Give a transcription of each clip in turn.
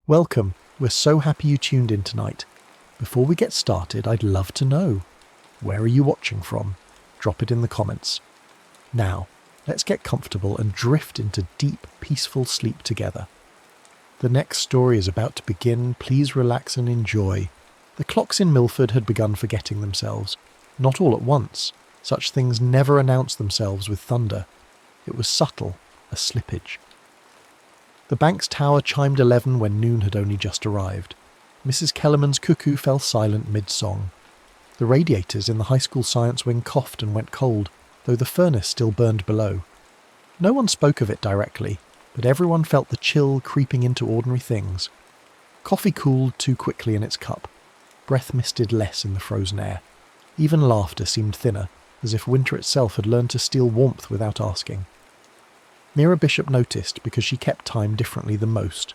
Welcome, we're so happy you tuned in tonight. Before we get started, I'd love to know, where are you watching from? Drop it in the comments. Now, let's get comfortable and drift into deep, peaceful sleep together. The next story is about to begin. Please relax and enjoy. The clocks in Milford had begun forgetting themselves. Not all at once. Such things never announce themselves with thunder. It was subtle, a slippage. The bank's tower chimed 11 when noon had only just arrived. Mrs. Kellerman's cuckoo fell silent mid-song. The radiators in the high school science wing coughed and went cold, though the furnace still burned below. No one spoke of it directly, but everyone felt the chill creeping into ordinary things. Coffee cooled too quickly in its cup. Breath misted less in the frozen air. Even laughter seemed thinner, as if winter itself had learned to steal warmth without asking. Mira Bishop noticed because she kept time differently than most.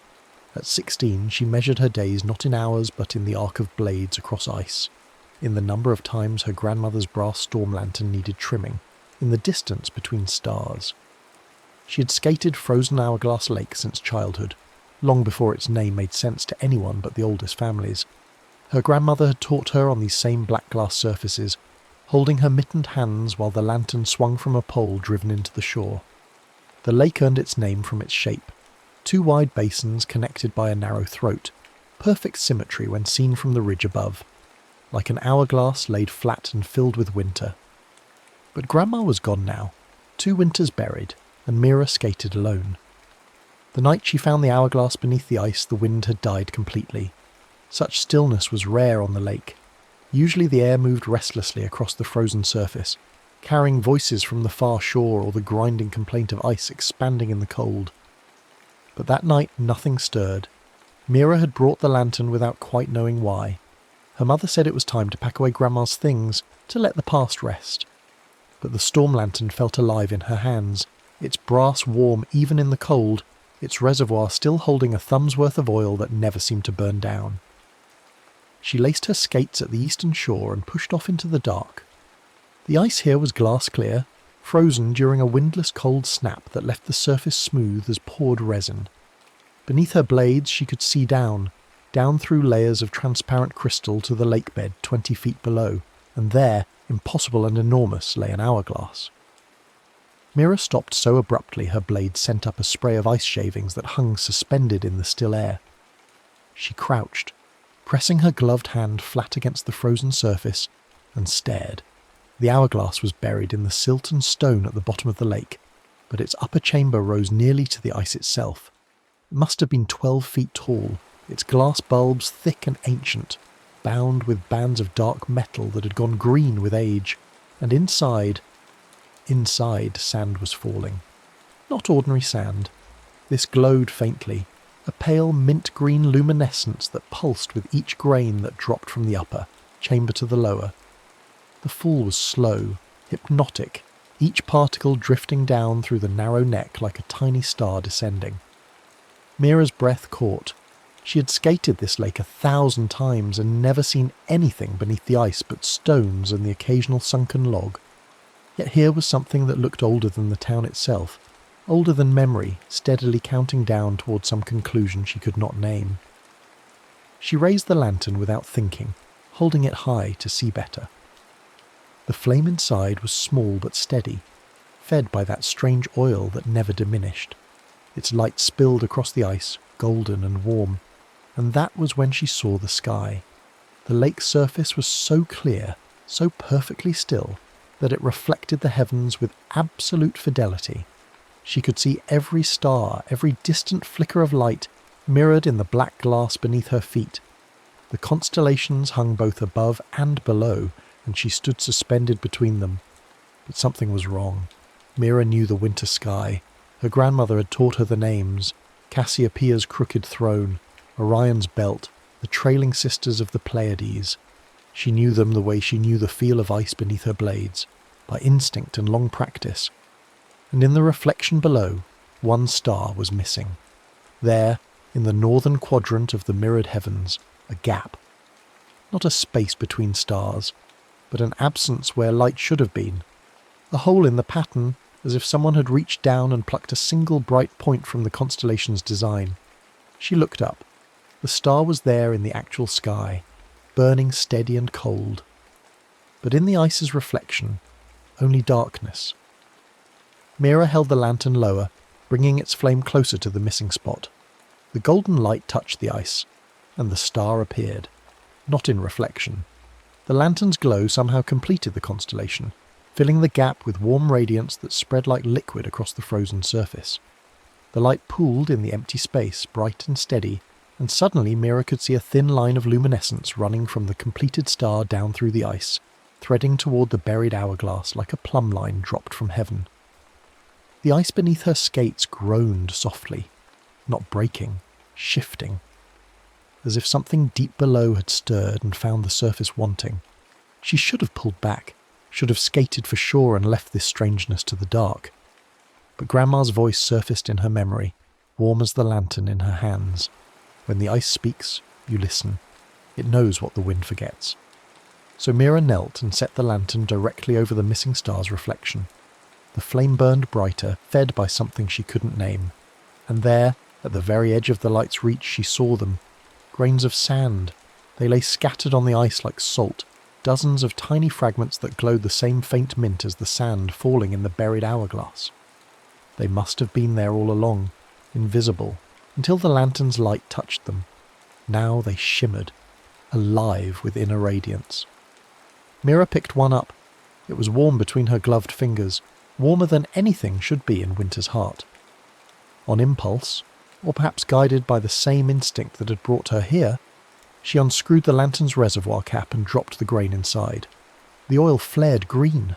At 16, she measured her days not in hours but in the arc of blades across ice, in the number of times her grandmother's brass storm lantern needed trimming, in the distance between stars. She had skated frozen Hourglass Lake since childhood, long before its name made sense to anyone but the oldest families. Her grandmother had taught her on these same black glass surfaces, holding her mittened hands while the lantern swung from a pole driven into the shore. The lake earned its name from its shape. Two wide basins connected by a narrow throat, perfect symmetry when seen from the ridge above, like an hourglass laid flat and filled with winter. But Grandma was gone now, 2 winters buried, and Mira skated alone. The night she found the hourglass beneath the ice, the wind had died completely. Such stillness was rare on the lake. Usually the air moved restlessly across the frozen surface, carrying voices from the far shore or the grinding complaint of ice expanding in the cold. But that night nothing stirred. Mira had brought the lantern without quite knowing why. Her mother said it was time to pack away Grandma's things, to let the past rest. But the storm lantern felt alive in her hands, its brass warm even in the cold, its reservoir still holding a thumb's worth of oil that never seemed to burn down. She laced her skates at the eastern shore and pushed off into the dark. The ice here was glass clear, frozen during a windless cold snap that left the surface smooth as poured resin. Beneath her blades she could see down through layers of transparent crystal to the lake bed 20 feet below, and there, impossible and enormous, lay an hourglass. Mira stopped so abruptly her blade sent up a spray of ice shavings that hung suspended in the still air. She crouched, pressing her gloved hand flat against the frozen surface, and stared. The hourglass was buried in the silt and stone at the bottom of the lake, but its upper chamber rose nearly to the ice itself. It must have been 12 feet tall, its glass bulbs thick and ancient, bound with bands of dark metal that had gone green with age, and inside sand was falling. Not ordinary sand. This glowed faintly, a pale mint-green luminescence that pulsed with each grain that dropped from the upper chamber to the lower. The fall was slow, hypnotic, each particle drifting down through the narrow neck like a tiny star descending. Mira's breath caught. She had skated this lake 1,000 times and never seen anything beneath the ice but stones and the occasional sunken log. Yet here was something that looked older than the town itself, older than memory, steadily counting down toward some conclusion she could not name. She raised the lantern without thinking, holding it high to see better. The flame inside was small but steady, fed by that strange oil that never diminished. Its light spilled across the ice, golden and warm, and that was when she saw the sky. The lake's surface was so clear, so perfectly still, that it reflected the heavens with absolute fidelity. She could see every star, every distant flicker of light, mirrored in the black glass beneath her feet. The constellations hung both above and below, and she stood suspended between them. But something was wrong. Mira knew the winter sky. Her grandmother had taught her the names: Cassiopeia's crooked throne, Orion's belt, the trailing sisters of the Pleiades. She knew them the way she knew the feel of ice beneath her blades, by instinct and long practice. And in the reflection below, one star was missing. There, in the northern quadrant of the mirrored heavens, a gap. Not a space between stars, but an absence where light should have been. A hole in the pattern, as if someone had reached down and plucked a single bright point from the constellation's design. She looked up. The star was there in the actual sky, burning steady and cold. But in the ice's reflection, only darkness. Mira held the lantern lower, bringing its flame closer to the missing spot. The golden light touched the ice, and the star appeared, not in reflection. The lantern's glow somehow completed the constellation, filling the gap with warm radiance that spread like liquid across the frozen surface. The light pooled in the empty space, bright and steady, and suddenly Mira could see a thin line of luminescence running from the completed star down through the ice, threading toward the buried hourglass like a plumb line dropped from heaven. The ice beneath her skates groaned softly, not breaking, shifting, as if something deep below had stirred and found the surface wanting. She should have pulled back, should have skated for shore and left this strangeness to the dark. But Grandma's voice surfaced in her memory, warm as the lantern in her hands. When the ice speaks, you listen. It knows what the wind forgets. So Mira knelt and set the lantern directly over the missing star's reflection. The flame burned brighter, fed by something she couldn't name. And there, at the very edge of the light's reach, she saw them. Grains of sand. They lay scattered on the ice like salt, dozens of tiny fragments that glowed the same faint mint as the sand falling in the buried hourglass. They must have been there all along, invisible, until the lantern's light touched them. Now they shimmered, alive with inner radiance. Mira picked one up. It was warm between her gloved fingers, warmer than anything should be in winter's heart. On impulse, or perhaps guided by the same instinct that had brought her here, she unscrewed the lantern's reservoir cap and dropped the grain inside. The oil flared green.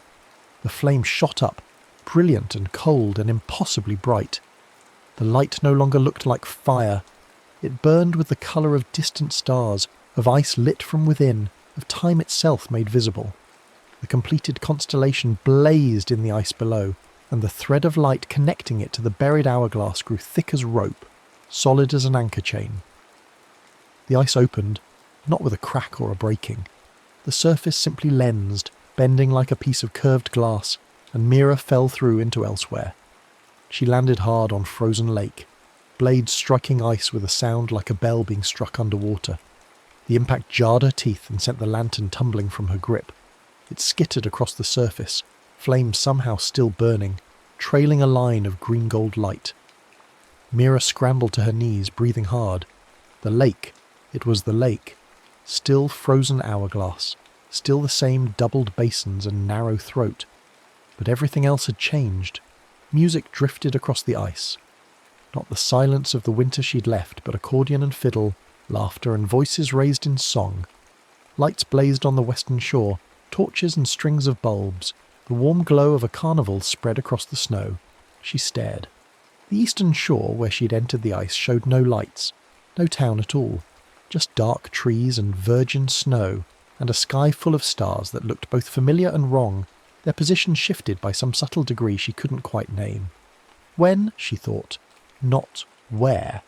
The flame shot up, brilliant and cold and impossibly bright. The light no longer looked like fire. It burned with the colour of distant stars, of ice lit from within, of time itself made visible. The completed constellation blazed in the ice below, and the thread of light connecting it to the buried hourglass grew thick as rope, solid as an anchor chain. The ice opened, not with a crack or a breaking. The surface simply lensed, bending like a piece of curved glass, and Mira fell through into elsewhere. She landed hard on frozen lake, blades striking ice with a sound like a bell being struck underwater. The impact jarred her teeth and sent the lantern tumbling from her grip. It skittered across the surface, flames somehow still burning, trailing a line of green-gold light. Mira scrambled to her knees, breathing hard. The lake. It was the lake. Still frozen hourglass. Still the same doubled basins and narrow throat. But everything else had changed. Music drifted across the ice. Not the silence of the winter she'd left, but accordion and fiddle, laughter and voices raised in song. Lights blazed on the western shore, torches and strings of bulbs. The warm glow of a carnival spread across the snow. She stared. The eastern shore, where she'd entered the ice, showed no lights, no town at all, just dark trees and virgin snow, and a sky full of stars that looked both familiar and wrong, their position shifted by some subtle degree she couldn't quite name. When, she thought, not where.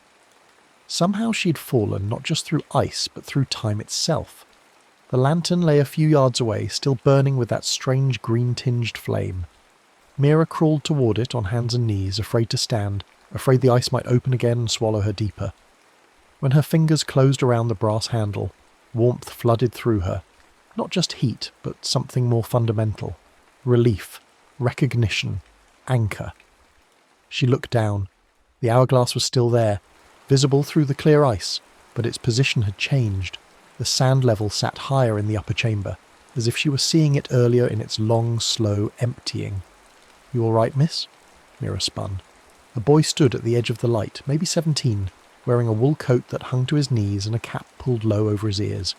Somehow she'd fallen not just through ice, but through time itself. The lantern lay a few yards away, still burning with that strange green-tinged flame. Mira crawled toward it on hands and knees, afraid to stand, afraid the ice might open again and swallow her deeper. When her fingers closed around the brass handle, warmth flooded through her. Not just heat, but something more fundamental. Relief, recognition, anchor. She looked down. The hourglass was still there, visible through the clear ice, but its position had changed. The sand level sat higher in the upper chamber, as if she were seeing it earlier in its long, slow emptying. "You all right, miss?" Mira spun. A boy stood at the edge of the light, maybe 17, wearing a wool coat that hung to his knees and a cap pulled low over his ears.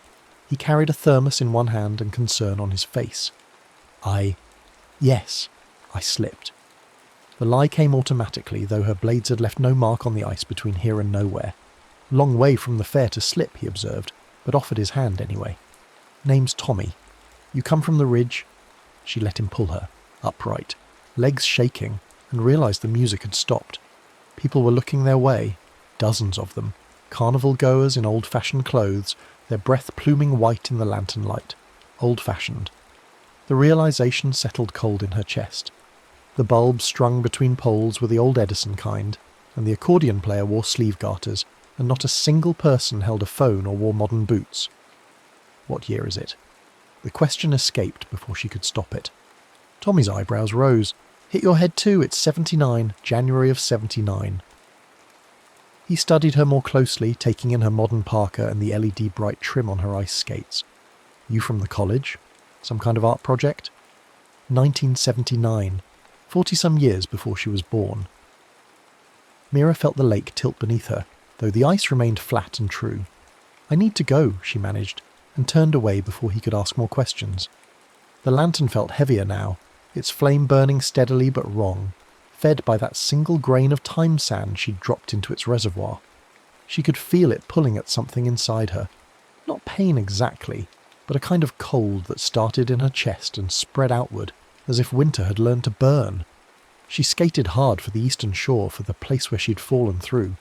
He carried a thermos in one hand and concern on his face. Yes, I slipped. The lie came automatically, though her blades had left no mark on the ice between here and nowhere. Long way from the fair to slip, he observed, but offered his hand anyway. "Name's Tommy. You come from the ridge?" She let him pull her, upright, legs shaking, and realised the music had stopped. People were looking their way, dozens of them, carnival goers in old-fashioned clothes, their breath pluming white in the lantern light. Old-fashioned. The realisation settled cold in her chest. The bulbs strung between poles were the old Edison kind, and the accordion player wore sleeve garters, and not a single person held a phone or wore modern boots. What year is it? The question escaped before she could stop it. Tommy's eyebrows rose. Hit your head too, it's 79, January of 79. He studied her more closely, taking in her modern parka and the LED bright trim on her ice skates. You from the college? Some kind of art project? 1979, 40-some years before she was born. Mira felt the lake tilt beneath her, though the ice remained flat and true. I need to go, she managed, and turned away before he could ask more questions. The lantern felt heavier now, its flame burning steadily but wrong, fed by that single grain of time sand she'd dropped into its reservoir. She could feel it pulling at something inside her. Not pain exactly, but a kind of cold that started in her chest and spread outward, as if winter had learned to burn. She skated hard for the eastern shore, for the place where she'd fallen through.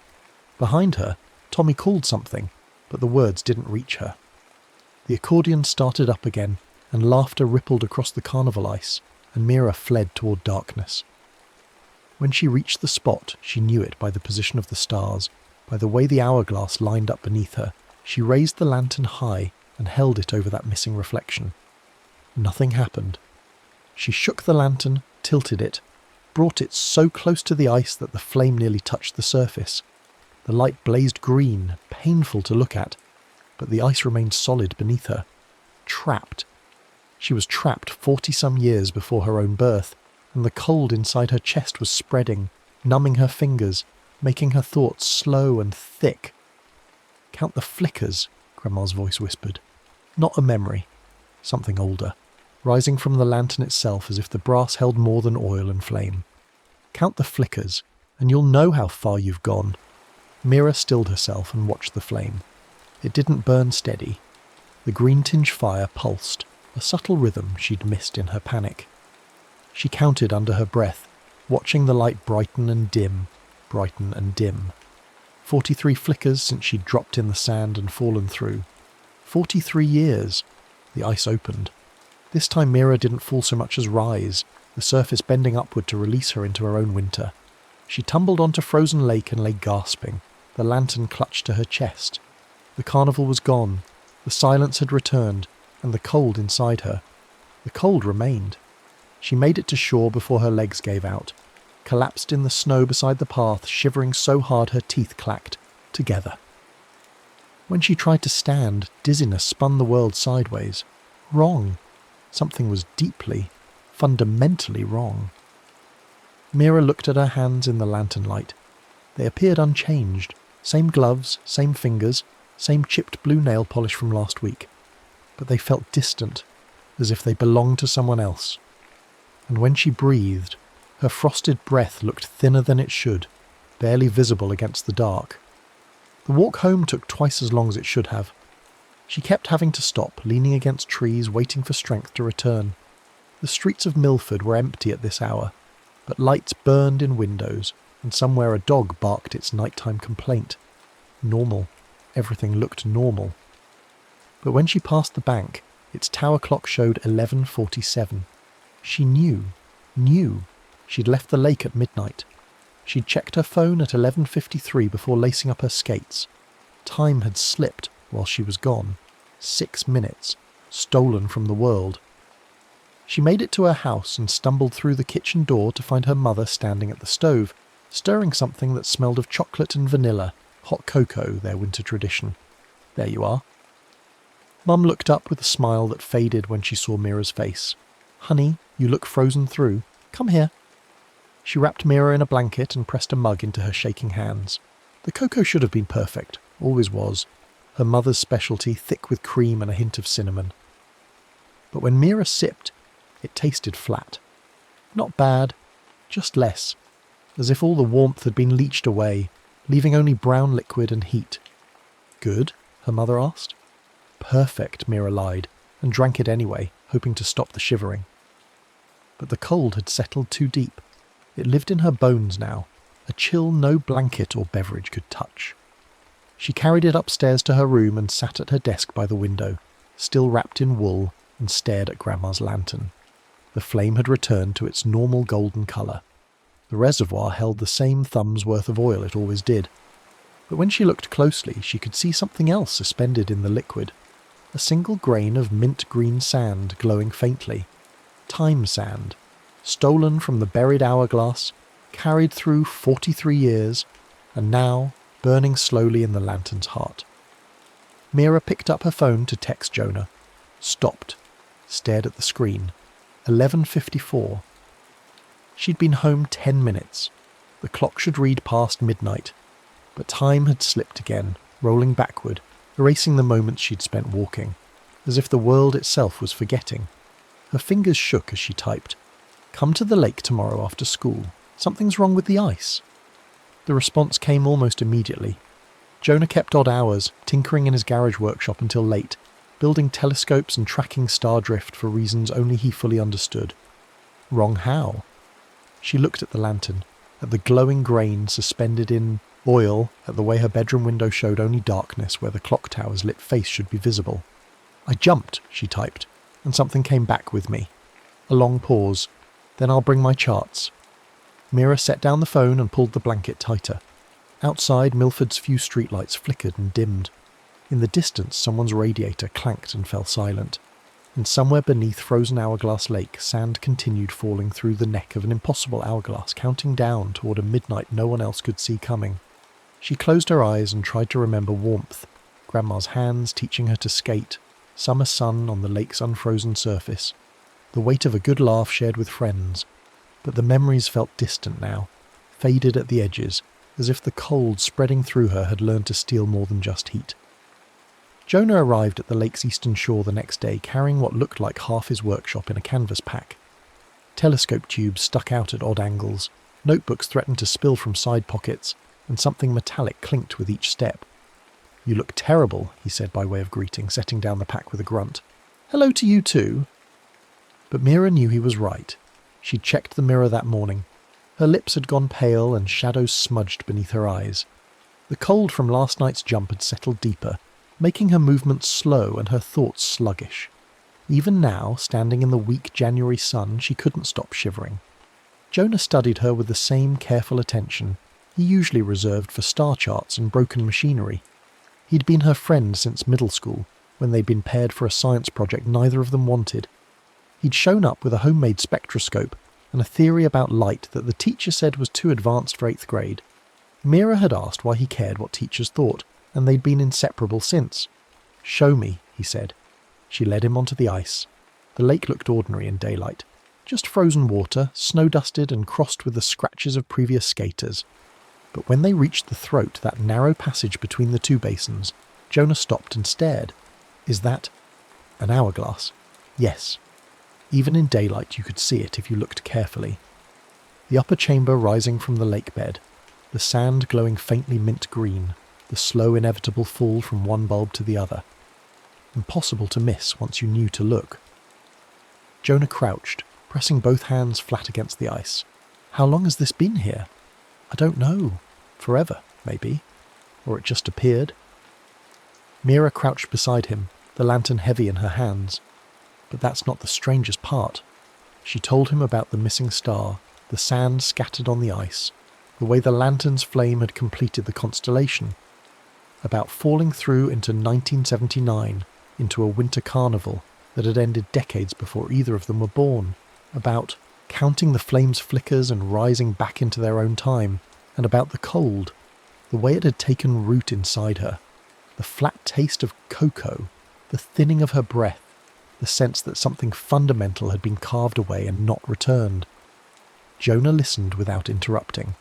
Behind her, Tommy called something, but the words didn't reach her. The accordion started up again, and laughter rippled across the carnival ice, and Mira fled toward darkness. When she reached the spot, she knew it by the position of the stars, by the way the hourglass lined up beneath her. She raised the lantern high and held it over that missing reflection. Nothing happened. She shook the lantern, tilted it, brought it so close to the ice that the flame nearly touched the surface. The light blazed green, painful to look at, but the ice remained solid beneath her. Trapped. She was trapped 40-some years before her own birth, and the cold inside her chest was spreading, numbing her fingers, making her thoughts slow and thick. Count the flickers, Grandma's voice whispered. Not a memory. Something older, rising from the lantern itself as if the brass held more than oil and flame. Count the flickers, and you'll know how far you've gone. Mira stilled herself and watched the flame. It didn't burn steady. The green-tinged fire pulsed, a subtle rhythm she'd missed in her panic. She counted under her breath, watching the light brighten and dim, brighten and dim. 43 flickers since she'd dropped in the sand and fallen through. 43 years. The ice opened. This time Mira didn't fall so much as rise, the surface bending upward to release her into her own winter. She tumbled onto frozen lake and lay gasping, the lantern clutched to her chest. The carnival was gone, the silence had returned, and the cold inside her. The cold remained. She made it to shore before her legs gave out, collapsed in the snow beside the path, shivering so hard her teeth clacked, together. When she tried to stand, dizziness spun the world sideways. Wrong. Something was deeply, fundamentally wrong. Mira looked at her hands in the lantern light. They appeared unchanged. Same gloves, same fingers, same chipped blue nail polish from last week. But they felt distant, as if they belonged to someone else. And when she breathed, her frosted breath looked thinner than it should, barely visible against the dark. The walk home took twice as long as it should have. She kept having to stop, leaning against trees, waiting for strength to return. The streets of Milford were empty at this hour, but lights burned in windows, and somewhere a dog barked its nighttime complaint. Normal. Everything looked normal. But when she passed the bank, its tower clock showed 11:47. She knew. She'd left the lake at midnight. She'd checked her phone at 11:53 before lacing up her skates. Time had slipped while she was gone. 6 minutes. Stolen from the world. She made it to her house and stumbled through the kitchen door to find her mother standing at the stove, stirring something that smelled of chocolate and vanilla, hot cocoa, their winter tradition. There you are. Mum looked up with a smile that faded when she saw Mira's face. Honey, you look frozen through. Come here. She wrapped Mira in a blanket and pressed a mug into her shaking hands. The cocoa should have been perfect, always was. Her mother's specialty, thick with cream and a hint of cinnamon. But when Mira sipped, it tasted flat. Not bad, just less, as if all the warmth had been leached away, leaving only brown liquid and heat. Good? Her mother asked. Perfect, Mira lied, and drank it anyway, hoping to stop the shivering. But the cold had settled too deep. It lived in her bones now, a chill no blanket or beverage could touch. She carried it upstairs to her room and sat at her desk by the window, still wrapped in wool, and stared at Grandma's lantern. The flame had returned to its normal golden colour. The reservoir held the same thumb's worth of oil it always did. But when she looked closely, she could see something else suspended in the liquid. A single grain of mint-green sand glowing faintly. Time sand, stolen from the buried hourglass, carried through 43 years, and now burning slowly in the lantern's heart. Mira picked up her phone to text Jonah, stopped, stared at the screen. 11:54. She'd been home 10 minutes. The clock should read past midnight, but time had slipped again, rolling backward, erasing the moments she'd spent walking, as if the world itself was forgetting. Her fingers shook as she typed, "Come to the lake tomorrow after school. Something's wrong with the ice." The response came almost immediately. Jonah kept odd hours, tinkering in his garage workshop until late, building telescopes and tracking star drift for reasons only he fully understood. Wrong how? She looked at the lantern, at the glowing grain suspended in oil, at the way her bedroom window showed only darkness where the clock tower's lit face should be visible. "I jumped," she typed, and something came back with me. A long pause. "Then I'll bring my charts." Mira set down the phone and pulled the blanket tighter. Outside, Milford's few streetlights flickered and dimmed. In the distance, someone's radiator clanked and fell silent. And somewhere beneath frozen Hourglass Lake, sand continued falling through the neck of an impossible hourglass, counting down toward a midnight no one else could see coming. She closed her eyes and tried to remember warmth, Grandma's hands teaching her to skate, summer sun on the lake's unfrozen surface, the weight of a good laugh shared with friends. But the memories felt distant now, faded at the edges, as if the cold spreading through her had learned to steal more than just heat. Jonah arrived at the lake's eastern shore the next day carrying what looked like half his workshop in a canvas pack. Telescope tubes stuck out at odd angles, notebooks threatened to spill from side pockets, and something metallic clinked with each step. "You look terrible," he said by way of greeting, setting down the pack with a grunt. "Hello to you too." But Mira knew he was right. She'd checked the mirror that morning. Her lips had gone pale and shadows smudged beneath her eyes. The cold from last night's jump had settled deeper, making her movements slow and her thoughts sluggish. Even now, standing in the weak January sun, she couldn't stop shivering. Jonah studied her with the same careful attention he usually reserved for star charts and broken machinery. He'd been her friend since middle school, when they'd been paired for a science project neither of them wanted. He'd shown up with a homemade spectroscope and a theory about light that the teacher said was too advanced for 8th grade. Mira had asked why he cared what teachers thought, and they'd been inseparable since. "Show me," he said. She led him onto the ice. The lake looked ordinary in daylight. Just frozen water, snow-dusted and crossed with the scratches of previous skaters. But when they reached the throat, that narrow passage between the two basins, Jonah stopped and stared. "Is that an hourglass?" "Yes." Even in daylight you could see it if you looked carefully. The upper chamber rising from the lake bed, the sand glowing faintly mint green, the slow inevitable fall from one bulb to the other. Impossible to miss once you knew to look. Jonah crouched, pressing both hands flat against the ice. "How long has this been here?" "I don't know. Forever, maybe. Or it just appeared." Mira crouched beside him, the lantern heavy in her hands. But that's not the strangest part. She told him about the missing star, the sand scattered on the ice, the way the lantern's flame had completed the constellation, about falling through into 1979, into a winter carnival that had ended decades before either of them were born, about counting the flame's flickers and rising back into their own time, and about the cold, the way it had taken root inside her, the flat taste of cocoa, the thinning of her breath, the sense that something fundamental had been carved away and not returned. Jonah listened without interrupting,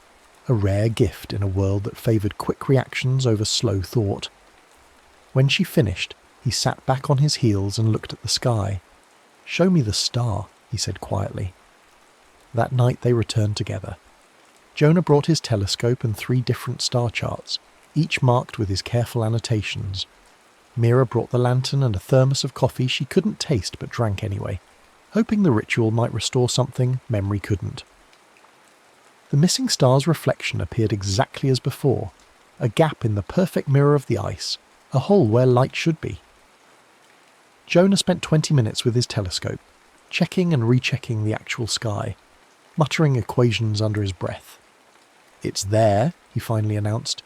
a rare gift in a world that favoured quick reactions over slow thought. When she finished, he sat back on his heels and looked at the sky. "Show me the star," he said quietly. That night they returned together. Jonah brought his telescope and 3 different star charts, each marked with his careful annotations. Mira brought the lantern and a thermos of coffee she couldn't taste but drank anyway, hoping the ritual might restore something memory couldn't. The missing star's reflection appeared exactly as before, a gap in the perfect mirror of the ice, a hole where light should be. Jonah spent 20 minutes with his telescope, checking and rechecking the actual sky, muttering equations under his breath. "It's there," he finally announced.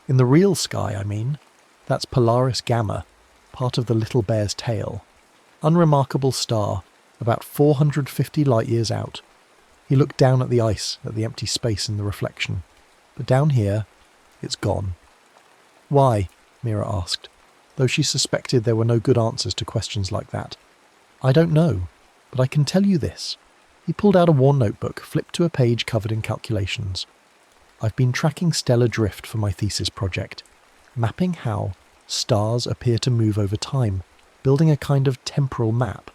In the real sky, I mean. That's Polaris Gamma, part of the Little Bear's tail. Unremarkable star, about 450 light-years out. He looked down at the ice, at the empty space in the reflection. But down here, it's gone. Why? Mira asked, though she suspected there were no good answers to questions like that. I don't know, but I can tell you this. He pulled out a worn notebook, flipped to a page covered in calculations. I've been tracking stellar drift for my thesis project, mapping how stars appear to move over time, building a kind of temporal map.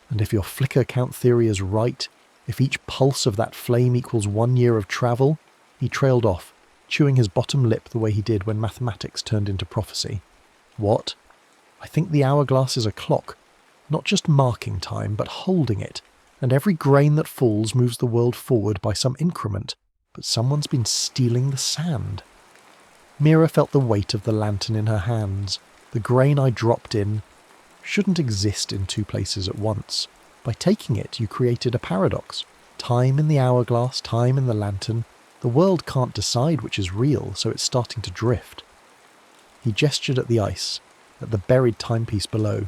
And if your flicker count theory is right, if each pulse of that flame equals 1 year of travel, he trailed off, chewing his bottom lip the way he did when mathematics turned into prophecy. What? I think the hourglass is a clock, not just marking time, but holding it, and every grain that falls moves the world forward by some increment, but someone's been stealing the sand. Mira felt the weight of the lantern in her hands. The grain I dropped in shouldn't exist in two places at once. By taking it, you created a paradox. Time in the hourglass, time in the lantern. The world can't decide which is real, so it's starting to drift. He gestured at the ice, at the buried timepiece below.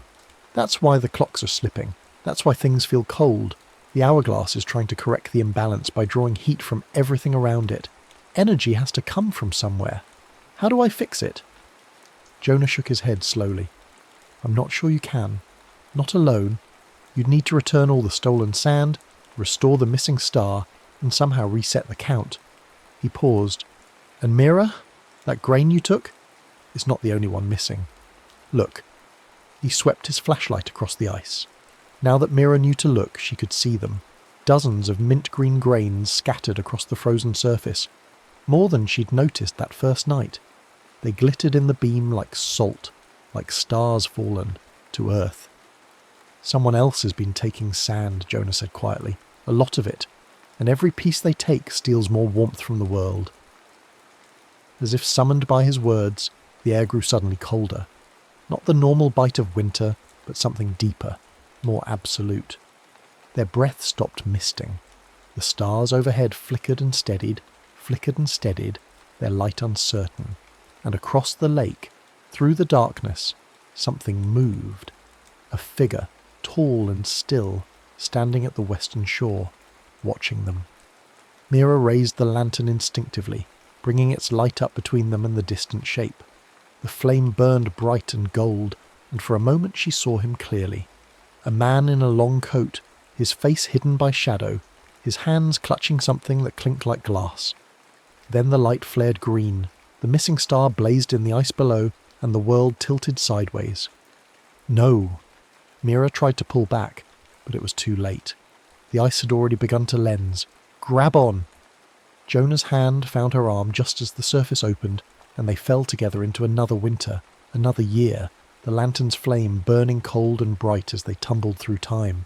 That's why the clocks are slipping. That's why things feel cold. The hourglass is trying to correct the imbalance by drawing heat from everything around it. Energy has to come from somewhere. How do I fix it? Jonah shook his head slowly. I'm not sure you can. Not alone. You'd need to return all the stolen sand, restore the missing star, and somehow reset the count. He paused. And Mira? That grain you took? It's not the only one missing. Look. He swept his flashlight across the ice. Now that Mira knew to look, she could see them. Dozens of mint-green grains scattered across the frozen surface. More than she'd noticed that first night. They glittered in the beam like salt, like stars fallen to earth. Someone else has been taking sand, Jonah said quietly. A lot of it. And every piece they take steals more warmth from the world. As if summoned by his words, the air grew suddenly colder. Not the normal bite of winter, but something deeper, more absolute. Their breath stopped misting. The stars overhead flickered and steadied, their light uncertain. And across the lake, through the darkness, something moved. A figure, tall and still, standing at the western shore, watching them. Mira raised the lantern instinctively, bringing its light up between them and the distant shape. The flame burned bright and gold, and for a moment she saw him clearly. A man in a long coat, his face hidden by shadow, his hands clutching something that clinked like glass. Then the light flared green, the missing star blazed in the ice below, and the world tilted sideways. No! Mira tried to pull back, but it was too late. The ice had already begun to lens. Grab on! Jonah's hand found her arm just as the surface opened, and they fell together into another winter, another year, the lantern's flame burning cold and bright as they tumbled through time.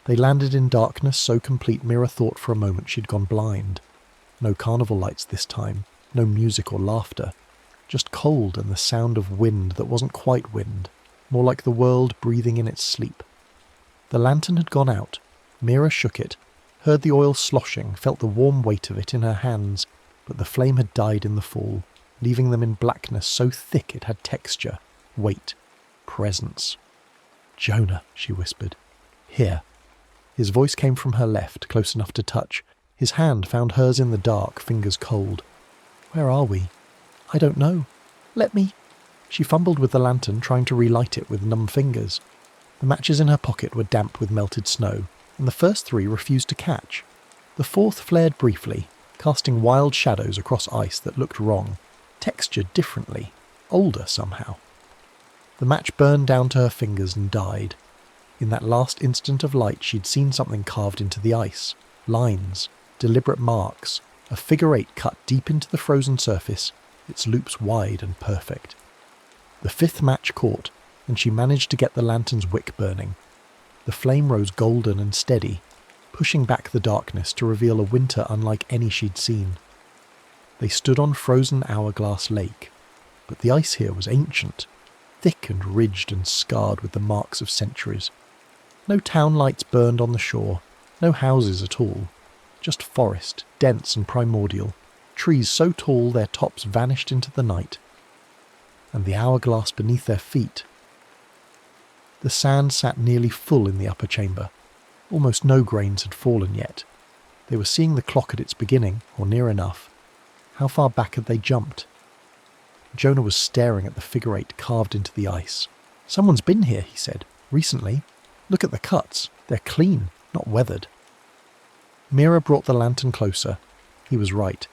They landed in darkness so complete Mira thought for a moment she'd gone blind. No carnival lights this time, no music or laughter, just cold and the sound of wind that wasn't quite wind, more like the world breathing in its sleep. The lantern had gone out. Mira shook it, heard the oil sloshing, felt the warm weight of it in her hands, but the flame had died in the fall, leaving them in blackness so thick it had texture, weight, presence. Jonah, she whispered. Here. His voice came from her left, close enough to touch. His hand found hers in the dark, fingers cold. Where are we? I don't know. Let me... She fumbled with the lantern, trying to relight it with numb fingers. The matches in her pocket were damp with melted snow, and the first three refused to catch. The fourth flared briefly, casting wild shadows across ice that looked wrong, textured differently, older somehow. The match burned down to her fingers and died. In that last instant of light she'd seen something carved into the ice. Lines, deliberate marks, a figure eight cut deep into the frozen surface, its loops wide and perfect. The fifth match caught, and she managed to get the lantern's wick burning. The flame rose golden and steady, pushing back the darkness to reveal a winter unlike any she'd seen. They stood on frozen Hourglass Lake, but the ice here was ancient, thick and ridged and scarred with the marks of centuries. No town lights burned on the shore, no houses at all, just forest, dense and primordial, trees so tall their tops vanished into the night, and the hourglass beneath their feet. The sand sat nearly full in the upper chamber. Almost no grains had fallen yet. They were seeing the clock at its beginning, or near enough. How far back had they jumped? Jonah was staring at the figure eight carved into the ice. "Someone's been here," he said. "Recently. Look at the cuts. They're clean, not weathered." Mira brought the lantern closer. He was right.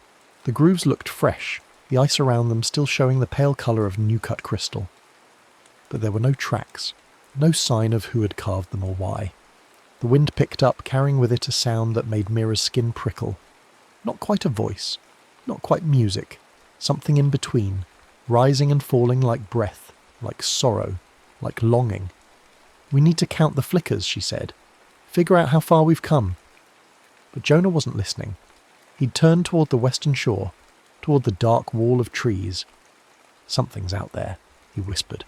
The grooves looked fresh, the ice around them still showing the pale colour of new-cut crystal. But there were no tracks, no sign of who had carved them or why. The wind picked up, carrying with it a sound that made Mira's skin prickle. Not quite a voice, not quite music, something in between, rising and falling like breath, like sorrow, like longing. "We need to count the flickers," she said. "Figure out how far we've come." But Jonah wasn't listening. He'd turned toward the western shore, toward the dark wall of trees. "Something's out there," he whispered.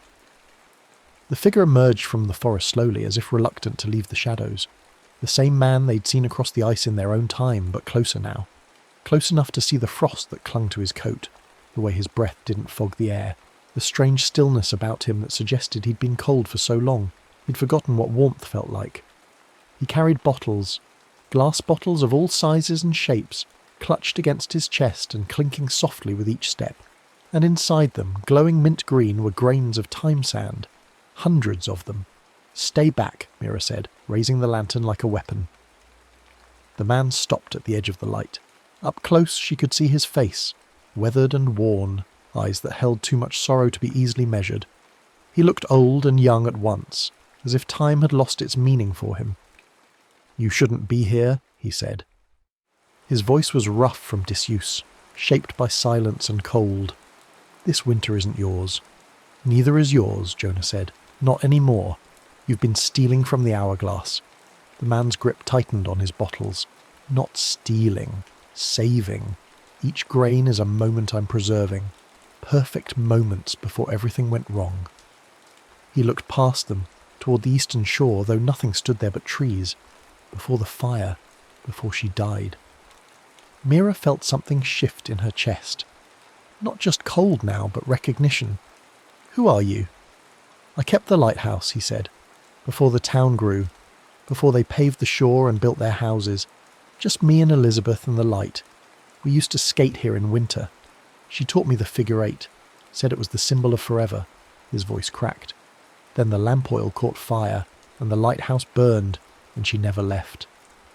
The figure emerged from the forest slowly, as if reluctant to leave the shadows. The same man they'd seen across the ice in their own time, but closer now. Close enough to see the frost that clung to his coat, the way his breath didn't fog the air, the strange stillness about him that suggested he'd been cold for so long, he'd forgotten what warmth felt like. He carried bottles, glass bottles of all sizes and shapes, clutched against his chest and clinking softly with each step. And inside them, glowing mint green, were grains of time sand. Hundreds of them. "Stay back," Mira said, raising the lantern like a weapon. The man stopped at the edge of the light. Up close she could see his face, weathered and worn, eyes that held too much sorrow to be easily measured. He looked old and young at once, as if time had lost its meaning for him. "You shouldn't be here," he said. His voice was rough from disuse, shaped by silence and cold. "This winter isn't yours." "Neither is yours," Jonah said. "Not anymore. You've been stealing from the hourglass." The man's grip tightened on his bottles. "Not stealing. Saving. Each grain is a moment I'm preserving. Perfect moments before everything went wrong." He looked past them, toward the eastern shore, though nothing stood there but trees. Before the fire. Before she died. Mira felt something shift in her chest. Not just cold now, but recognition. "Who are you?" "I kept the lighthouse," he said, "before the town grew, before they paved the shore and built their houses. Just me and Elizabeth and the light. We used to skate here in winter. She taught me the figure eight, said it was the symbol of forever." His voice cracked. "Then the lamp oil caught fire, and the lighthouse burned, and she never left."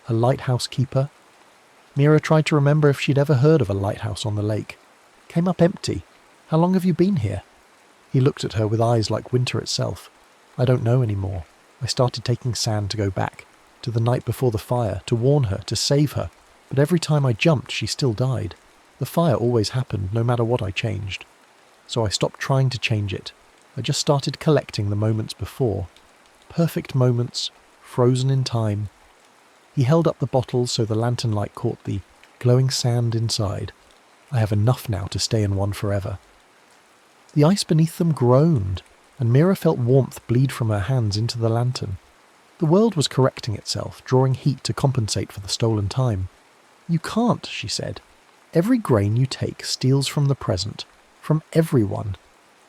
A lighthouse keeper? Mira tried to remember if she'd ever heard of a lighthouse on the lake. "Came up empty. How long have you been here?" He looked at her with eyes like winter itself. "I don't know anymore. I started taking sand to go back, to the night before the fire, to warn her, to save her. But every time I jumped, she still died. The fire always happened, no matter what I changed. So I stopped trying to change it. I just started collecting the moments before. Perfect moments, frozen in time." He held up the bottles so the lantern light caught the glowing sand inside. "I have enough now to stay in one forever." The ice beneath them groaned, and Mira felt warmth bleed from her hands into the lantern. The world was correcting itself, drawing heat to compensate for the stolen time. "You can't," she said. "Every grain you take steals from the present, from everyone.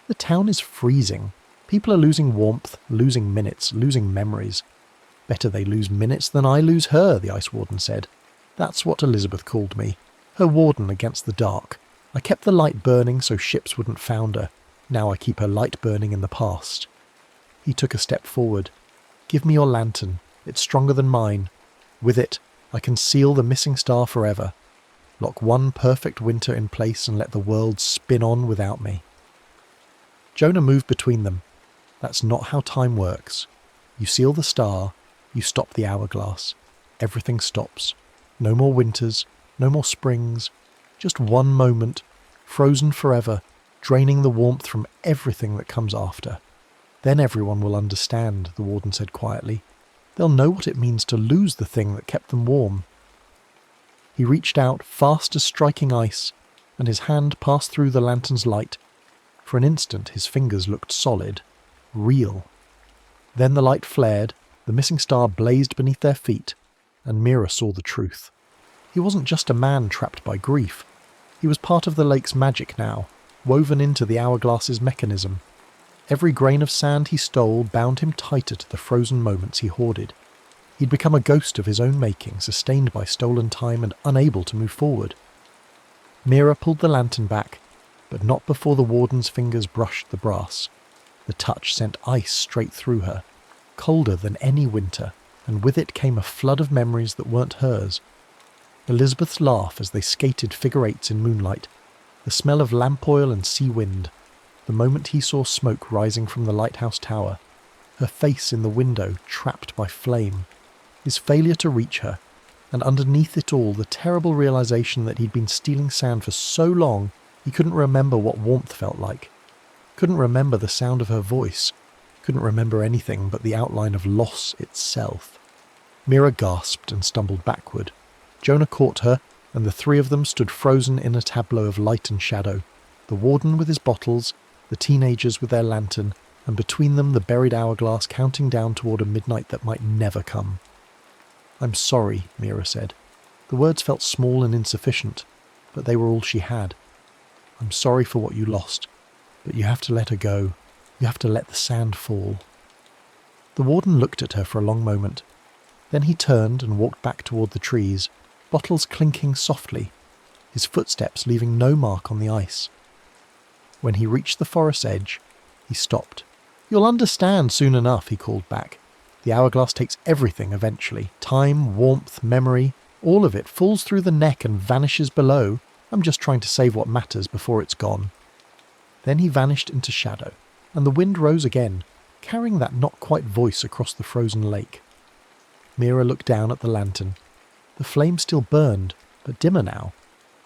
The town is freezing. People are losing warmth, losing minutes, losing memories. Better they lose minutes than I lose her," the Ice Warden said. "That's what Elizabeth called me. Her warden against the dark. I kept the light burning so ships wouldn't founder. Now I keep her light burning in the past." He took a step forward. "Give me your lantern. It's stronger than mine. With it, I can seal the missing star forever. Lock one perfect winter in place and let the world spin on without me." Jonah moved between them. "That's not how time works. You seal the star, you stop the hourglass. Everything stops. No more winters, no more springs. Just one moment, frozen forever, draining the warmth from everything that comes after. Then everyone will understand," the warden said quietly. "They'll know what it means to lose the thing that kept them warm." He reached out, fast as striking ice, and his hand passed through the lantern's light. For an instant his fingers looked solid, real. Then the light flared, the missing star blazed beneath their feet, and Mira saw the truth. He wasn't just a man trapped by grief. He was part of the lake's magic now, woven into the hourglass's mechanism. Every grain of sand he stole bound him tighter to the frozen moments he hoarded. He'd become a ghost of his own making, sustained by stolen time and unable to move forward. Mira pulled the lantern back, but not before the warden's fingers brushed the brass. The touch sent ice straight through her, colder than any winter, and with it came a flood of memories that weren't hers. Elizabeth's laugh as they skated figure eights in moonlight, the smell of lamp oil and sea wind, the moment he saw smoke rising from the lighthouse tower, her face in the window trapped by flame, his failure to reach her, and underneath it all the terrible realization that he'd been stealing sand for so long he couldn't remember what warmth felt like, couldn't remember the sound of her voice, couldn't remember anything but the outline of loss itself. Mira gasped and stumbled backward. Jonah caught her, and the three of them stood frozen in a tableau of light and shadow, the warden with his bottles, the teenagers with their lantern, and between them the buried hourglass counting down toward a midnight that might never come. "I'm sorry," Mira said. The words felt small and insufficient, but they were all she had. "I'm sorry for what you lost, but you have to let her go. You have to let the sand fall." The warden looked at her for a long moment. Then he turned and walked back toward the trees, bottles clinking softly, his footsteps leaving no mark on the ice. When he reached the forest edge, he stopped. "You'll understand soon enough," he called back. "The hourglass takes everything eventually. Time, warmth, memory, all of it falls through the neck and vanishes below. I'm just trying to save what matters before it's gone." Then he vanished into shadow, and the wind rose again, carrying that not-quite voice across the frozen lake. Mira looked down at the lantern. The flame still burned, but dimmer now.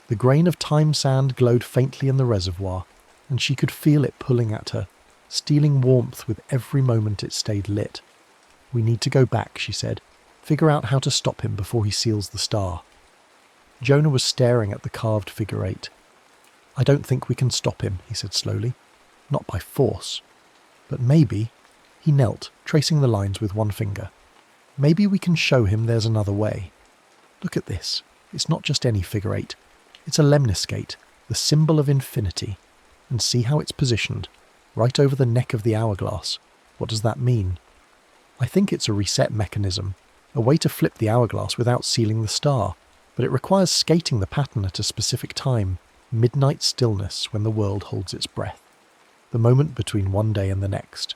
The grain of time sand glowed faintly in the reservoir, and she could feel it pulling at her, stealing warmth with every moment it stayed lit. "We need to go back," she said. "Figure out how to stop him before he seals the star." Jonah was staring at the carved figure eight. "I don't think we can stop him," he said slowly. "Not by force. But maybe—" He knelt, tracing the lines with one finger. "Maybe we can show him there's another way. Look at this. It's not just any figure eight. It's a lemniscate, the symbol of infinity. And see how it's positioned, right over the neck of the hourglass. What does that mean? I think it's a reset mechanism, a way to flip the hourglass without sealing the star, but it requires skating the pattern at a specific time, midnight stillness when the world holds its breath, the moment between one day and the next."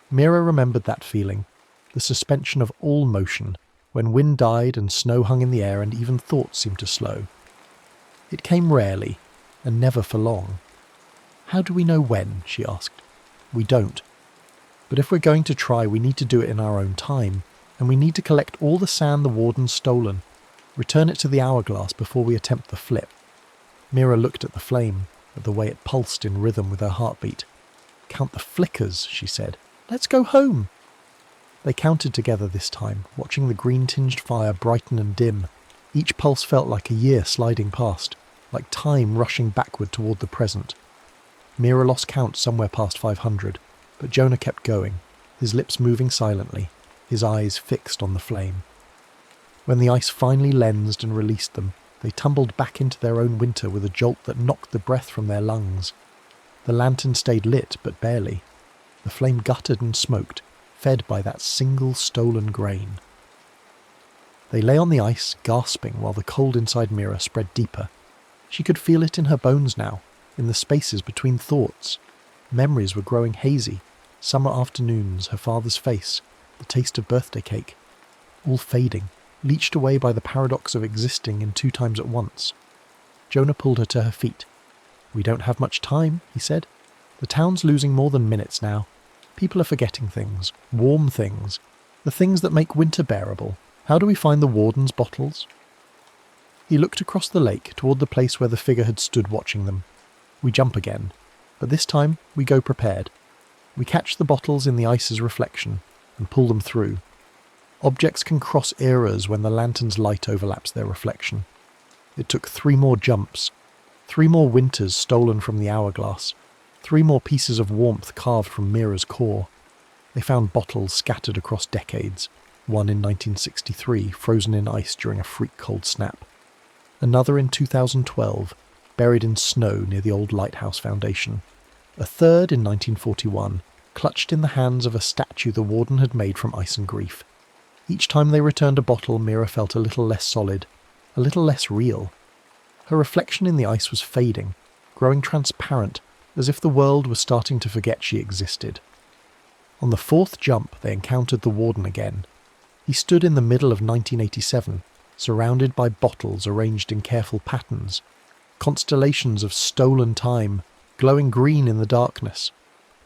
Mira remembered that feeling, the suspension of all motion, when wind died and snow hung in the air and even thought seemed to slow. It came rarely, and never for long. "How do we know when?" she asked. "We don't. But if we're going to try, we need to do it in our own time, and we need to collect all the sand the warden's stolen, return it to the hourglass before we attempt the flip." Mira looked at the flame, at the way it pulsed in rhythm with her heartbeat. "Count the flickers," she said. "Let's go home." They counted together this time, watching the green-tinged fire brighten and dim. Each pulse felt like a year sliding past, like time rushing backward toward the present. Mira lost count somewhere past 500, but Jonah kept going, his lips moving silently, his eyes fixed on the flame. When the ice finally lensed and released them, they tumbled back into their own winter with a jolt that knocked the breath from their lungs. The lantern stayed lit, but barely. The flame guttered and smoked, fed by that single stolen grain. They lay on the ice, gasping, while the cold inside Mira spread deeper. She could feel it in her bones now, in the spaces between thoughts. Memories were growing hazy. Summer afternoons, her father's face, the taste of birthday cake. All fading, leached away by the paradox of existing in two times at once. Jonah pulled her to her feet. "We don't have much time," he said. "The town's losing more than minutes now. People are forgetting things, warm things, the things that make winter bearable. How do we find the warden's bottles?" He looked across the lake toward the place where the figure had stood watching them. "We jump again, but this time we go prepared. We catch the bottles in the ice's reflection and pull them through. Objects can cross eras when the lantern's light overlaps their reflection. It took 3 more jumps, 3 more winters stolen from the hourglass, 3 more pieces of warmth carved from Mira's core. They found bottles scattered across decades, one in 1963, frozen in ice during a freak cold snap. Another in 2012, buried in snow near the old lighthouse foundation. A third in 1941, clutched in the hands of a statue the warden had made from ice and grief. Each time they returned a bottle, Mira felt a little less solid, a little less real. Her reflection in the ice was fading, growing transparent, as if the world was starting to forget she existed. On the fourth jump, they encountered the warden again. He stood in the middle of 1987, surrounded by bottles arranged in careful patterns, constellations of stolen time, glowing green in the darkness.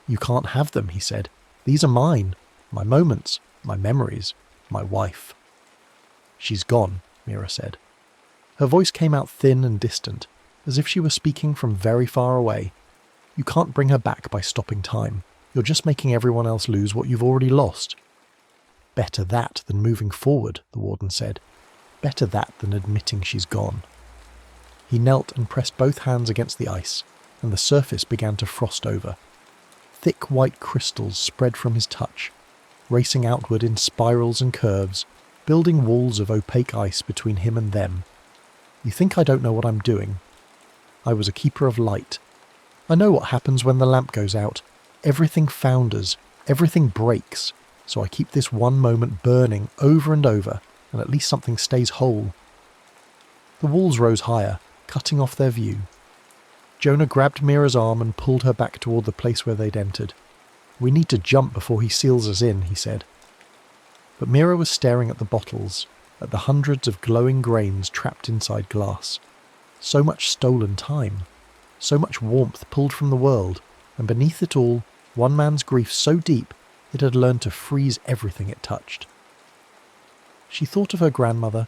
"You can't have them," he said. "These are mine, my moments, my memories, my wife." "She's gone," Mira said. Her voice came out thin and distant, as if she were speaking from very far away. "You can't bring her back by stopping time. You're just making everyone else lose what you've already lost." "Better that than moving forward," the warden said. "Better that than admitting she's gone." He knelt and pressed both hands against the ice, and the surface began to frost over. Thick white crystals spread from his touch, racing outward in spirals and curves, building walls of opaque ice between him and them. "You think I don't know what I'm doing? I was a keeper of light. I know what happens when the lamp goes out. Everything founders, everything breaks, so I keep this one moment burning over and over, and at least something stays whole." The walls rose higher, cutting off their view. Jonah grabbed Mira's arm and pulled her back toward the place where they'd entered. "We need to jump before he seals us in," he said. But Mira was staring at the bottles, at the hundreds of glowing grains trapped inside glass. So much stolen time, so much warmth pulled from the world, and beneath it all, one man's grief so deep it had learned to freeze everything it touched. She thought of her grandmother,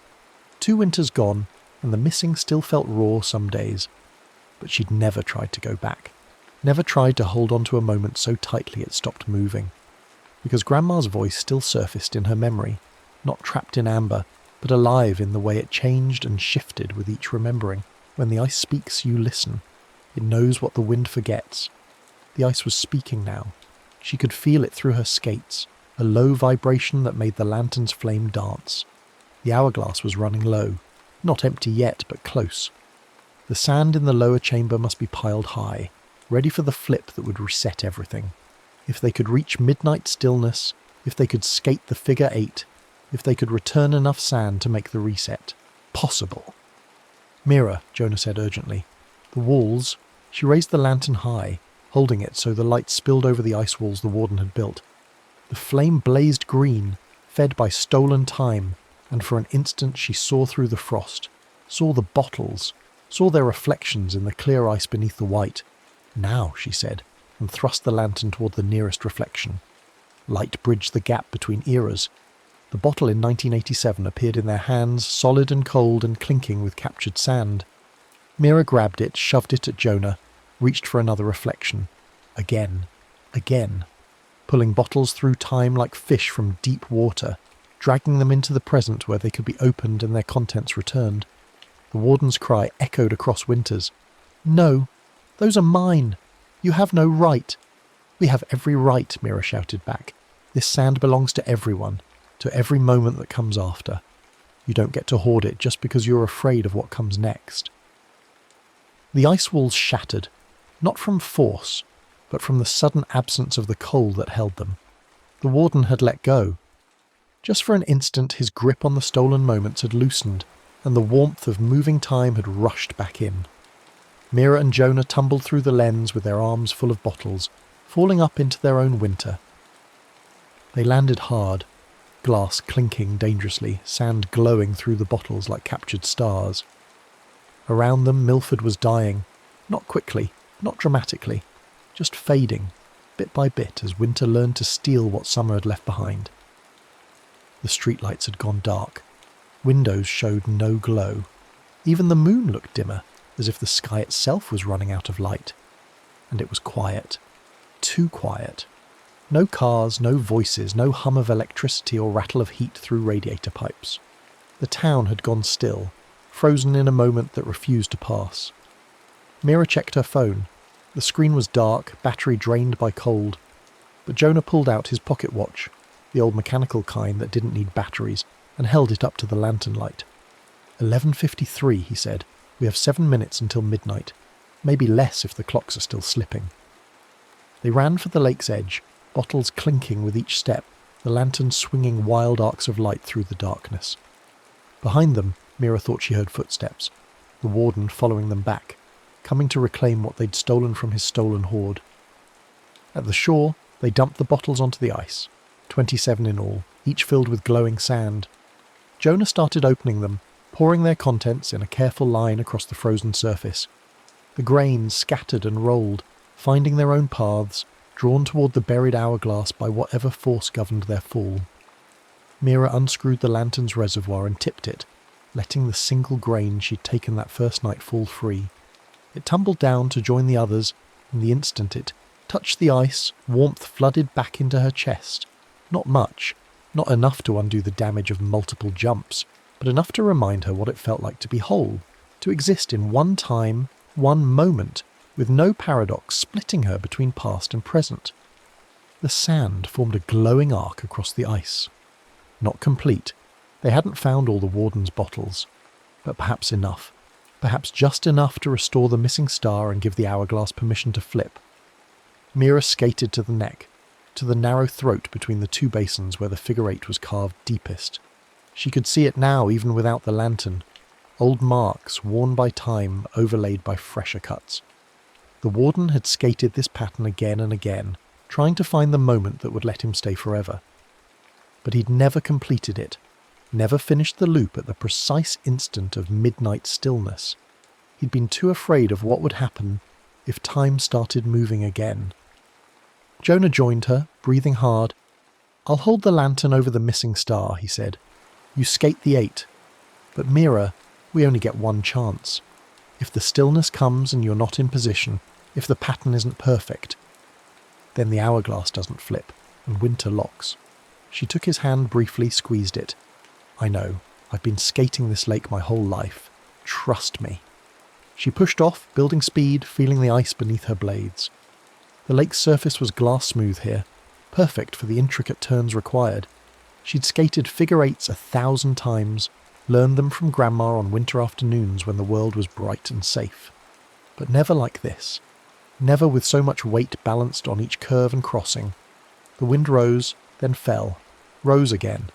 2 winters gone, and the missing still felt raw some days. But she'd never tried to go back, never tried to hold on to a moment so tightly it stopped moving. Because Grandma's voice still surfaced in her memory, not trapped in amber, but alive in the way it changed and shifted with each remembering. When the ice speaks, you listen. It knows what the wind forgets. The ice was speaking now. She could feel it through her skates, a low vibration that made the lantern's flame dance. The hourglass was running low, not empty yet, but close. The sand in the lower chamber must be piled high, ready for the flip that would reset everything. If they could reach midnight stillness, if they could skate the figure 8, if they could return enough sand to make the reset. Possible. "Mira," Jonah said urgently. "The walls..." She raised the lantern high, holding it so the light spilled over the ice walls the warden had built. The flame blazed green, fed by stolen time, and for an instant she saw through the frost, saw the bottles, saw their reflections in the clear ice beneath the white. "Now," she said, and thrust the lantern toward the nearest reflection. Light bridged the gap between eras. The bottle in 1987 appeared in their hands, solid and cold and clinking with captured sand. Mira grabbed it, shoved it at Jonah, reached for another reflection. Again. Again. Pulling bottles through time like fish from deep water, dragging them into the present where they could be opened and their contents returned. The warden's cry echoed across winters. "No, those are mine. You have no right." "We have every right," Mira shouted back. "This sand belongs to everyone, to every moment that comes after. You don't get to hoard it just because you're afraid of what comes next." The ice walls shattered, not from force, but from the sudden absence of the cold that held them. The warden had let go. Just for an instant his grip on the stolen moments had loosened, and the warmth of moving time had rushed back in. Mira and Jonah tumbled through the lens with their arms full of bottles, falling up into their own winter. They landed hard, glass clinking dangerously, sand glowing through the bottles like captured stars. Around them Milford was dying, not quickly, not dramatically, just fading, bit by bit as winter learned to steal what summer had left behind. The streetlights had gone dark. Windows showed no glow. Even the moon looked dimmer, as if the sky itself was running out of light. And it was quiet. Too quiet. No cars, no voices, no hum of electricity or rattle of heat through radiator pipes. The town had gone still, frozen in a moment that refused to pass. Mira checked her phone. The screen was dark, battery drained by cold. But Jonah pulled out his pocket watch, the old mechanical kind that didn't need batteries, and held it up to the lantern light. 11:53, he said. We have 7 minutes until midnight, maybe less if the clocks are still slipping. They ran for the lake's edge, bottles clinking with each step, the lantern swinging wild arcs of light through the darkness. Behind them, Mira thought she heard footsteps, the warden following them back, coming to reclaim what they'd stolen from his stolen hoard. At the shore, they dumped the bottles onto the ice, 27 in all, each filled with glowing sand. Jonah started opening them, pouring their contents in a careful line across the frozen surface. The grains scattered and rolled, finding their own paths, drawn toward the buried hourglass by whatever force governed their fall. Mira unscrewed the lantern's reservoir and tipped it, letting the single grain she'd taken that first night fall free. It tumbled down to join the others, and the instant it touched the ice, warmth flooded back into her chest. Not much, not enough to undo the damage of multiple jumps, but enough to remind her what it felt like to be whole, to exist in one time, one moment, with no paradox splitting her between past and present. The sand formed a glowing arc across the ice. Not complete. They hadn't found all the warden's bottles, but perhaps enough. Perhaps just enough to restore the missing star and give the hourglass permission to flip. Mira skated to the neck, to the narrow throat between the two basins where the figure 8 was carved deepest. She could see it now even without the lantern, old marks worn by time overlaid by fresher cuts. The warden had skated this pattern again and again, trying to find the moment that would let him stay forever. But he'd never completed it, never finished the loop at the precise instant of midnight stillness. He'd been too afraid of what would happen if time started moving again. Jonah joined her, breathing hard. "I'll hold the lantern over the missing star," he said. "You skate the 8. But Mira, we only get one chance. If the stillness comes and you're not in position, if the pattern isn't perfect, then the hourglass doesn't flip, and winter locks." She took his hand briefly, squeezed it. "I know. I've been skating this lake my whole life. Trust me." She pushed off, building speed, feeling the ice beneath her blades. The lake's surface was glass smooth here, perfect for the intricate turns required. She'd skated figure 8s 1,000 times, learned them from Grandma on winter afternoons when the world was bright and safe. But never like this. Never with so much weight balanced on each curve and crossing. The wind rose, then fell, rose again,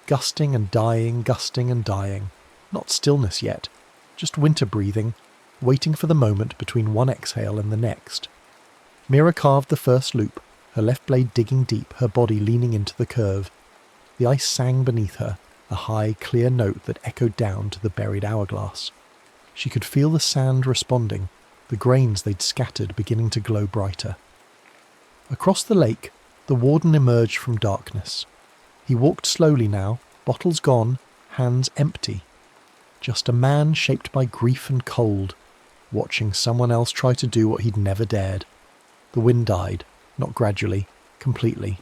gusting and dying, gusting and dying. Not stillness yet, just winter breathing, waiting for the moment between one exhale and the next. Mira carved the first loop, her left blade digging deep, her body leaning into the curve. The ice sang beneath her, a high, clear note that echoed down to the buried hourglass. She could feel the sand responding, the grains they'd scattered beginning to glow brighter. Across the lake, the warden emerged from darkness. He walked slowly now, bottles gone, hands empty. Just a man shaped by grief and cold, watching someone else try to do what he'd never dared. The wind died, not gradually, completely,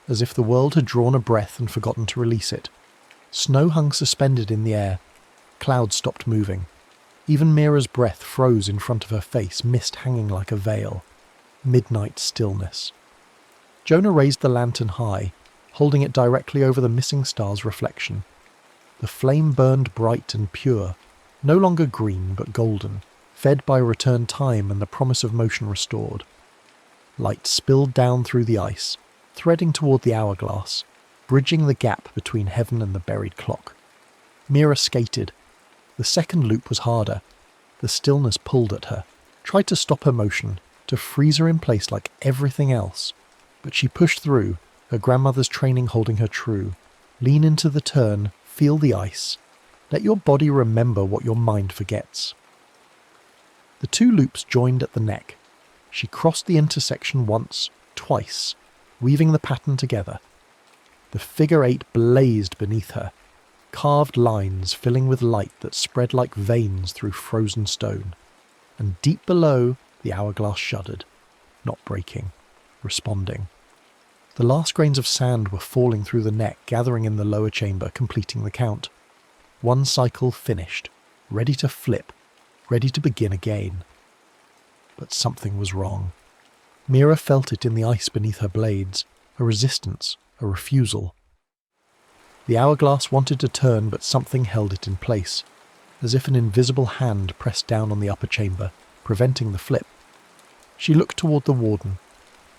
as if the world had drawn a breath and forgotten to release it. Snow hung suspended in the air. Clouds stopped moving. Even Mira's breath froze in front of her face, mist hanging like a veil. Midnight stillness. Jonah raised the lantern high, holding it directly over the missing star's reflection. The flame burned bright and pure, no longer green but golden, fed by returned time and the promise of motion restored. Light spilled down through the ice, threading toward the hourglass, bridging the gap between heaven and the buried clock. Mira skated. The second loop was harder. The stillness pulled at her, tried to stop her motion, to freeze her in place like everything else. But she pushed through, her grandmother's training holding her true. Lean into the turn, feel the ice. Let your body remember what your mind forgets. The two loops joined at the neck. She crossed the intersection once, twice, weaving the pattern together. The figure 8 blazed beneath her, carved lines filling with light that spread like veins through frozen stone. And deep below, the hourglass shuddered, not breaking, responding. The last grains of sand were falling through the neck, gathering in the lower chamber, completing the count. One cycle finished, ready to flip, ready to begin again. But something was wrong. Mira felt it in the ice beneath her blades, a resistance, a refusal. The hourglass wanted to turn, but something held it in place. as if an invisible hand pressed down on the upper chamber, preventing the flip. She looked toward the warden.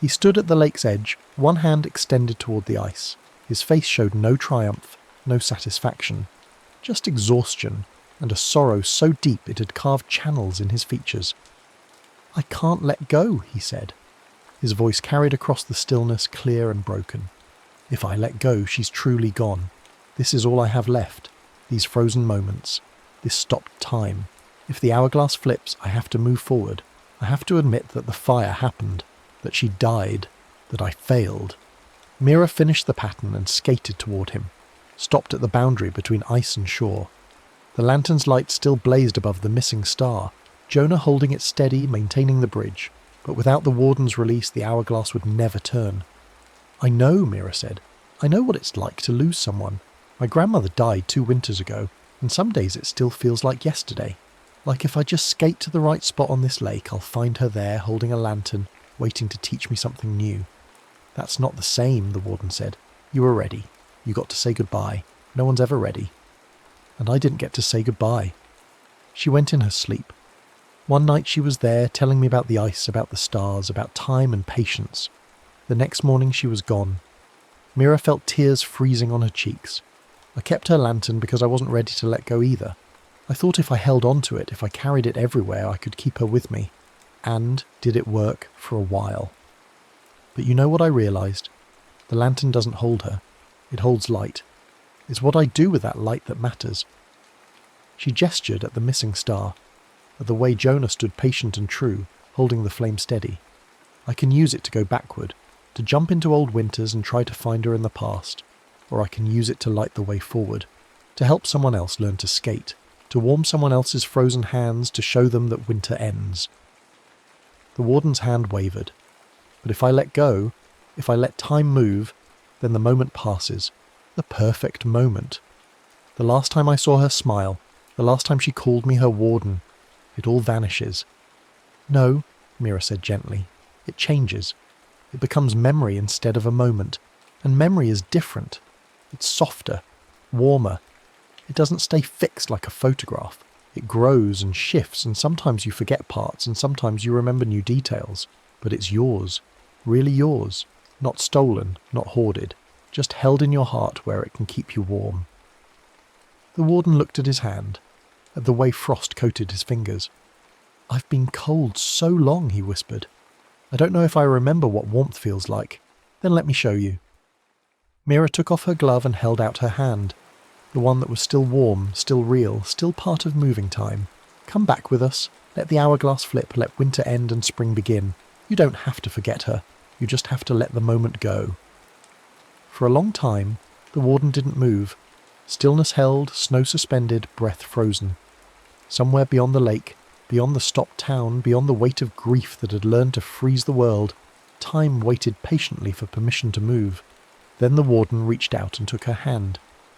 He stood at the lake's edge, one hand extended toward the ice. His face showed no triumph, no satisfaction, just exhaustion and a sorrow so deep it had carved channels in his features. "I can't let go," he said. His voice carried across the stillness, clear and broken. "If I let go, she's truly gone. This is all I have left, these frozen moments, this stopped time. If the hourglass flips, I have to move forward. I have to admit that the fire happened, that she died, that I failed." Mira finished the pattern and skated toward him, stopped at the boundary between ice and shore. The lantern's light still blazed above the missing star, Jonah holding it steady, maintaining the bridge, but without the warden's release the hourglass would never turn. "I know," Mira said. "I know what it's like to lose someone. My grandmother died 2 winters ago, and some days it still feels like yesterday. Like if I just skate to the right spot on this lake, I'll find her there, holding a lantern, waiting to teach me something new." "That's not the same," the warden said. "You were ready. You got to say goodbye. No one's ever ready." And I didn't get to say goodbye. She went in her sleep. One night she was there, telling me about the ice, about the stars, about time and patience. The next morning she was gone. Mira felt tears freezing on her cheeks. I kept her lantern because I wasn't ready to let go either. I thought if I held on to it, if I carried it everywhere, I could keep her with me. And did it work for a while. But you know what I realised? The lantern doesn't hold her. It holds light. It's what I do with that light that matters. She gestured at the missing star, at the way Jonah stood patient and true, holding the flame steady. I can use it to go backward, to jump into old winters and try to find her in the past, or I can use it to light the way forward, to help someone else learn to skate, to warm someone else's frozen hands, to show them that winter ends. The warden's hand wavered. But if I let go, if I let time move, then the moment passes. The perfect moment. The last time I saw her smile, the last time she called me her warden, it all vanishes. "No," Mira said gently. "It changes. It becomes memory instead of a moment. And memory is different. It's softer, warmer. It doesn't stay fixed like a photograph. It grows and shifts, and sometimes you forget parts, and sometimes you remember new details. But it's yours. Really yours. Not stolen, not hoarded. Just held in your heart where it can keep you warm." The warden looked at his hand, at the way frost coated his fingers. "I've been cold so long," he whispered. "I don't know if I remember what warmth feels like. Then let me show you." Mira took off her glove and held out her hand, the one that was still warm, still real, still part of moving time. "Come back with us. Let the hourglass flip, let winter end and spring begin. You don't have to forget her. You just have to let the moment go." For a long time, the warden didn't move. Stillness held, snow suspended, breath frozen. Somewhere beyond the lake, beyond the stopped town, beyond the weight of grief that had learned to freeze the world, time waited patiently for permission to move. Then the warden reached out and took her hand.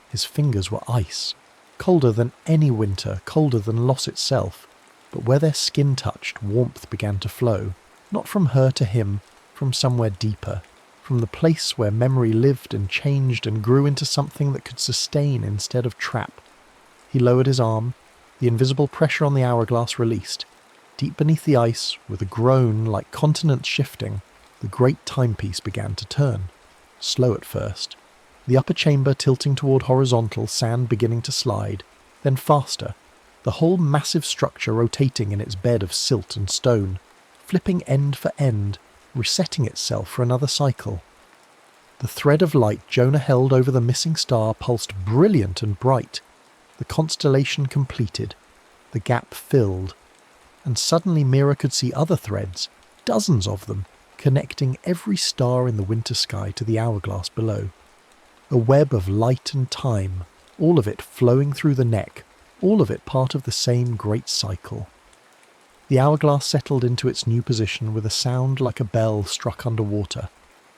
His fingers were ice, colder than any winter, colder than loss itself. But where their skin touched, warmth began to flow, not from her to him, from somewhere deeper, from the place where memory lived and changed and grew into something that could sustain instead of trap. He lowered his arm. The invisible pressure on the hourglass released. Deep beneath the ice, with a groan like continents shifting, the great timepiece began to turn. Slow at first. The upper chamber tilting toward horizontal, sand beginning to slide. Then faster. The whole massive structure rotating in its bed of silt and stone, flipping end for end, resetting itself for another cycle. The thread of light Jonah held over the missing star pulsed brilliant and bright. The constellation completed. The gap filled. And suddenly Mira could see other threads, dozens of them, connecting every star in the winter sky to the hourglass below. A web of light and time, all of it flowing through the neck, all of it part of the same great cycle. The hourglass settled into its new position with a sound like a bell struck underwater.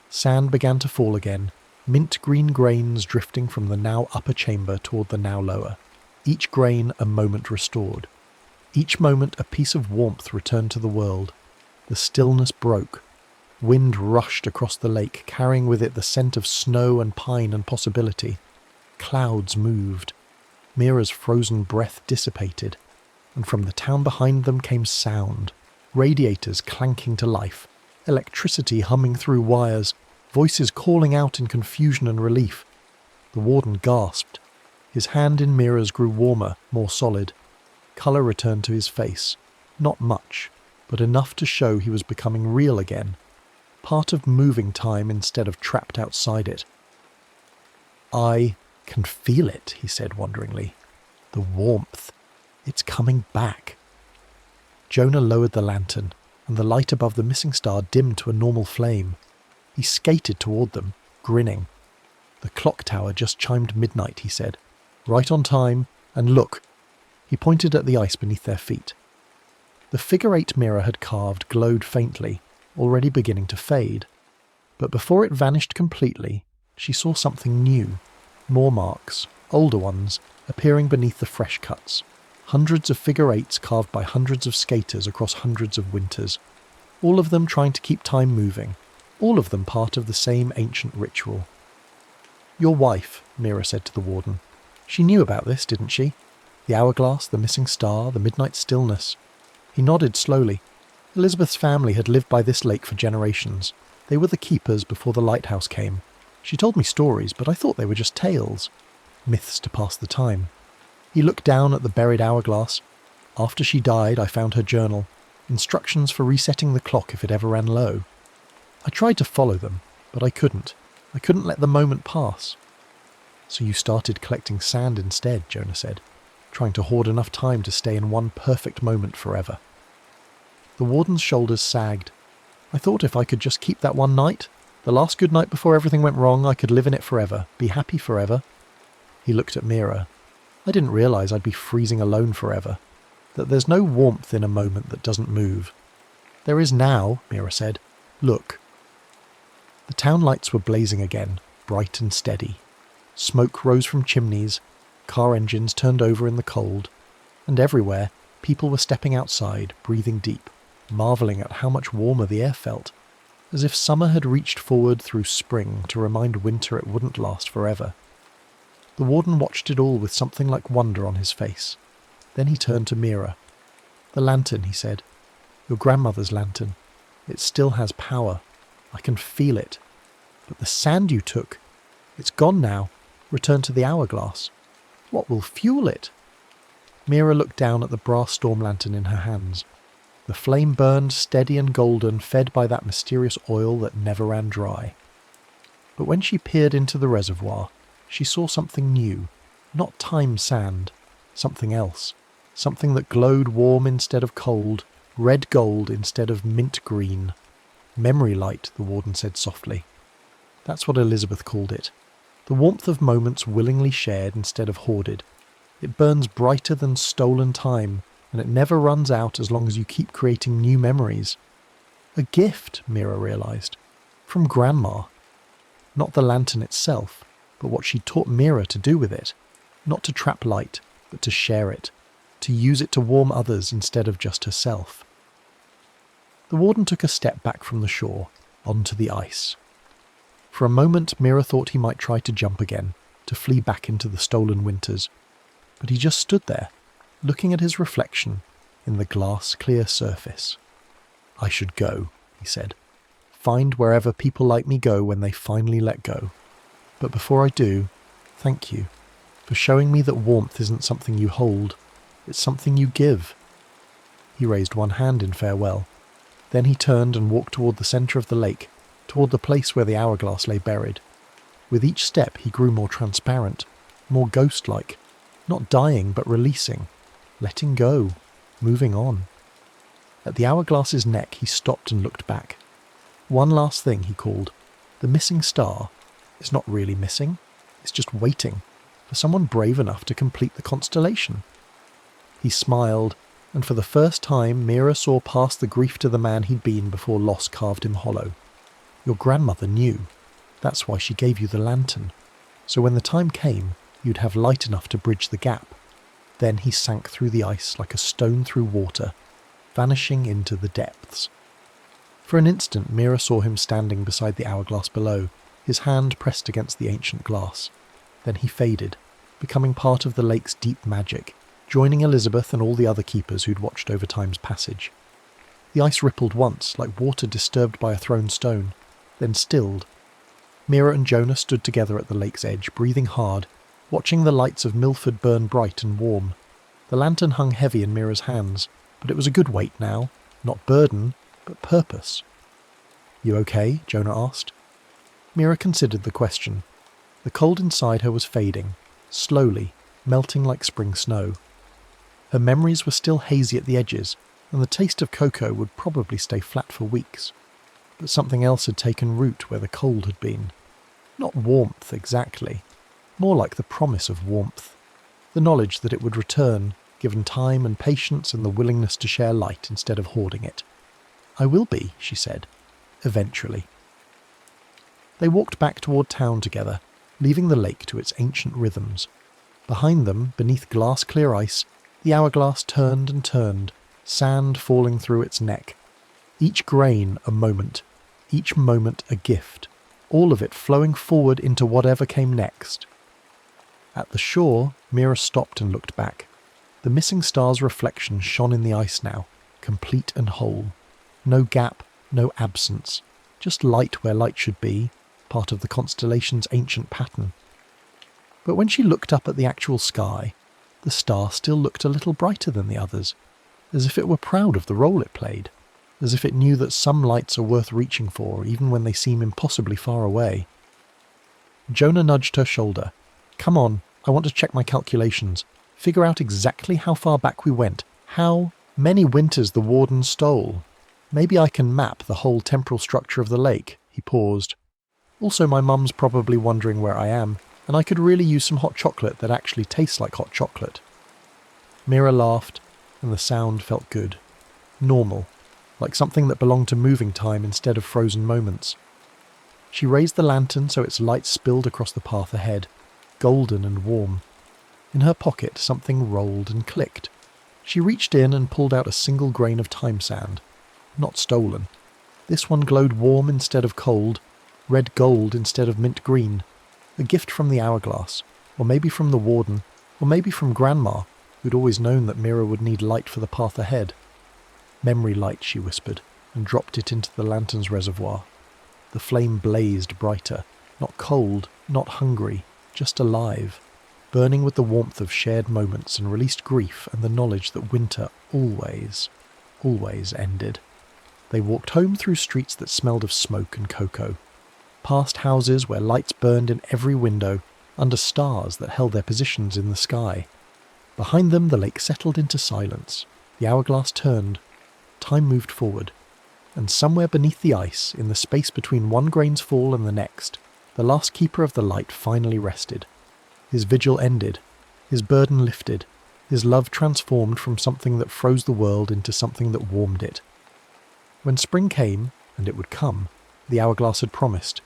Sand began to fall again, mint-green grains drifting from the now upper chamber toward the now lower. Each grain a moment restored. Each moment a piece of warmth returned to the world. The stillness broke. Wind rushed across the lake, carrying with it the scent of snow and pine and possibility. Clouds moved. Mira's frozen breath dissipated, and from the town behind them came sound, radiators clanking to life, electricity humming through wires, voices calling out in confusion and relief. The warden gasped. His hand in Mira's grew warmer, more solid. Colour returned to his face. Not much, but enough to show he was becoming real again. Part of moving time instead of trapped outside it. "I can feel it," he said wonderingly. "The warmth. It's coming back." Jonah lowered the lantern, and the light above the missing star dimmed to a normal flame. He skated toward them, grinning. "The clock tower just chimed midnight," he said. "Right on time, and look." He pointed at the ice beneath their feet. The figure-8 mirror had carved glowed faintly, already beginning to fade. But before it vanished completely, she saw something new. More marks, older ones, appearing beneath the fresh cuts. Hundreds of figure-8s carved by hundreds of skaters across hundreds of winters. All of them trying to keep time moving. All of them part of the same ancient ritual. "Your wife," Mira said to the warden. "She knew about this, didn't she? The hourglass, the missing star, the midnight stillness." He nodded slowly. Elizabeth's family had lived by this lake for generations. They were the keepers before the lighthouse came. She told me stories, but I thought they were just tales. Myths to pass the time. He looked down at the buried hourglass. "After she died, I found her journal. Instructions for resetting the clock if it ever ran low. I tried to follow them, but I couldn't. I couldn't let the moment pass." "So you started collecting sand instead," Jonah said, "trying to hoard enough time to stay in one perfect moment forever." The warden's shoulders sagged. "I thought if I could just keep that one night, the last good night before everything went wrong, I could live in it forever, be happy forever." He looked at Mira. "I didn't realise I'd be freezing alone forever, that there's no warmth in a moment that doesn't move." "There is now," Mira said. "Look." The town lights were blazing again, bright and steady. Smoke rose from chimneys, car engines turned over in the cold, and everywhere people were stepping outside, breathing deep, marvelling at how much warmer the air felt, as if summer had reached forward through spring to remind winter it wouldn't last forever. The warden watched it all with something like wonder on his face. Then he turned to Mira. "The lantern," he said. "Your grandmother's lantern. It still has power. I can feel it. But the sand you took, it's gone now. Return to the hourglass. What will fuel it?" Mira looked down at the brass storm lantern in her hands. The flame burned steady and golden, fed by that mysterious oil that never ran dry. But when she peered into the reservoir, she saw something new. Not time sand. Something else. Something that glowed warm instead of cold, red gold instead of mint green. "Memory light," the warden said softly. That's what Elizabeth called it. The warmth of moments willingly shared instead of hoarded. It burns brighter than stolen time, and it never runs out as long as you keep creating new memories. A gift, Mira realised. From Grandma. Not the lantern itself, but what she'd taught Mira to do with it. Not to trap light, but to share it. To use it to warm others instead of just herself. The warden took a step back from the shore, onto the ice. For a moment Mira thought he might try to jump again, to flee back into the stolen winters. But he just stood there, looking at his reflection in the glass-clear surface. "I should go," he said. "Find wherever people like me go when they finally let go. But before I do, thank you for showing me that warmth isn't something you hold, it's something you give." He raised one hand in farewell. Then he turned and walked toward the centre of the lake, toward the place where the hourglass lay buried. With each step he grew more transparent, more ghost-like, not dying but releasing, letting go, moving on. At the hourglass's neck he stopped and looked back. "One last thing," he called. "The missing star is not really missing, it's just waiting for someone brave enough to complete the constellation." He smiled, and for the first time Mira saw past the grief to the man he'd been before loss carved him hollow. "Your grandmother knew. That's why she gave you the lantern. So when the time came, you'd have light enough to bridge the gap." Then he sank through the ice like a stone through water, vanishing into the depths. For an instant Mira saw him standing beside the hourglass below, his hand pressed against the ancient glass. Then he faded, becoming part of the lake's deep magic, joining Elizabeth and all the other keepers who'd watched over time's passage. The ice rippled once, like water disturbed by a thrown stone, then stilled. Mira and Jonah stood together at the lake's edge, breathing hard, watching the lights of Milford burn bright and warm. The lantern hung heavy in Mira's hands, but it was a good weight now, not burden, but purpose. "You okay?" Jonah asked. Mira considered the question. The cold inside her was fading, slowly, melting like spring snow. Her memories were still hazy at the edges, and the taste of cocoa would probably stay flat for weeks. But something else had taken root where the cold had been. Not warmth exactly, more like the promise of warmth. The knowledge that it would return, given time and patience and the willingness to share light instead of hoarding it. "I will be," she said, "eventually." They walked back toward town together, leaving the lake to its ancient rhythms. Behind them, beneath glass-clear ice, the hourglass turned and turned, sand falling through its neck. Each grain a moment, each moment a gift, all of it flowing forward into whatever came next. At the shore, Mira stopped and looked back. The missing star's reflection shone in the ice now, complete and whole. No gap, no absence, just light where light should be, part of the constellation's ancient pattern. But when she looked up at the actual sky, the star still looked a little brighter than the others, as if it were proud of the role it played, as if it knew that some lights are worth reaching for even when they seem impossibly far away. Jonah nudged her shoulder. "Come on, I want to check my calculations, figure out exactly how far back we went, how many winters the Warden stole. Maybe I can map the whole temporal structure of the lake." He paused. "Also, my mum's probably wondering where I am, and I could really use some hot chocolate that actually tastes like hot chocolate." Mira laughed, and the sound felt good. Normal, like something that belonged to moving time instead of frozen moments. She raised the lantern so its light spilled across the path ahead, golden and warm. In her pocket, something rolled and clicked. She reached in and pulled out a single grain of time sand. Not stolen. This one glowed warm instead of cold, red gold instead of mint green. A gift from the hourglass, or maybe from the Warden, or maybe from Grandma, who'd always known that Mira would need light for the path ahead. "Memory light," she whispered, and dropped it into the lantern's reservoir. The flame blazed brighter, not cold, not hungry, just alive, burning with the warmth of shared moments and released grief and the knowledge that winter always, always ended. They walked home through streets that smelled of smoke and cocoa, past houses where lights burned in every window, under stars that held their positions in the sky. Behind them the lake settled into silence. The hourglass turned. Time moved forward. And somewhere beneath the ice, in the space between one grain's fall and the next, the last keeper of the light finally rested. His vigil ended. His burden lifted. His love transformed from something that froze the world into something that warmed it. When spring came, and it would come, the hourglass had promised.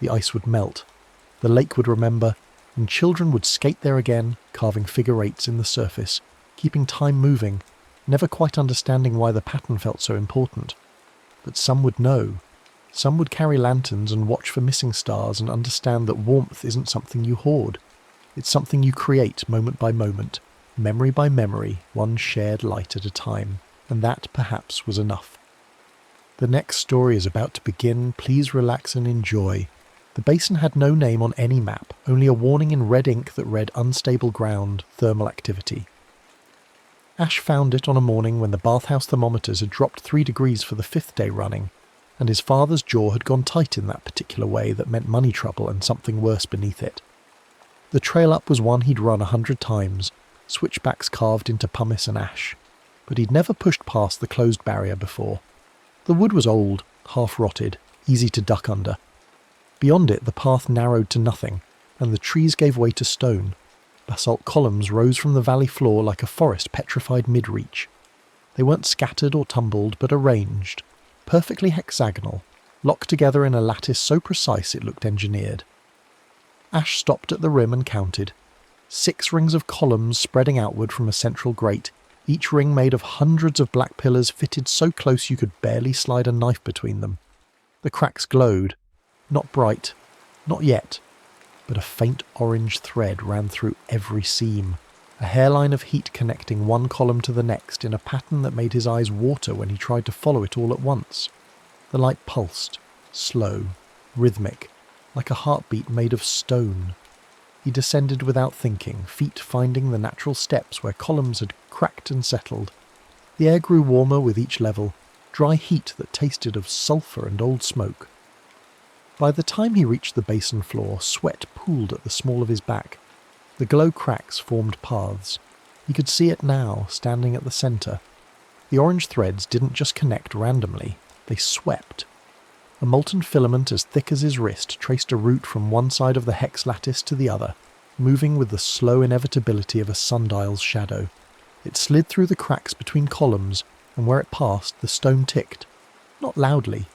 The ice would melt. The lake would remember, and children would skate there again, carving figure eights in the surface, keeping time moving, never quite understanding why the pattern felt so important. But some would know. Some would carry lanterns and watch for missing stars and understand that warmth isn't something you hoard. It's something you create moment by moment, memory by memory, one shared light at a time, and that perhaps was enough. The next story is about to begin. Please relax and enjoy. The basin had no name on any map, only a warning in red ink that read unstable ground, thermal activity. Ash found it on a morning when the bathhouse thermometers had dropped 3 degrees for the 5th day running, and his father's jaw had gone tight in that particular way that meant money trouble and something worse beneath it. The trail up was one he'd run 100 times, switchbacks carved into pumice and ash, but he'd never pushed past the closed barrier before. The wood was old, half-rotted, easy to duck under. Beyond it the path narrowed to nothing, and the trees gave way to stone. Basalt columns rose from the valley floor like a forest petrified mid-reach. They weren't scattered or tumbled, but arranged, perfectly hexagonal, locked together in a lattice so precise it looked engineered. Ash stopped at the rim and counted. 6 rings of columns spreading outward from a central grate, each ring made of hundreds of black pillars fitted so close you could barely slide a knife between them. The cracks glowed. Not bright. Not yet. but a faint orange thread ran through every seam, a hairline of heat connecting one column to the next in a pattern that made his eyes water when he tried to follow it all at once. The light pulsed, slow, rhythmic, like a heartbeat made of stone. He descended without thinking, feet finding the natural steps where columns had cracked and settled. The air grew warmer with each level, dry heat that tasted of sulphur and old smoke. By the time he reached the basin floor, sweat pooled at the small of his back. The glow cracks formed paths. He could see it now, standing at the centre. The orange threads didn't just connect randomly, they swept. A molten filament as thick as his wrist traced a route from one side of the hex lattice to the other, moving with the slow inevitability of a sundial's shadow. It slid through the cracks between columns, and where it passed, the stone ticked. Not loudly,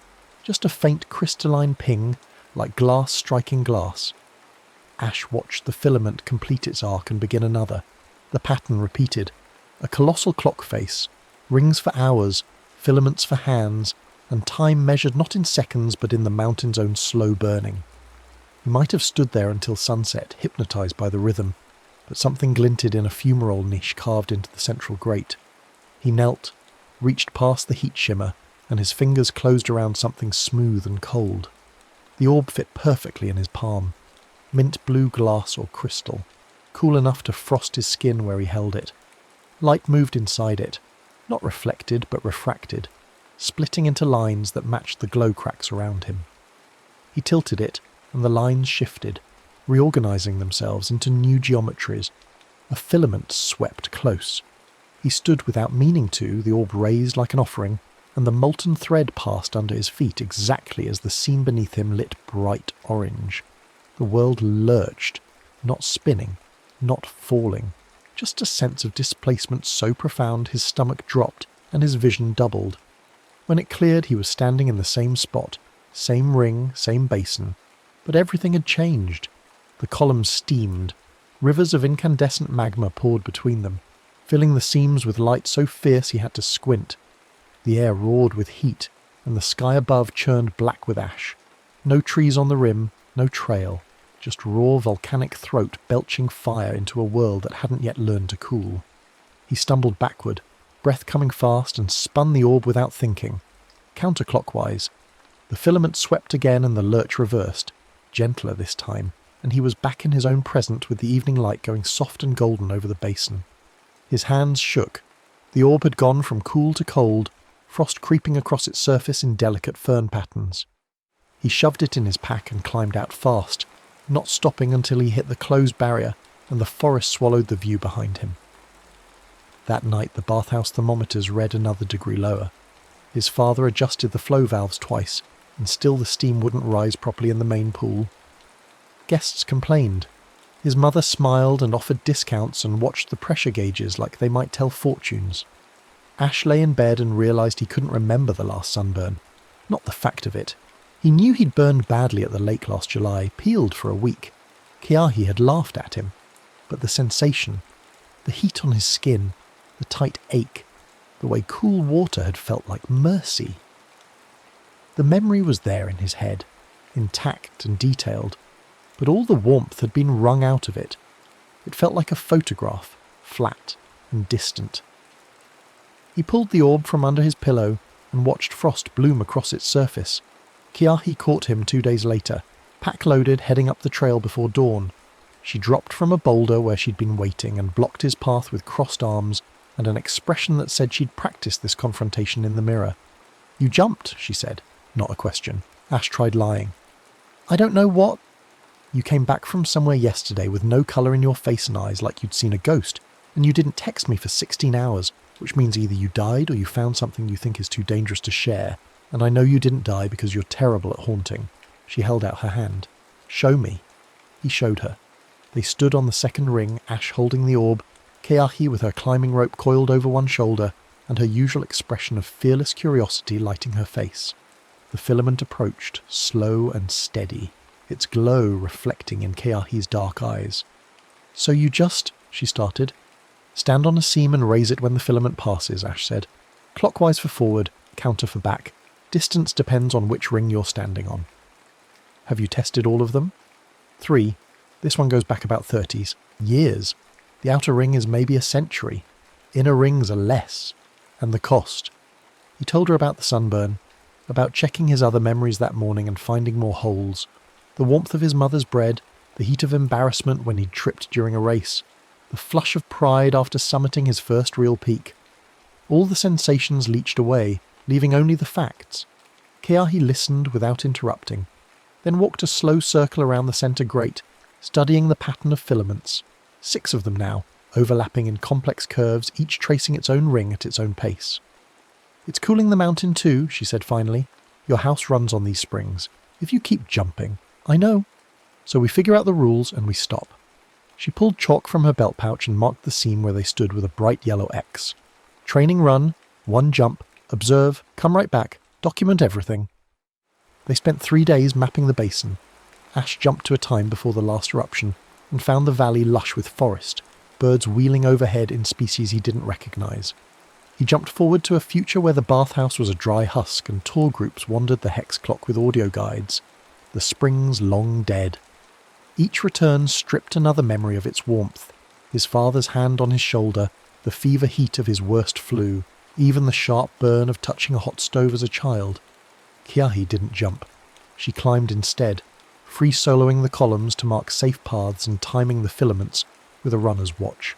just a faint crystalline ping, like glass striking glass. Ash watched the filament complete its arc and begin another. The pattern repeated. A colossal clock face, rings for hours, filaments for hands, and time measured not in seconds but in the mountain's own slow burning. He might have stood there until sunset, hypnotised by the rhythm, but something glinted in a fumarole niche carved into the central grate. He knelt, reached past the heat shimmer, and his fingers closed around something smooth and cold. The orb fit perfectly in his palm. Mint blue glass or crystal, cool enough to frost his skin where he held it. Light moved inside it, not reflected but refracted, splitting into lines that matched the glow cracks around him. He tilted it, and the lines shifted, reorganizing themselves into new geometries. A filament swept close. He stood without meaning to, the orb raised like an offering, and the molten thread passed under his feet exactly as the scene beneath him lit bright orange. The world lurched, not spinning, not falling, just a sense of displacement so profound his stomach dropped and his vision doubled. When it cleared, he was standing in the same spot, same ring, same basin, but everything had changed. The columns steamed. Rivers of incandescent magma poured between them, filling the seams with light so fierce he had to squint. The air roared with heat, and the sky above churned black with ash. No trees on the rim, no trail, just raw volcanic throat belching fire into a world that hadn't yet learned to cool. He stumbled backward, breath coming fast, and spun the orb without thinking. Counterclockwise. The filament swept again and the lurch reversed, gentler this time, and he was back in his own present with the evening light going soft and golden over the basin. His hands shook. The orb had gone from cool to cold, frost creeping across its surface in delicate fern patterns. He shoved it in his pack and climbed out fast, not stopping until he hit the closed barrier and the forest swallowed the view behind him. That night the bathhouse thermometers read another degree lower. His father adjusted the flow valves twice, and still the steam wouldn't rise properly in the main pool. Guests complained. His mother smiled and offered discounts and watched the pressure gauges like they might tell fortunes. Ash lay in bed and realised he couldn't remember the last sunburn. Not the fact of it. He knew he'd burned badly at the lake last July, peeled for a week. Kiahi had laughed at him. But the sensation, the heat on his skin, the tight ache, the way cool water had felt like mercy. The memory was there in his head, intact and detailed, but all the warmth had been wrung out of it. It felt like a photograph, flat and distant. He pulled the orb from under his pillow and watched frost bloom across its surface. Kiahi caught him 2 days later, pack-loaded, heading up the trail before dawn. She dropped from a boulder where she'd been waiting and blocked his path with crossed arms and an expression that said she'd practiced this confrontation in the mirror. "You jumped," she said, not a question. Ash tried lying. "I don't know what—" "You came back from somewhere yesterday with no colour in your face and eyes like you'd seen a ghost, and you didn't text me for 16 hours, which means either you died or you found something you think is too dangerous to share, and I know you didn't die because you're terrible at haunting." She held out her hand. "Show me." He showed her. They stood on the second ring, Ash holding the orb, Kiahi with her climbing rope coiled over one shoulder, and her usual expression of fearless curiosity lighting her face. The filament approached, slow and steady, its glow reflecting in Kiahi's dark eyes. "So you just—" she started. "Stand on a seam and raise it when the filament passes," Ash said. "Clockwise for forward, counter for back. Distance depends on which ring you're standing on." "Have you tested all of them?" 3. This one goes back about 30s. Years. The outer ring is maybe a century. Inner rings are less. And the cost. He told her about the sunburn, about checking his other memories that morning and finding more holes, the warmth of his mother's bread, the heat of embarrassment when he'd tripped during a race, the flush of pride after summiting his first real peak. All the sensations leached away, leaving only the facts. Keahi listened without interrupting, then walked a slow circle around the centre grate, studying the pattern of filaments, 6 of them now, overlapping in complex curves, each tracing its own ring at its own pace. "It's cooling the mountain too," she said finally. "Your house runs on these springs. If you keep jumping—" "I know." "So we figure out the rules and we stop." She pulled chalk from her belt pouch and marked the seam where they stood with a bright yellow X. "Training run, 1 jump, observe, come right back, document everything." They spent 3 days mapping the basin. Ash jumped to a time before the last eruption and found the valley lush with forest, birds wheeling overhead in species he didn't recognise. He jumped forward to a future where the bathhouse was a dry husk and tour groups wandered the hex clock with audio guides. The springs long dead. Each return stripped another memory of its warmth, his father's hand on his shoulder, the fever heat of his worst flu, even the sharp burn of touching a hot stove as a child. Keahi didn't jump. She climbed instead, free-soloing the columns to mark safe paths and timing the filaments with a runner's watch.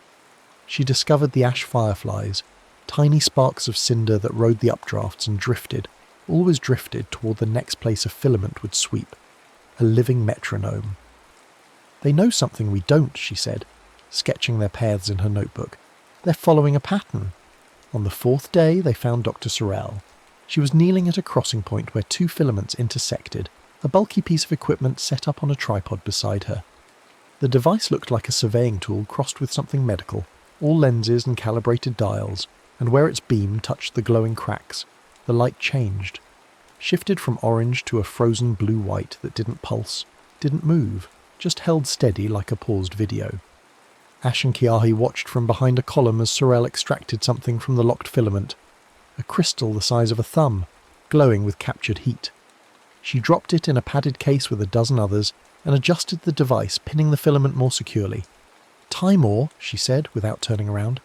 She discovered the ash fireflies, tiny sparks of cinder that rode the updrafts and drifted, always drifted toward the next place a filament would sweep. A living metronome. "They know something we don't," she said, sketching their paths in her notebook. "They're following a pattern." On the 4th day, they found Dr. Sorrell. She was kneeling at a crossing point where 2 filaments intersected, a bulky piece of equipment set up on a tripod beside her. The device looked like a surveying tool crossed with something medical, all lenses and calibrated dials, and where its beam touched the glowing cracks, the light changed. Shifted from orange to a frozen blue-white that didn't pulse, didn't move, just held steady like a paused video. Ash and Keahi watched from behind a column as Sorrell extracted something from the locked filament. A crystal the size of a thumb, glowing with captured heat. She dropped it in a padded case with a dozen others and adjusted the device, pinning the filament more securely. "Time ore," she said, without turning around.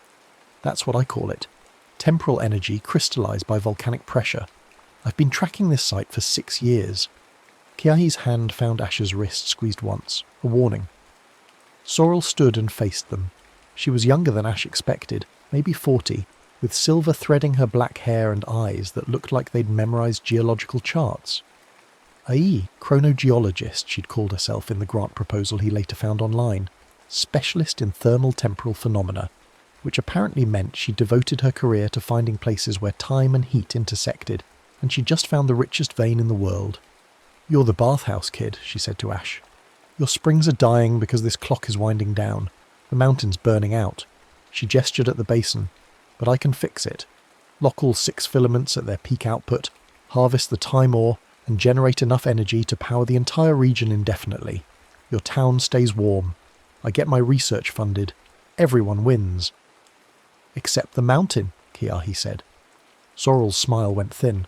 "That's what I call it. Temporal energy crystallized by volcanic pressure. I've been tracking this site for 6 years." Keahi's hand found Ash's wrist squeezed once, a warning. Sorrel stood and faced them. She was younger than Ash expected, maybe 40, with silver threading her black hair and eyes that looked like they'd memorized geological charts. Chronogeologist, she'd called herself in the grant proposal he later found online. Specialist in thermal temporal phenomena, which apparently meant she devoted her career to finding places where time and heat intersected, and she just found the richest vein in the world. "You're the bathhouse kid," she said to Ash. "Your springs are dying because this clock is winding down. The mountain's burning out." She gestured at the basin. "But I can fix it. Lock all 6 filaments at their peak output, harvest the time ore, and generate enough energy to power the entire region indefinitely. Your town stays warm. I get my research funded. Everyone wins." "Except the mountain," Keahi said. Sorrel's smile went thin.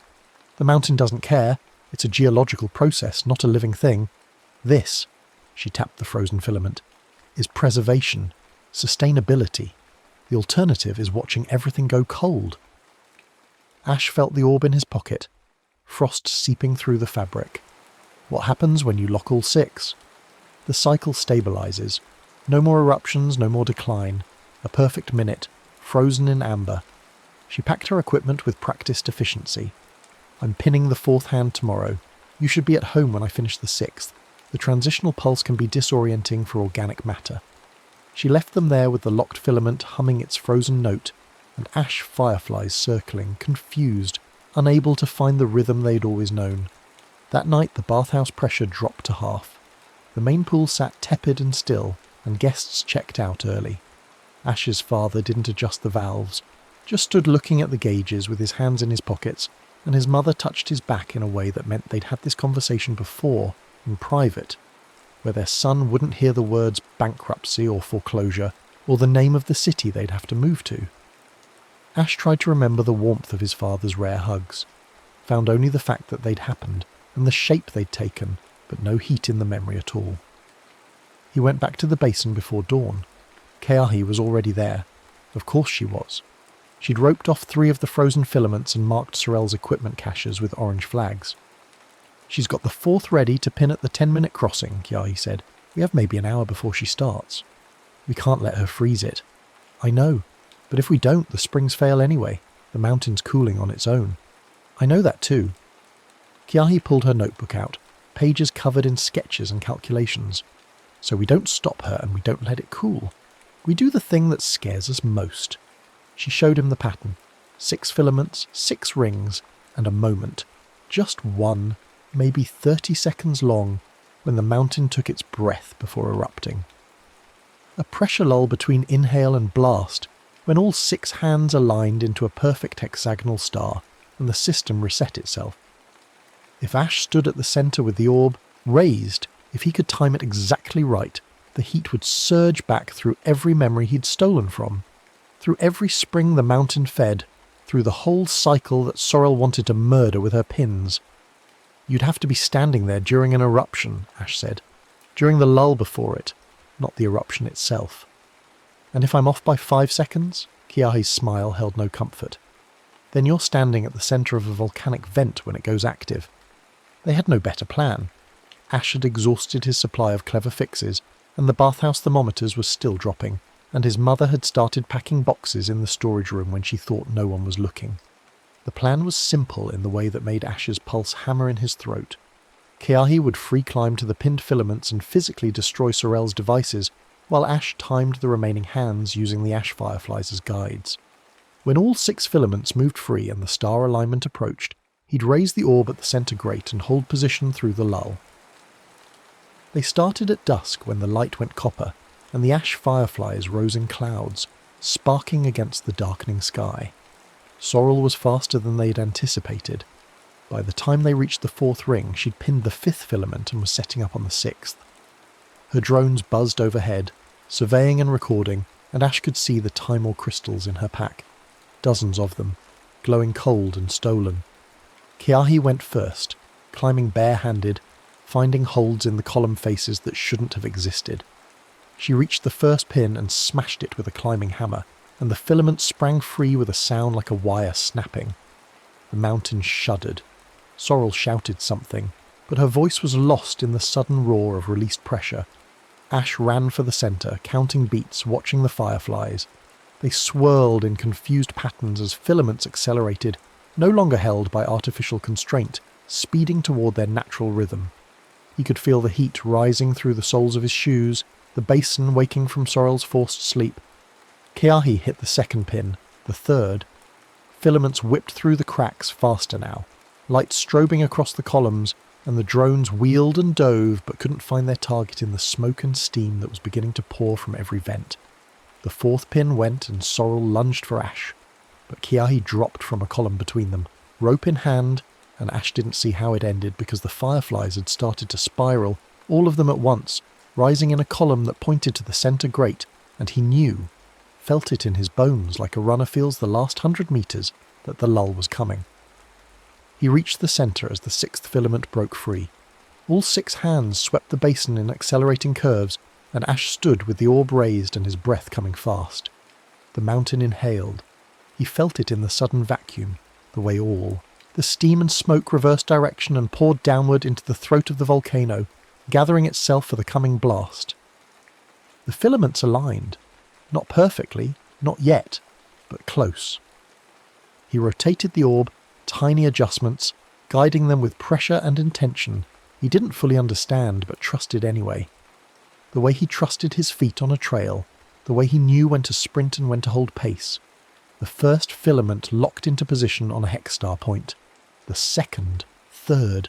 "The mountain doesn't care. It's a geological process, not a living thing. This," she tapped the frozen filament, "is preservation, sustainability. The alternative is watching everything go cold." Ash felt the orb in his pocket, frost seeping through the fabric. What happens when you lock all 6? The cycle stabilizes. No more eruptions, no more decline. A perfect minute, frozen in amber. She packed her equipment with practiced efficiency. "I'm pinning the 4th hand tomorrow. You should be at home when I finish the 6th. The transitional pulse can be disorienting for organic matter." She left them there with the locked filament humming its frozen note, and ash fireflies circling, confused, unable to find the rhythm they'd always known. That night the bathhouse pressure dropped to half. The main pool sat tepid and still, and guests checked out early. Ash's father didn't adjust the valves, just stood looking at the gauges with his hands in his pockets, and his mother touched his back in a way that meant they'd had this conversation before, in private, where their son wouldn't hear the words bankruptcy or foreclosure, or the name of the city they'd have to move to. Ash tried to remember the warmth of his father's rare hugs, found only the fact that they'd happened, and the shape they'd taken, but no heat in the memory at all. He went back to the basin before dawn. Keahi was already there. Of course she was. She'd roped off 3 of the frozen filaments and marked Sorel's equipment caches with orange flags. "She's got the 4th ready to pin at the 10-minute crossing," Keahi said. "We have maybe an hour before she starts." "We can't let her freeze it." "I know, but if we don't, the springs fail anyway. The mountain's cooling on its own." "I know that too." Keahi pulled her notebook out, pages covered in sketches and calculations. "So we don't stop her and we don't let it cool. We do the thing that scares us most." She showed him the pattern. 6 filaments, 6 rings, and a moment. Just one, maybe 30 seconds long, when the mountain took its breath before erupting. A pressure lull between inhale and blast, when all 6 hands aligned into a perfect hexagonal star, and the system reset itself. If Ash stood at the centre with the orb, raised, if he could time it exactly right, the heat would surge back through every memory he'd stolen from, through every spring the mountain fed, through the whole cycle that Sorel wanted to murder with her pins. "You'd have to be standing there during an eruption," Ash said. "During the lull before it, not the eruption itself." "And if I'm off by 5 seconds?" Keahi's smile held no comfort. "Then you're standing at the centre of a volcanic vent when it goes active." They had no better plan. Ash had exhausted his supply of clever fixes, and the bathhouse thermometers were still dropping, and his mother had started packing boxes in the storage room when she thought no one was looking. The plan was simple in the way that made Ash's pulse hammer in his throat. Keahi would free climb to the pinned filaments and physically destroy Sorel's devices, while Ash timed the remaining hands using the ash fireflies as guides. When all 6 filaments moved free and the star alignment approached, he'd raise the orb at the centre grate and hold position through the lull. They started at dusk when the light went copper, and the ash fireflies rose in clouds, sparking against the darkening sky. Sorel was faster than they'd anticipated. By the time they reached the 4th ring, she'd pinned the 5th filament and was setting up on the 6th. Her drones buzzed overhead, surveying and recording, and Ash could see the Timor crystals in her pack. Dozens of them, glowing cold and stolen. Keahi went first, climbing bare-handed, finding holds in the column faces that shouldn't have existed. She reached the first pin and smashed it with a climbing hammer, and the filament sprang free with a sound like a wire snapping. The mountain shuddered. Sorel shouted something, but her voice was lost in the sudden roar of released pressure. Ash ran for the centre, counting beats, watching the fireflies. They swirled in confused patterns as filaments accelerated, no longer held by artificial constraint, speeding toward their natural rhythm. He could feel the heat rising through the soles of his shoes, the basin waking from Sorel's forced sleep. Keahi hit the 2nd pin, the 3rd. Filaments whipped through the cracks faster now, light strobing across the columns, and the drones wheeled and dove but couldn't find their target in the smoke and steam that was beginning to pour from every vent. The 4th pin went and Sorel lunged for Ash, but Keahi dropped from a column between them, rope in hand, and Ash didn't see how it ended because the fireflies had started to spiral, all of them at once, rising in a column that pointed to the centre grate, and he knew, felt it in his bones like a runner feels the last 100 metres, that the lull was coming. He reached the centre as the 6th filament broke free. All 6 hands swept the basin in accelerating curves, and Ash stood with the orb raised and his breath coming fast. The mountain inhaled. He felt it in the sudden vacuum, the way all. The steam and smoke reversed direction and poured downward into the throat of the volcano, gathering itself for the coming blast. The filaments aligned. Not perfectly, not yet, but close. He rotated the orb, tiny adjustments, guiding them with pressure and intention. He didn't fully understand, but trusted anyway. The way he trusted his feet on a trail, the way he knew when to sprint and when to hold pace. The 1st filament locked into position on a hex star point. The 2nd, 3rd.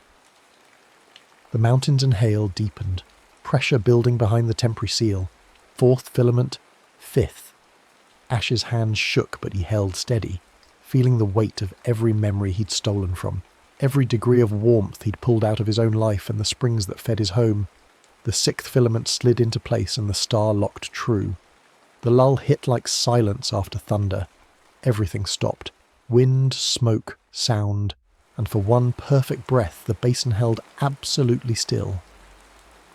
The mountain's inhale deepened, pressure building behind the temporary seal. 4th filament, 5th. Ash's hands shook, but he held steady, feeling the weight of every memory he'd stolen from, every degree of warmth he'd pulled out of his own life and the springs that fed his home. The 6th filament slid into place and the star locked true. The lull hit like silence after thunder. Everything stopped. Wind, smoke, sound, and for one perfect breath the basin held absolutely still.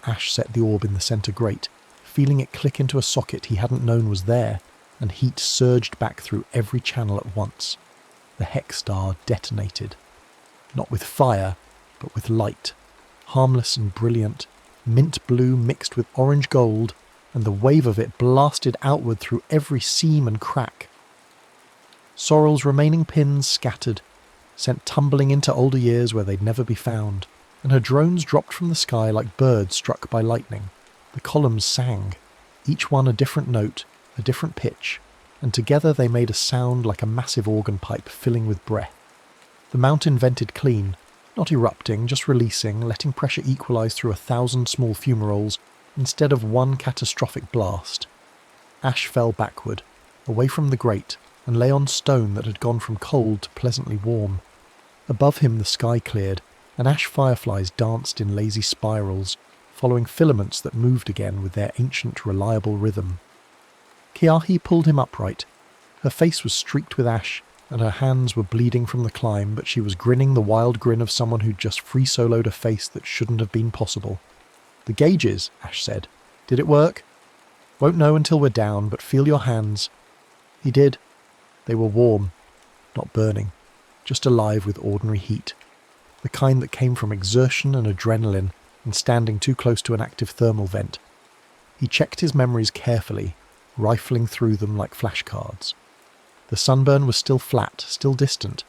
Ash set the orb in the centre grate, feeling it click into a socket he hadn't known was there, and heat surged back through every channel at once. The hex star detonated. Not with fire, but with light, harmless and brilliant, mint blue mixed with orange gold, and the wave of it blasted outward through every seam and crack. Sorrel's remaining pins scattered, sent tumbling into older years where they'd never be found, and her drones dropped from the sky like birds struck by lightning. The columns sang, each one a different note, a different pitch, and together they made a sound like a massive organ pipe filling with breath. The mountain vented clean, not erupting, just releasing, letting pressure equalise through 1,000 small fumaroles instead of one catastrophic blast. Ash fell backward, away from the grate, and lay on stone that had gone from cold to pleasantly warm. Above him the sky cleared, and ash fireflies danced in lazy spirals, following filaments that moved again with their ancient, reliable rhythm. Kiahi pulled him upright. Her face was streaked with ash, and her hands were bleeding from the climb, but she was grinning the wild grin of someone who'd just free-soloed a face that shouldn't have been possible. "The gauges," Ash said. "Did it work?" "Won't know until we're down, but feel your hands." He did. They were warm, not burning, just alive with ordinary heat. The kind that came from exertion and adrenaline and standing too close to an active thermal vent. He checked his memories carefully, rifling through them like flashcards. The sunburn was still flat, still distant,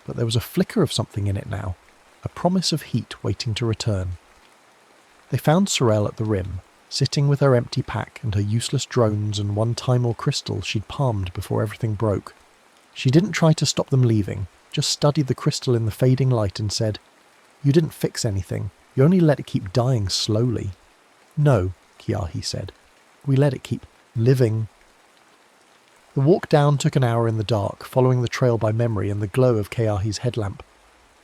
but there was a flicker of something in it now, a promise of heat waiting to return. They found Sorrel at the rim, sitting with her empty pack and her useless drones and one Timor crystal she'd palmed before everything broke. She didn't try to stop them leaving, just studied the crystal in the fading light and said, "You didn't fix anything, you only let it keep dying slowly." "No," Kiahi said. "We let it keep living." The walk down took an hour in the dark, following the trail by memory and the glow of Kiahi's headlamp.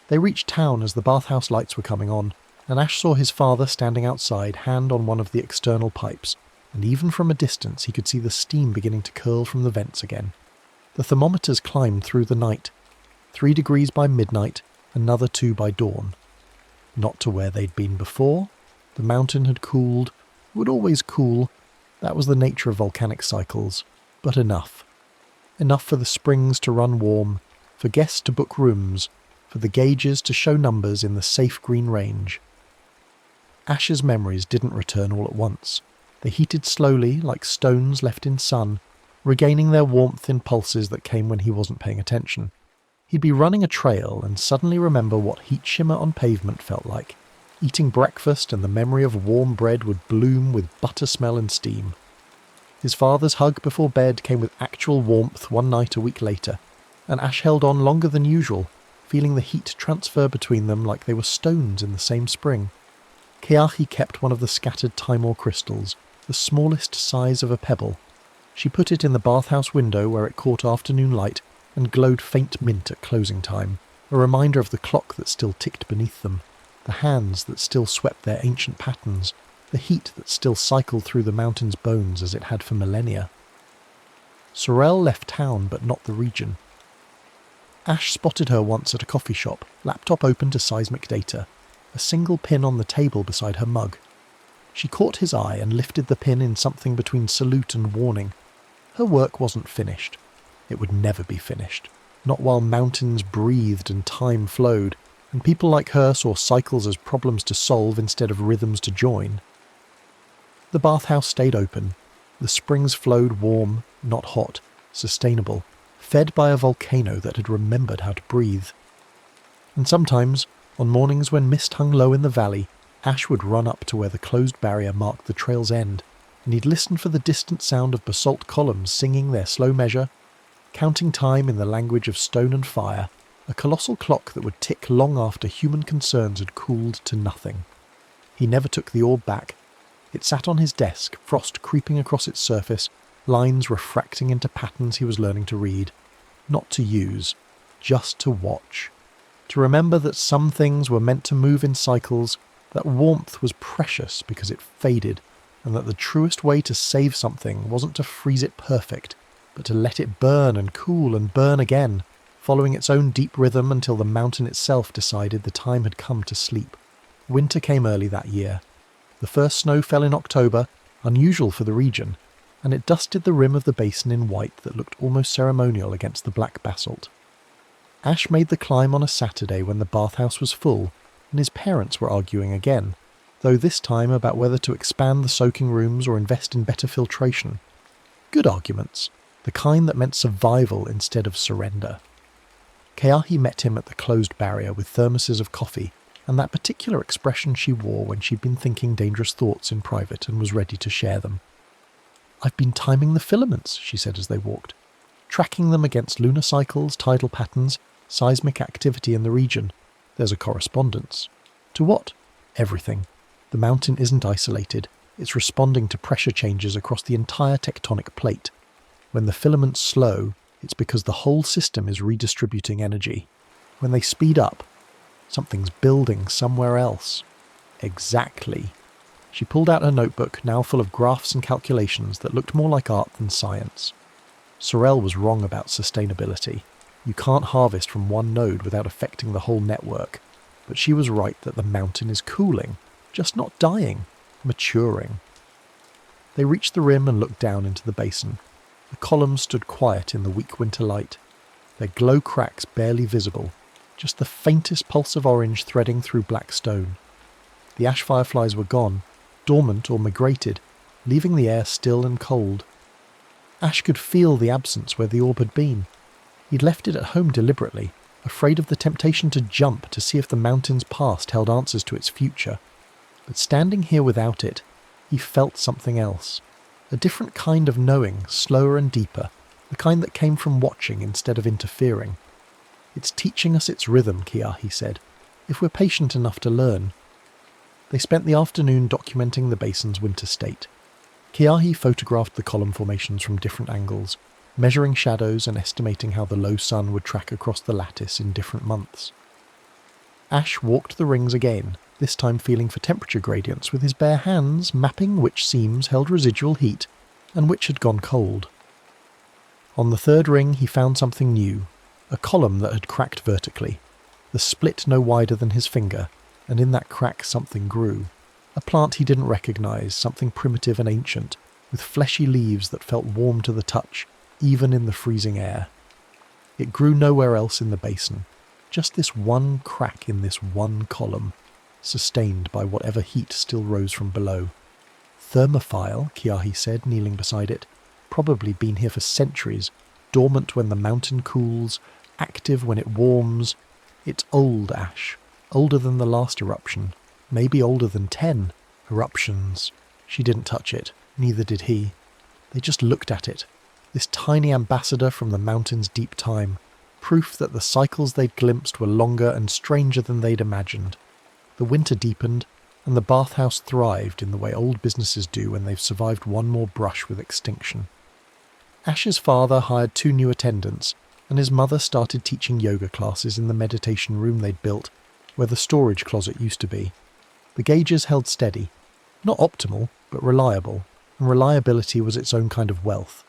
They reached town as the bathhouse lights were coming on, and Ash saw his father standing outside, hand on one of the external pipes, and even from a distance he could see the steam beginning to curl from the vents again. The thermometers climbed through the night. 3 degrees by midnight, another 2 by dawn. Not to where they'd been before. The mountain had cooled, would always cool. That was the nature of volcanic cycles. But enough. Enough for the springs to run warm, for guests to book rooms, for the gauges to show numbers in the safe green range. Ash's memories didn't return all at once. They heated slowly, like stones left in sun, regaining their warmth in pulses that came when he wasn't paying attention. He'd be running a trail and suddenly remember what heat shimmer on pavement felt like. Eating breakfast and the memory of warm bread would bloom with butter smell and steam. His father's hug before bed came with actual warmth one night a week later, and Ash held on longer than usual, feeling the heat transfer between them like they were stones in the same spring. Kiahi kept one of the scattered Timor crystals, the smallest size of a pebble. She put it in the bathhouse window where it caught afternoon light and glowed faint mint at closing time, a reminder of the clock that still ticked beneath them, the hands that still swept their ancient patterns, the heat that still cycled through the mountain's bones as it had for millennia. Sorrel left town, but not the region. Ash spotted her once at a coffee shop, laptop open to seismic data, a single pin on the table beside her mug. She caught his eye and lifted the pin in something between salute and warning. Her work wasn't finished. It would never be finished. Not while mountains breathed and time flowed, and people like her saw cycles as problems to solve instead of rhythms to join. The bathhouse stayed open. The springs flowed warm, not hot, sustainable, fed by a volcano that had remembered how to breathe. And sometimes, on mornings when mist hung low in the valley, Ash would run up to where the closed barrier marked the trail's end, and he'd listen for the distant sound of basalt columns singing their slow measure, counting time in the language of stone and fire, a colossal clock that would tick long after human concerns had cooled to nothing. He never took the orb back. It sat on his desk, frost creeping across its surface, lines refracting into patterns he was learning to read. Not to use, just to watch. To remember that some things were meant to move in cycles, that warmth was precious because it faded, and that the truest way to save something wasn't to freeze it perfect, but to let it burn and cool and burn again, following its own deep rhythm until the mountain itself decided the time had come to sleep. Winter came early that year. The first snow fell in October, unusual for the region, and it dusted the rim of the basin in white that looked almost ceremonial against the black basalt. Ash made the climb on a Saturday when the bathhouse was full, and his parents were arguing again, though this time about whether to expand the soaking rooms or invest in better filtration. Good arguments, the kind that meant survival instead of surrender. Keahi met him at the closed barrier with thermoses of coffee, and that particular expression she wore when she'd been thinking dangerous thoughts in private and was ready to share them. "I've been timing the filaments," she said as they walked, "tracking them against lunar cycles, tidal patterns, seismic activity in the region. There's a correspondence. To what? Everything. The mountain isn't isolated. It's responding to pressure changes across the entire tectonic plate. When the filaments slow, it's because the whole system is redistributing energy. When they speed up, something's building somewhere else." Exactly. She pulled out her notebook, now full of graphs and calculations that looked more like art than science. Sorel was wrong about sustainability. You can't harvest from one node without affecting the whole network. But she was right that the mountain is cooling, just not dying, maturing. They reached the rim and looked down into the basin. The columns stood quiet in the weak winter light, their glow cracks barely visible, just the faintest pulse of orange threading through black stone. The ash fireflies were gone, dormant or migrated, leaving the air still and cold. Ash could feel the absence where the orb had been. He'd left it at home deliberately, afraid of the temptation to jump to see if the mountain's past held answers to its future. But standing here without it, he felt something else. A different kind of knowing, slower and deeper, the kind that came from watching instead of interfering. "It's teaching us its rhythm," Keahi said, "if we're patient enough to learn." They spent the afternoon documenting the basin's winter state. Keahi photographed the column formations from different angles, measuring shadows and estimating how the low sun would track across the lattice in different months. Ash walked the rings again, this time feeling for temperature gradients with his bare hands, mapping which seams held residual heat and which had gone cold. On the third ring he found something new, a column that had cracked vertically, the split no wider than his finger, and in that crack something grew. A plant he didn't recognise, something primitive and ancient, with fleshy leaves that felt warm to the touch, even in the freezing air. It grew nowhere else in the basin, just this one crack in this one column, sustained by whatever heat still rose from below. "Thermophile," Keahi said, kneeling beside it. "Probably been here for centuries, dormant when the mountain cools, active when it warms. It's old ash, older than the last eruption, maybe older than 10 eruptions." She didn't touch it, neither did he. They just looked at it, this tiny ambassador from the mountain's deep time, proof that the cycles they'd glimpsed were longer and stranger than they'd imagined. The winter deepened, and the bathhouse thrived in the way old businesses do when they've survived one more brush with extinction. Ash's father hired 2 new attendants, and his mother started teaching yoga classes in the meditation room they'd built, where the storage closet used to be. The gauges held steady, not optimal, but reliable, and reliability was its own kind of wealth.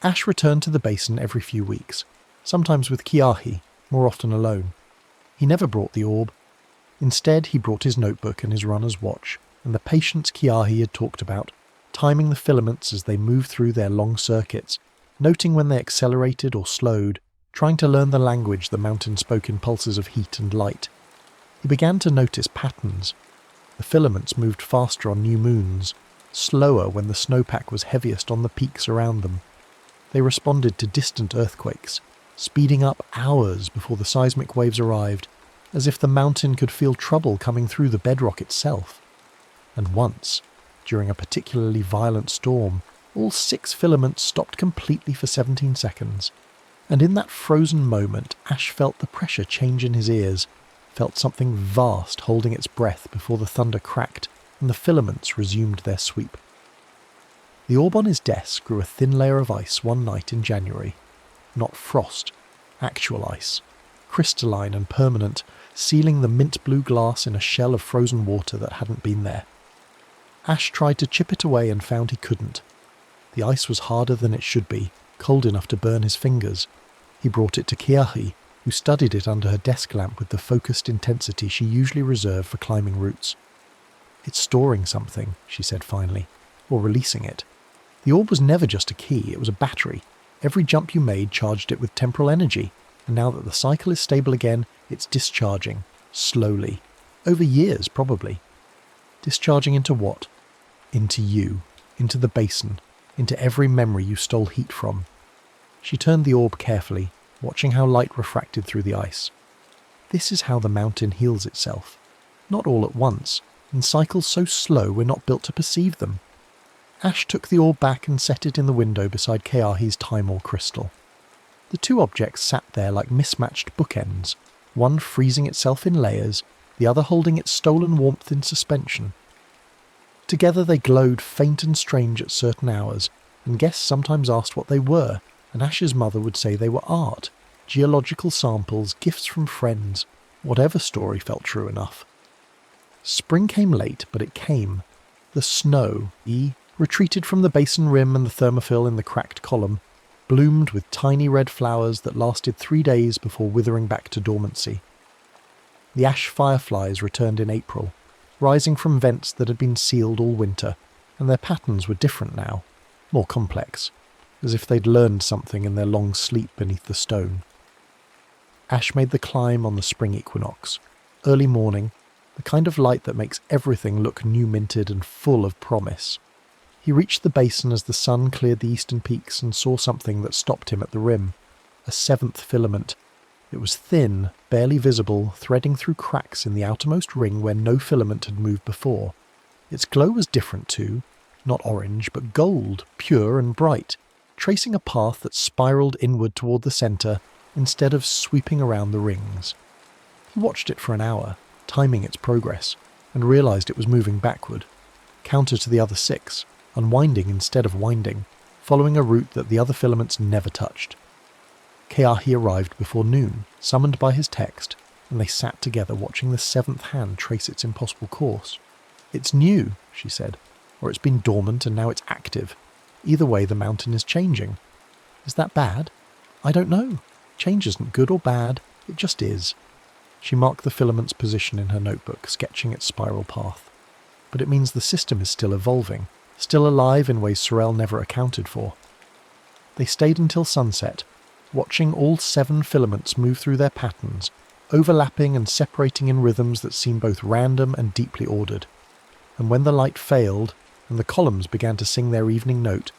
Ash returned to the basin every few weeks, sometimes with Keahi, more often alone. He never brought the orb. Instead, he brought his notebook and his runner's watch, and the patience Keahi had talked about, timing the filaments as they moved through their long circuits, noting when they accelerated or slowed, trying to learn the language the mountain spoke in pulses of heat and light. He began to notice patterns. The filaments moved faster on new moons, slower when the snowpack was heaviest on the peaks around them. They responded to distant earthquakes, speeding up hours before the seismic waves arrived, as if the mountain could feel trouble coming through the bedrock itself. And once, during a particularly violent storm, all 6 filaments stopped completely for 17 seconds. And in that frozen moment, Ash felt the pressure change in his ears, felt something vast holding its breath before the thunder cracked and the filaments resumed their sweep. The orb on his desk grew a thin layer of ice one night in January. Not frost, actual ice, crystalline and permanent, sealing the mint-blue glass in a shell of frozen water that hadn't been there. Ash tried to chip it away and found he couldn't. The ice was harder than it should be, cold enough to burn his fingers. He brought it to Keahi, who studied it under her desk lamp with the focused intensity she usually reserved for climbing routes. "It's storing something," she said finally, "or releasing it. The orb was never just a key, it was a battery. Every jump you made charged it with temporal energy, and now that the cycle is stable again, it's discharging, slowly. Over years, probably. Discharging into what? Into you, into the basin, into every memory you stole heat from." She turned the orb carefully, watching how light refracted through the ice. "This is how the mountain heals itself. Not all at once, in cycles so slow we're not built to perceive them." Ash took the orb back and set it in the window beside Keahi's time ore crystal. The two objects sat there like mismatched bookends, one freezing itself in layers, the other holding its stolen warmth in suspension. Together they glowed faint and strange at certain hours, and guests sometimes asked what they were, and Ash's mother would say they were art, geological samples, gifts from friends, whatever story felt true enough. Spring came late, but it came. The snow, retreated from the basin rim, and the thermophil in the cracked column bloomed with tiny red flowers that lasted 3 days before withering back to dormancy. The ash fireflies returned in April, rising from vents that had been sealed all winter, and their patterns were different now, more complex, as if they'd learned something in their long sleep beneath the stone. Ash made the climb on the spring equinox, early morning, the kind of light that makes everything look new-minted and full of promise. He reached the basin as the sun cleared the eastern peaks and saw something that stopped him at the rim. A seventh filament. It was thin, barely visible, threading through cracks in the outermost ring where no filament had moved before. Its glow was different too, not orange, but gold, pure and bright, tracing a path that spiraled inward toward the centre instead of sweeping around the rings. He watched it for an hour, timing its progress, and realised it was moving backward, counter to the other 6, unwinding instead of winding, following a route that the other filaments never touched. Keahi arrived before noon, summoned by his text, and they sat together watching the 7th hand trace its impossible course. "It's new," she said, "or it's been dormant and now it's active. Either way, the mountain is changing. Is that bad? I don't know. Change isn't good or bad, it just is." She marked the filament's position in her notebook, sketching its spiral path. "But it means the system is still evolving, still alive in ways Sorel never accounted for." They stayed until sunset, watching all 7 filaments move through their patterns, overlapping and separating in rhythms that seemed both random and deeply ordered. And when the light failed, and the columns began to sing their evening note,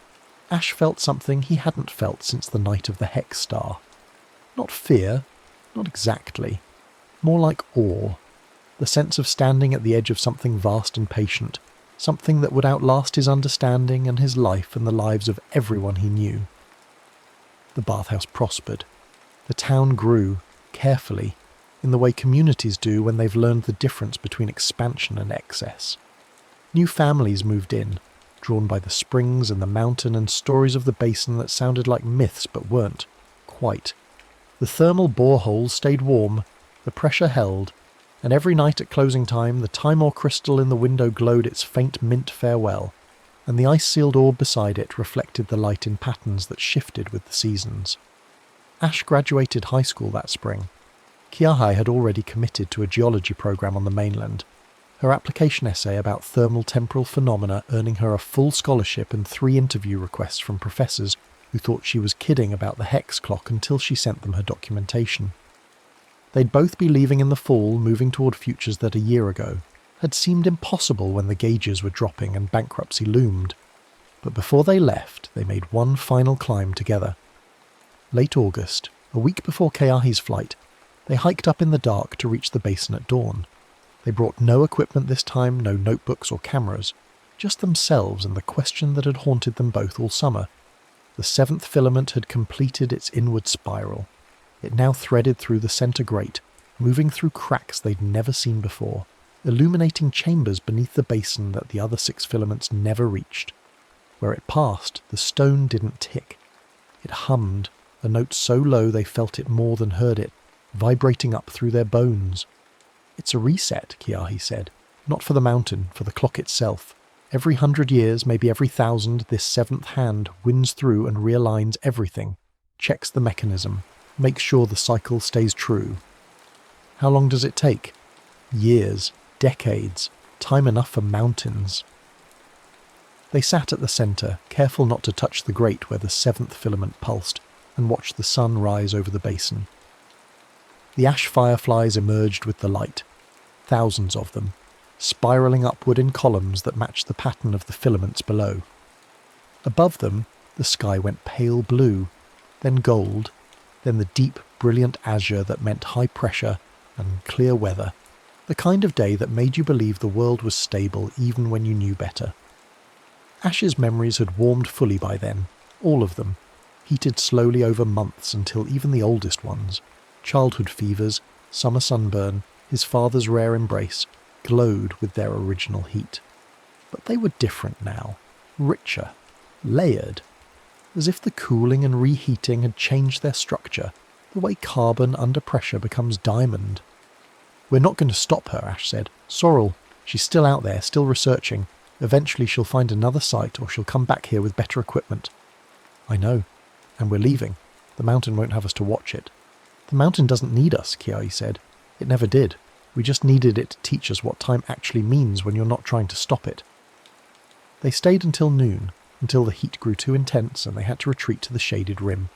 Ash felt something he hadn't felt since the night of the Hex Star. Not fear, not exactly. More like awe. The sense of standing at the edge of something vast and patient, something that would outlast his understanding and his life and the lives of everyone he knew. The bathhouse prospered. The town grew, carefully, in the way communities do when they've learned the difference between expansion and excess. New families moved in, drawn by the springs and the mountain and stories of the basin that sounded like myths but weren't, quite. The thermal boreholes stayed warm, the pressure held, and every night at closing time the time ore crystal in the window glowed its faint mint farewell, and the ice-sealed orb beside it reflected the light in patterns that shifted with the seasons. Ash graduated high school that spring. Keahi had already committed to a geology program on the mainland, her application essay about thermal temporal phenomena earning her a full scholarship and 3 interview requests from professors who thought she was kidding about the hex clock until she sent them her documentation. They'd both be leaving in the fall, moving toward futures that a year ago had seemed impossible when the gauges were dropping and bankruptcy loomed. But before they left, they made one final climb together. Late August, a week before Keahi's flight, they hiked up in the dark to reach the basin at dawn. They brought no equipment this time, no notebooks or cameras, just themselves and the question that had haunted them both all summer. The 7th filament had completed its inward spiral. It now threaded through the centre grate, moving through cracks they'd never seen before, illuminating chambers beneath the basin that the other 6 filaments never reached. Where it passed, the stone didn't tick. It hummed, a note so low they felt it more than heard it, vibrating up through their bones. "It's a reset," Keahi said. "Not for the mountain, for the clock itself. Every 100 years, maybe every 1,000, this 7th hand wins through and realigns everything, checks the mechanism, makes sure the cycle stays true." "How long does it take?" "Years, decades, Time enough for mountains. They sat at the centre, careful not to touch the grate where the seventh filament pulsed, and watched the sun rise over the basin. The ash fireflies emerged with the light, thousands of them, spiralling upward in columns that matched the pattern of the filaments below. Above them, the sky went pale blue, then gold, then the deep, brilliant azure that meant high pressure and clear weather, the kind of day that made you believe the world was stable even when you knew better. Ash's memories had warmed fully by then, all of them, heated slowly over months until even the oldest ones, childhood fevers, summer sunburn, his father's rare embrace, glowed with their original heat. But they were different now, richer, layered, as if the cooling and reheating had changed their structure, the way carbon under pressure becomes diamond. "We're not going to stop her," Ash said. "Sorrel, she's still out there, still researching. Eventually she'll find another site or she'll come back here with better equipment." "I know. And we're leaving. The mountain won't have us to watch it." "The mountain doesn't need us," Kiai said. "It never did. We just needed it to teach us what time actually means when you're not trying to stop it." They stayed until noon, until the heat grew too intense and they had to retreat to the shaded rim.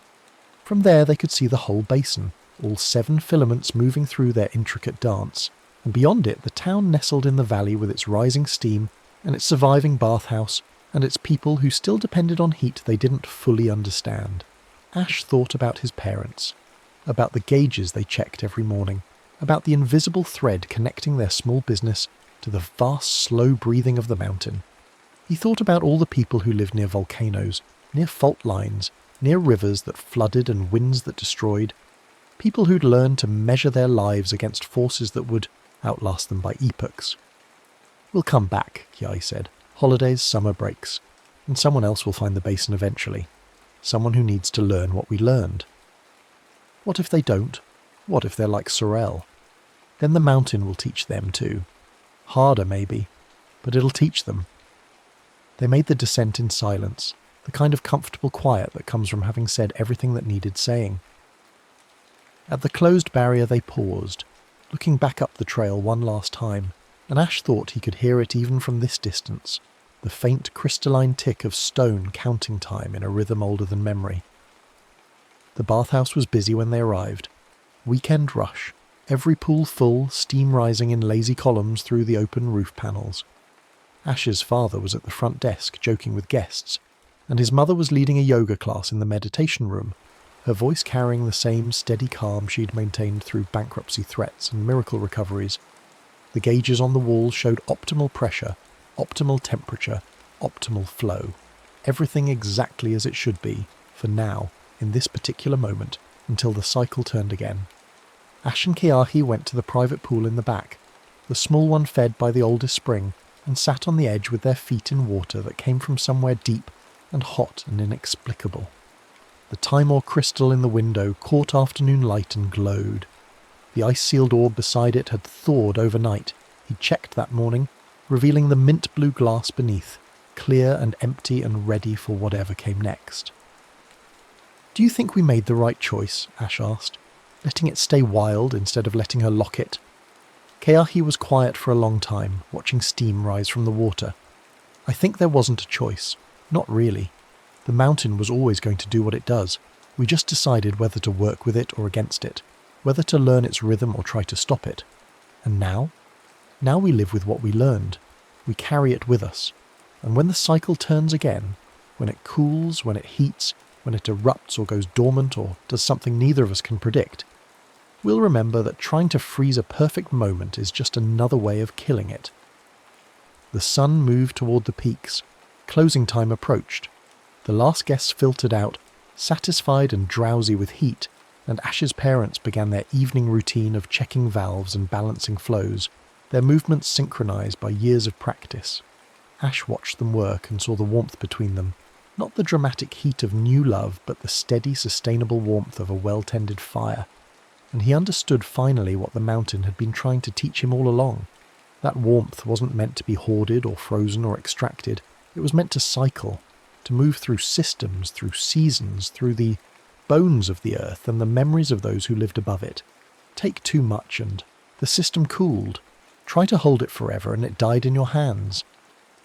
From there they could see the whole basin, all 7 filaments moving through their intricate dance, and beyond it the town nestled in the valley with its rising steam and its surviving bathhouse and its people who still depended on heat they didn't fully understand. Ash thought about his parents, about the gauges they checked every morning, about the invisible thread connecting their small business to the vast slow breathing of the mountain. He thought about all the people who lived near volcanoes, near fault lines, near rivers that flooded and winds that destroyed, people who'd learned to measure their lives against forces that would outlast them by epochs. "We'll come back," Kiai said. "Holidays, summer breaks. And someone else will find the basin eventually. Someone who needs to learn what we learned." What if they don't? What if they're like Sorel? Then the mountain will teach them too. Harder maybe, but it'll teach them. They made the descent in silence, the kind of comfortable quiet that comes from having said everything that needed saying. At the closed barrier they paused, looking back up the trail one last time, and Ash thought he could hear it even from this distance, the faint crystalline tick of stone counting time in a rhythm older than memory. The bathhouse was busy when they arrived. Weekend rush, every pool full, steam rising in lazy columns through the open roof panels. Ash's father was at the front desk joking with guests, and his mother was leading a yoga class in the meditation room, her voice carrying the same steady calm she'd maintained through bankruptcy threats and miracle recoveries. The gauges on the wall showed optimal pressure, optimal temperature, optimal flow. Everything exactly as it should be, for now, in this particular moment, until the cycle turned again. Ash and Kiahi went to the private pool in the back, the small one fed by the oldest spring, and sat on the edge with their feet in water that came from somewhere deep and hot and inexplicable. The Timor crystal in the window caught afternoon light and glowed. The ice-sealed orb beside it had thawed overnight. He'd checked that morning, revealing the mint-blue glass beneath, clear and empty and ready for whatever came next. "Do you think we made the right choice?" Ash asked, letting it stay wild instead of letting her lock it. Keahi was quiet for a long time, watching steam rise from the water. "I think there wasn't a choice. Not really. The mountain was always going to do what it does. We just decided whether to work with it or against it, whether to learn its rhythm or try to stop it. And now? Now we live with what we learned. We carry it with us. And when the cycle turns again, when it cools, when it heats, when it erupts or goes dormant or does something neither of us can predict, we'll remember that trying to freeze a perfect moment is just another way of killing it." The sun moved toward the peaks. Closing time approached. The last guests filtered out, satisfied and drowsy with heat, and Ash's parents began their evening routine of checking valves and balancing flows, their movements synchronized by years of practice. Ash watched them work and saw the warmth between them, not the dramatic heat of new love, but the steady, sustainable warmth of a well-tended fire. And he understood finally what the mountain had been trying to teach him all along. That warmth wasn't meant to be hoarded or frozen or extracted. It was meant to cycle, to move through systems, through seasons, through the bones of the earth and the memories of those who lived above it. Take too much and the system cooled. Try to hold it forever and it died in your hands.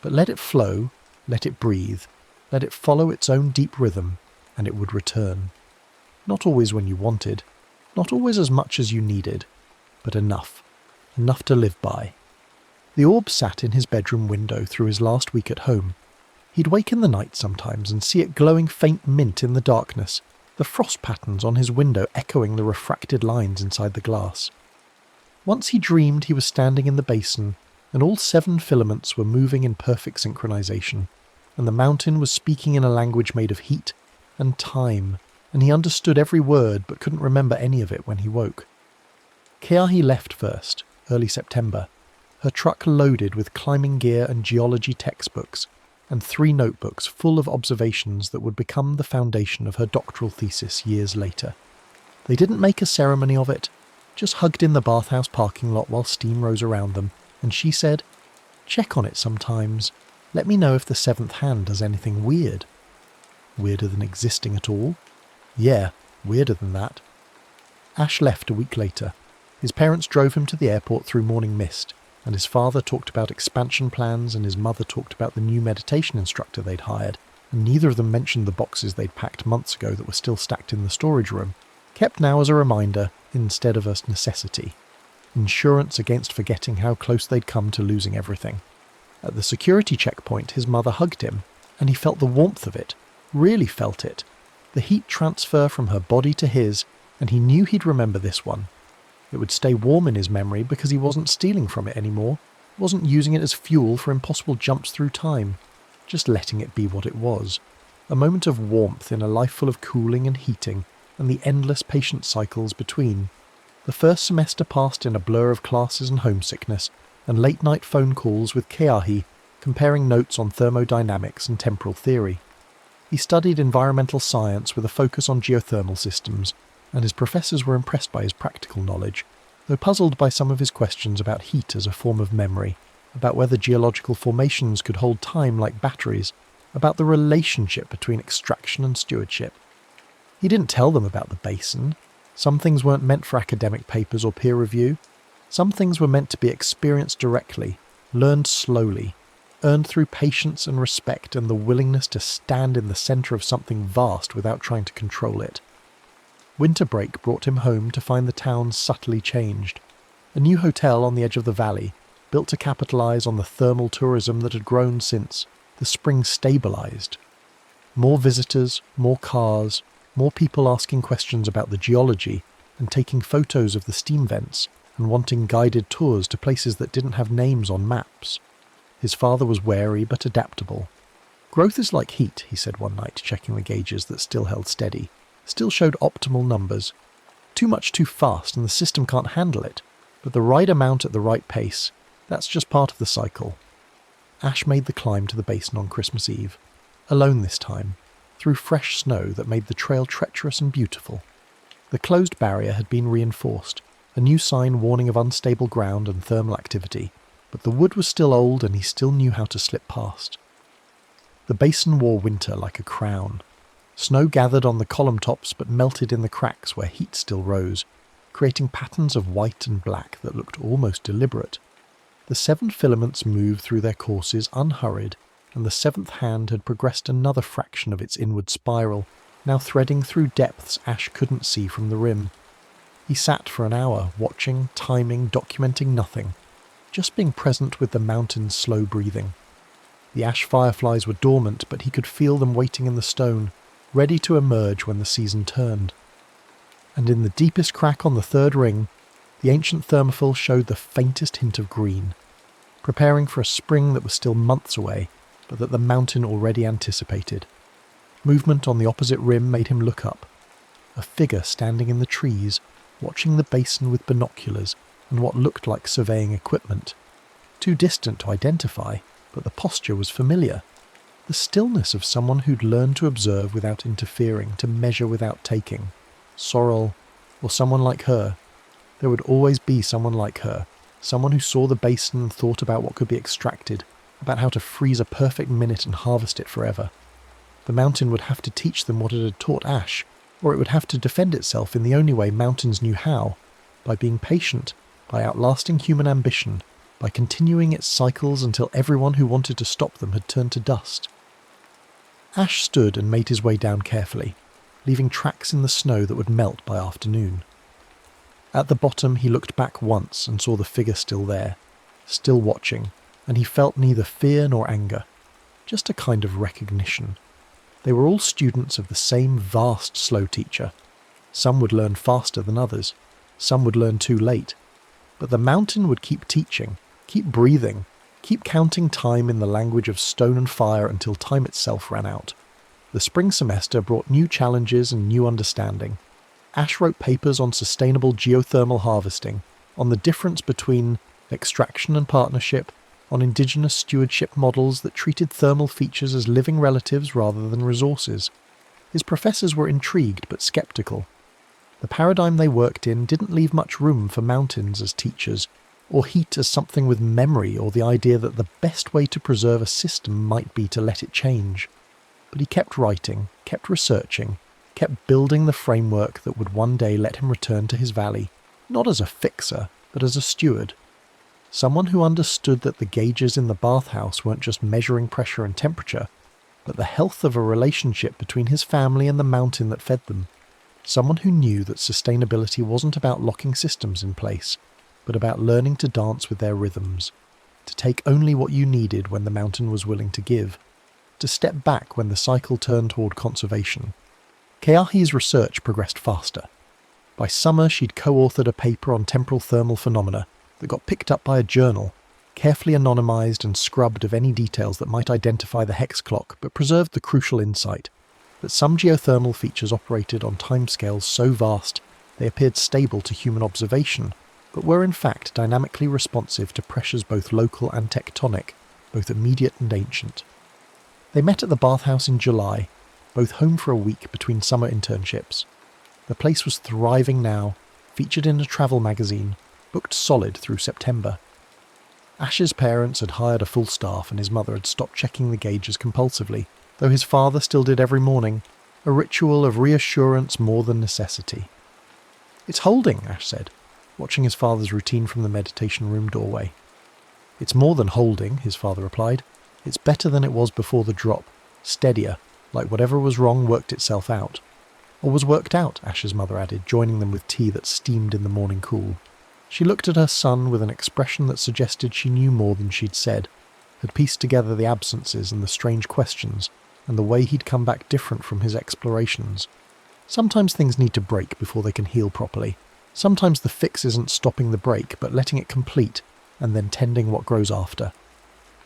But let it flow, let it breathe, let it follow its own deep rhythm, and it would return. Not always when you wanted, not always as much as you needed, but enough. Enough to live by. The orb sat in his bedroom window through his last week at home. He'd wake in the night sometimes and see it glowing faint mint in the darkness, the frost patterns on his window echoing the refracted lines inside the glass. Once he dreamed he was standing in the basin, and all 7 filaments were moving in perfect synchronization, and the mountain was speaking in a language made of heat and time, and he understood every word but couldn't remember any of it when he woke. Keahi left first, early September, her truck loaded with climbing gear and geology textbooks, and 3 notebooks full of observations that would become the foundation of her doctoral thesis years later. They didn't make a ceremony of it, just hugged in the bathhouse parking lot while steam rose around them, and she said, "Check on it sometimes. Let me know if the 7th hand does anything weird." Weirder than existing at all? Yeah, weirder than that. Ash left a week later. His parents drove him to the airport through morning mist, and his father talked about expansion plans and his mother talked about the new meditation instructor they'd hired, and neither of them mentioned the boxes they'd packed months ago that were still stacked in the storage room, kept now as a reminder instead of a necessity. Insurance against forgetting how close they'd come to losing everything. At the security checkpoint, his mother hugged him, and he felt the warmth of it, really felt it, the heat transfer from her body to his, and he knew he'd remember this one. It would stay warm in his memory because he wasn't stealing from it anymore, wasn't using it as fuel for impossible jumps through time, just letting it be what it was. A moment of warmth in a life full of cooling and heating, and the endless patient cycles between. The first semester passed in a blur of classes and homesickness, and late-night phone calls with Keahi, comparing notes on thermodynamics and temporal theory. He studied environmental science with a focus on geothermal systems, and his professors were impressed by his practical knowledge, though puzzled by some of his questions about heat as a form of memory, about whether geological formations could hold time like batteries, about the relationship between extraction and stewardship. He didn't tell them about the basin. Some things weren't meant for academic papers or peer review. Some things were meant to be experienced directly, learned slowly, earned through patience and respect and the willingness to stand in the centre of something vast without trying to control it. Winter break brought him home to find the town subtly changed. A new hotel on the edge of the valley, built to capitalise on the thermal tourism that had grown since the spring stabilised. More visitors, more cars, more people asking questions about the geology and taking photos of the steam vents and wanting guided tours to places that didn't have names on maps. His father was wary but adaptable. "Growth is like heat," he said one night, checking the gauges that still held steady, still showed optimal numbers. Too much too fast and the system can't handle it, but the right amount at the right pace, that's just part of the cycle. Ash made the climb to the basin on Christmas Eve, alone this time, through fresh snow that made the trail treacherous and beautiful. The closed barrier had been reinforced, a new sign warning of unstable ground and thermal activity, but the wood was still old and he still knew how to slip past. The basin wore winter like a crown. Snow gathered on the column tops but melted in the cracks where heat still rose, creating patterns of white and black that looked almost deliberate. The 7 filaments moved through their courses unhurried, and the 7th hand had progressed another fraction of its inward spiral, now threading through depths Ash couldn't see from the rim. He sat for an hour, watching, timing, documenting nothing, just being present with the mountain's slow breathing. The ash fireflies were dormant, but he could feel them waiting in the stone, ready to emerge when the season turned. And in the deepest crack on the 3rd ring, the ancient thermophil showed the faintest hint of green, preparing for a spring that was still months away, but that the mountain already anticipated. Movement on the opposite rim made him look up. A figure standing in the trees, watching the basin with binoculars and what looked like surveying equipment. Too distant to identify, but the posture was familiar. The stillness of someone who'd learned to observe without interfering, to measure without taking. Sorrel, or someone like her. There would always be someone like her, someone who saw the basin and thought about what could be extracted, about how to freeze a perfect minute and harvest it forever. The mountain would have to teach them what it had taught Ash, or it would have to defend itself in the only way mountains knew how, by being patient, by outlasting human ambition, by continuing its cycles until everyone who wanted to stop them had turned to dust. Ash stood and made his way down carefully, leaving tracks in the snow that would melt by afternoon. At the bottom he looked back once and saw the figure still there, still watching, and he felt neither fear nor anger, just a kind of recognition. They were all students of the same vast slow teacher. Some would learn faster than others, some would learn too late, but the mountain would keep teaching, keep breathing, keep counting time in the language of stone and fire until time itself ran out. The spring semester brought new challenges and new understanding. Ash wrote papers on sustainable geothermal harvesting, on the difference between extraction and partnership, on indigenous stewardship models that treated thermal features as living relatives rather than resources. His professors were intrigued but sceptical. The paradigm they worked in didn't leave much room for mountains as teachers, or heat as something with memory, or the idea that the best way to preserve a system might be to let it change. But he kept writing, kept researching, kept building the framework that would one day let him return to his valley, not as a fixer, but as a steward. Someone who understood that the gauges in the bathhouse weren't just measuring pressure and temperature, but the health of a relationship between his family and the mountain that fed them. Someone who knew that sustainability wasn't about locking systems in place, but about learning to dance with their rhythms, to take only what you needed when the mountain was willing to give, to step back when the cycle turned toward conservation. Keahi's research progressed faster. By summer she'd co-authored a paper on temporal thermal phenomena that got picked up by a journal, carefully anonymised and scrubbed of any details that might identify the hex clock but preserved the crucial insight that some geothermal features operated on timescales so vast they appeared stable to human observation, but were in fact dynamically responsive to pressures both local and tectonic, both immediate and ancient. They met at the bathhouse in July, both home for a week between summer internships. The place was thriving now, featured in a travel magazine, booked solid through September. Ash's parents had hired a full staff and his mother had stopped checking the gauges compulsively, though his father still did every morning, a ritual of reassurance more than necessity. "It's holding," Ash said, watching his father's routine from the meditation room doorway. "It's more than holding," his father replied. "It's better than it was before the drop, steadier, like whatever was wrong worked itself out." "Or was worked out," Ash's mother added, joining them with tea that steamed in the morning cool. She looked at her son with an expression that suggested she knew more than she'd said, had pieced together the absences and the strange questions, and the way he'd come back different from his explorations. Sometimes things need to break before they can heal properly. Sometimes the fix isn't stopping the break, but letting it complete, and then tending what grows after.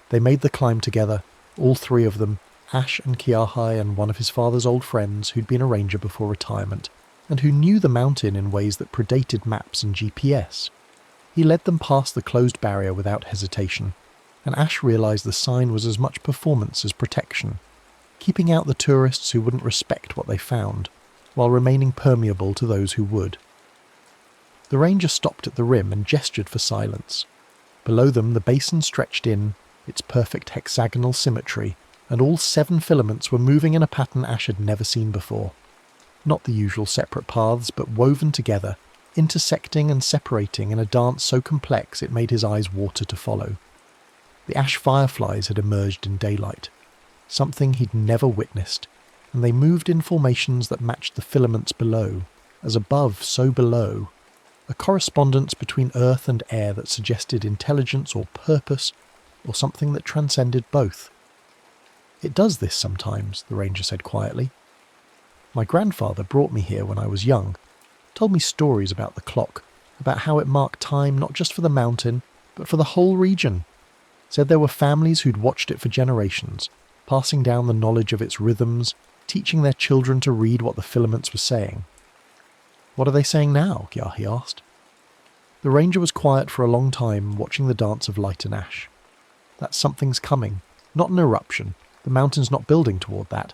They made the climb together, all three of them, Ash and Keahi and one of his father's old friends who'd been a ranger before retirement, and who knew the mountain in ways that predated maps and GPS. He led them past the closed barrier without hesitation, and Ash realised the sign was as much performance as protection, keeping out the tourists who wouldn't respect what they found, while remaining permeable to those who would. The ranger stopped at the rim and gestured for silence. Below them the basin stretched in, its perfect hexagonal symmetry, and all 7 filaments were moving in a pattern Ash had never seen before. Not the usual separate paths, but woven together, intersecting and separating in a dance so complex it made his eyes water to follow. The ash fireflies had emerged in daylight, something he'd never witnessed, and they moved in formations that matched the filaments below, as above, so below, a correspondence between earth and air that suggested intelligence or purpose, or something that transcended both. "It does this sometimes," the ranger said quietly. "My grandfather brought me here when I was young, told me stories about the clock, about how it marked time not just for the mountain, but for the whole region. Said there were families who'd watched it for generations, passing down the knowledge of its rhythms, teaching their children to read what the filaments were saying." "What are they saying now?" Keahi asked. The ranger was quiet for a long time, watching the dance of light and ash. "That something's coming. Not an eruption. The mountain's not building toward that.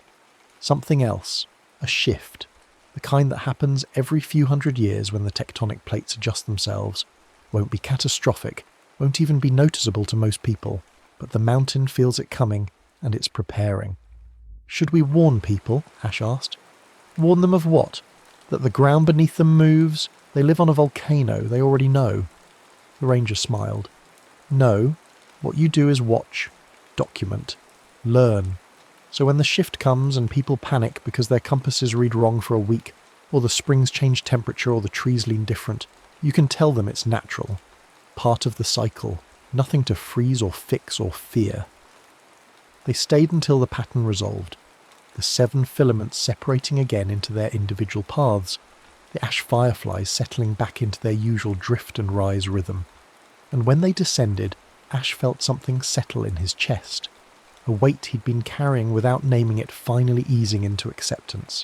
Something else. A shift. The kind that happens every few hundred years when the tectonic plates adjust themselves. Won't be catastrophic. Won't even be noticeable to most people. But the mountain feels it coming, and it's preparing." "Should we warn people?" Ash asked. "Warn them of what? That the ground beneath them moves? They live on a volcano. They already know." The ranger smiled. No, what you do is watch, document, learn. So when the shift comes and people panic because their compasses read wrong for a week, or the springs change temperature or the trees lean different, you can tell them it's natural, part of the cycle, nothing to freeze or fix or fear. They stayed until the pattern resolved, the 7 filaments separating again into their individual paths, the ash fireflies settling back into their usual drift and rise rhythm. And when they descended, Ash felt something settle in his chest, a weight he'd been carrying without naming it finally easing into acceptance.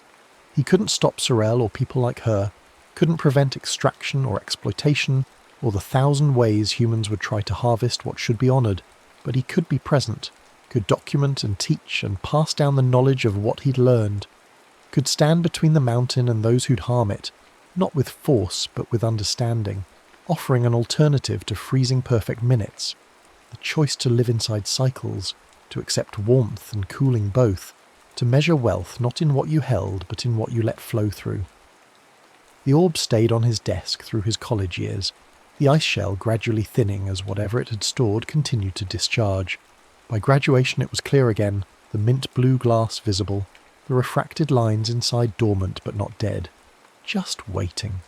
He couldn't stop Sorel or people like her, couldn't prevent extraction or exploitation, or the 1,000 ways humans would try to harvest what should be honoured, but he could be present, could document and teach and pass down the knowledge of what he'd learned, could stand between the mountain and those who'd harm it, not with force but with understanding, offering an alternative to freezing perfect minutes, the choice to live inside cycles, to accept warmth and cooling both, to measure wealth not in what you held but in what you let flow through. The orb stayed on his desk through his college years, the ice shell gradually thinning as whatever it had stored continued to discharge. By graduation it was clear again, the mint blue glass visible, the refracted lines inside dormant but not dead, just waiting.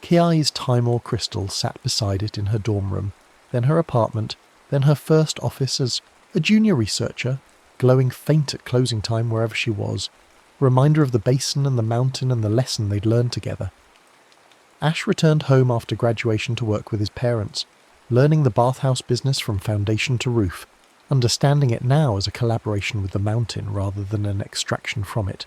Kiai's Timor crystal sat beside it in her dorm room, then her apartment, then her first office as a junior researcher, glowing faint at closing time wherever she was, a reminder of the basin and the mountain and the lesson they'd learned together. Ash returned home after graduation to work with his parents, learning the bathhouse business from foundation to roof, understanding it now as a collaboration with the mountain rather than an extraction from it.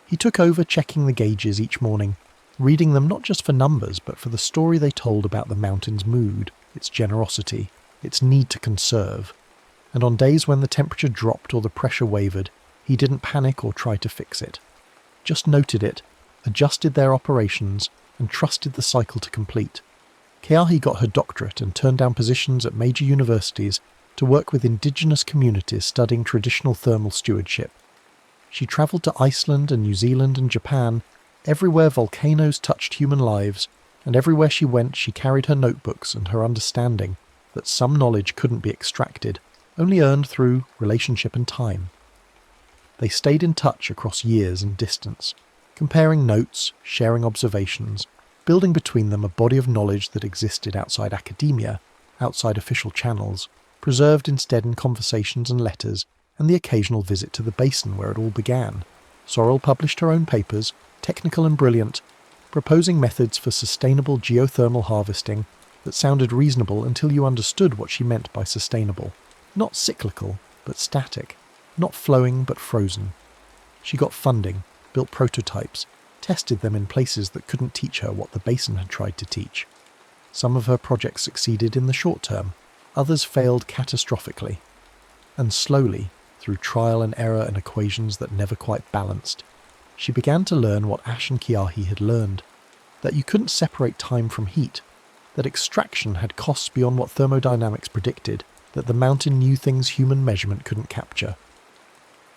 He took over checking the gauges each morning, reading them not just for numbers but for the story they told about the mountain's mood, its generosity, its need to conserve. And on days when the temperature dropped or the pressure wavered, he didn't panic or try to fix it. Just noted it, adjusted their operations, and trusted the cycle to complete. Keahi got her doctorate and turned down positions at major universities to work with indigenous communities studying traditional thermal stewardship. She travelled to Iceland and New Zealand and Japan, everywhere volcanoes touched human lives, and everywhere she went she carried her notebooks and her understanding that some knowledge couldn't be extracted, only earned through relationship and time. They stayed in touch across years and distance, comparing notes, sharing observations, building between them a body of knowledge that existed outside academia, outside official channels, preserved instead in conversations and letters, and the occasional visit to the basin where it all began. Sorel published her own papers, technical and brilliant, proposing methods for sustainable geothermal harvesting that sounded reasonable until you understood what she meant by sustainable. Not cyclical, but static. Not flowing, but frozen. She got funding, built prototypes, tested them in places that couldn't teach her what the basin had tried to teach. Some of her projects succeeded in the short term, others failed catastrophically. And slowly, through trial and error and equations that never quite balanced, she began to learn what Ash and Kiahi had learned, that you couldn't separate time from heat, that extraction had costs beyond what thermodynamics predicted, that the mountain knew things human measurement couldn't capture.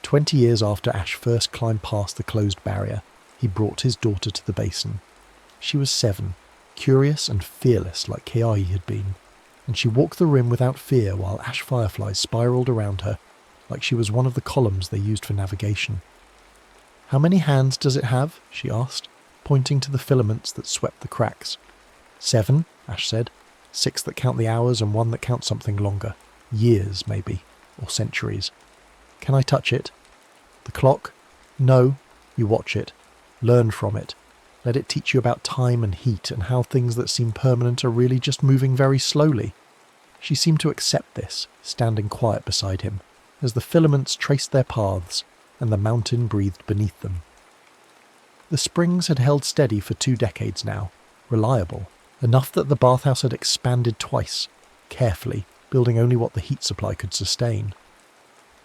20 years after Ash first climbed past the closed barrier, he brought his daughter to the basin. She was 7, curious and fearless like Kiahi had been, and she walked the rim without fear while ash fireflies spiralled around her, like she was one of the columns they used for navigation. "How many hands does it have?" she asked, pointing to the filaments that swept the cracks. 7, Ash said. 6 that count the hours and 1 that counts something longer. Years, maybe, or centuries. "Can I touch it?" "The clock?" "No. You watch it. Learn from it. Let it teach you about time and heat and how things that seem permanent are really just moving very slowly." She seemed to accept this, standing quiet beside him, as the filaments traced their paths and the mountain breathed beneath them. The springs had held steady for 2 decades now, reliable, enough that the bathhouse had expanded twice, carefully, building only what the heat supply could sustain.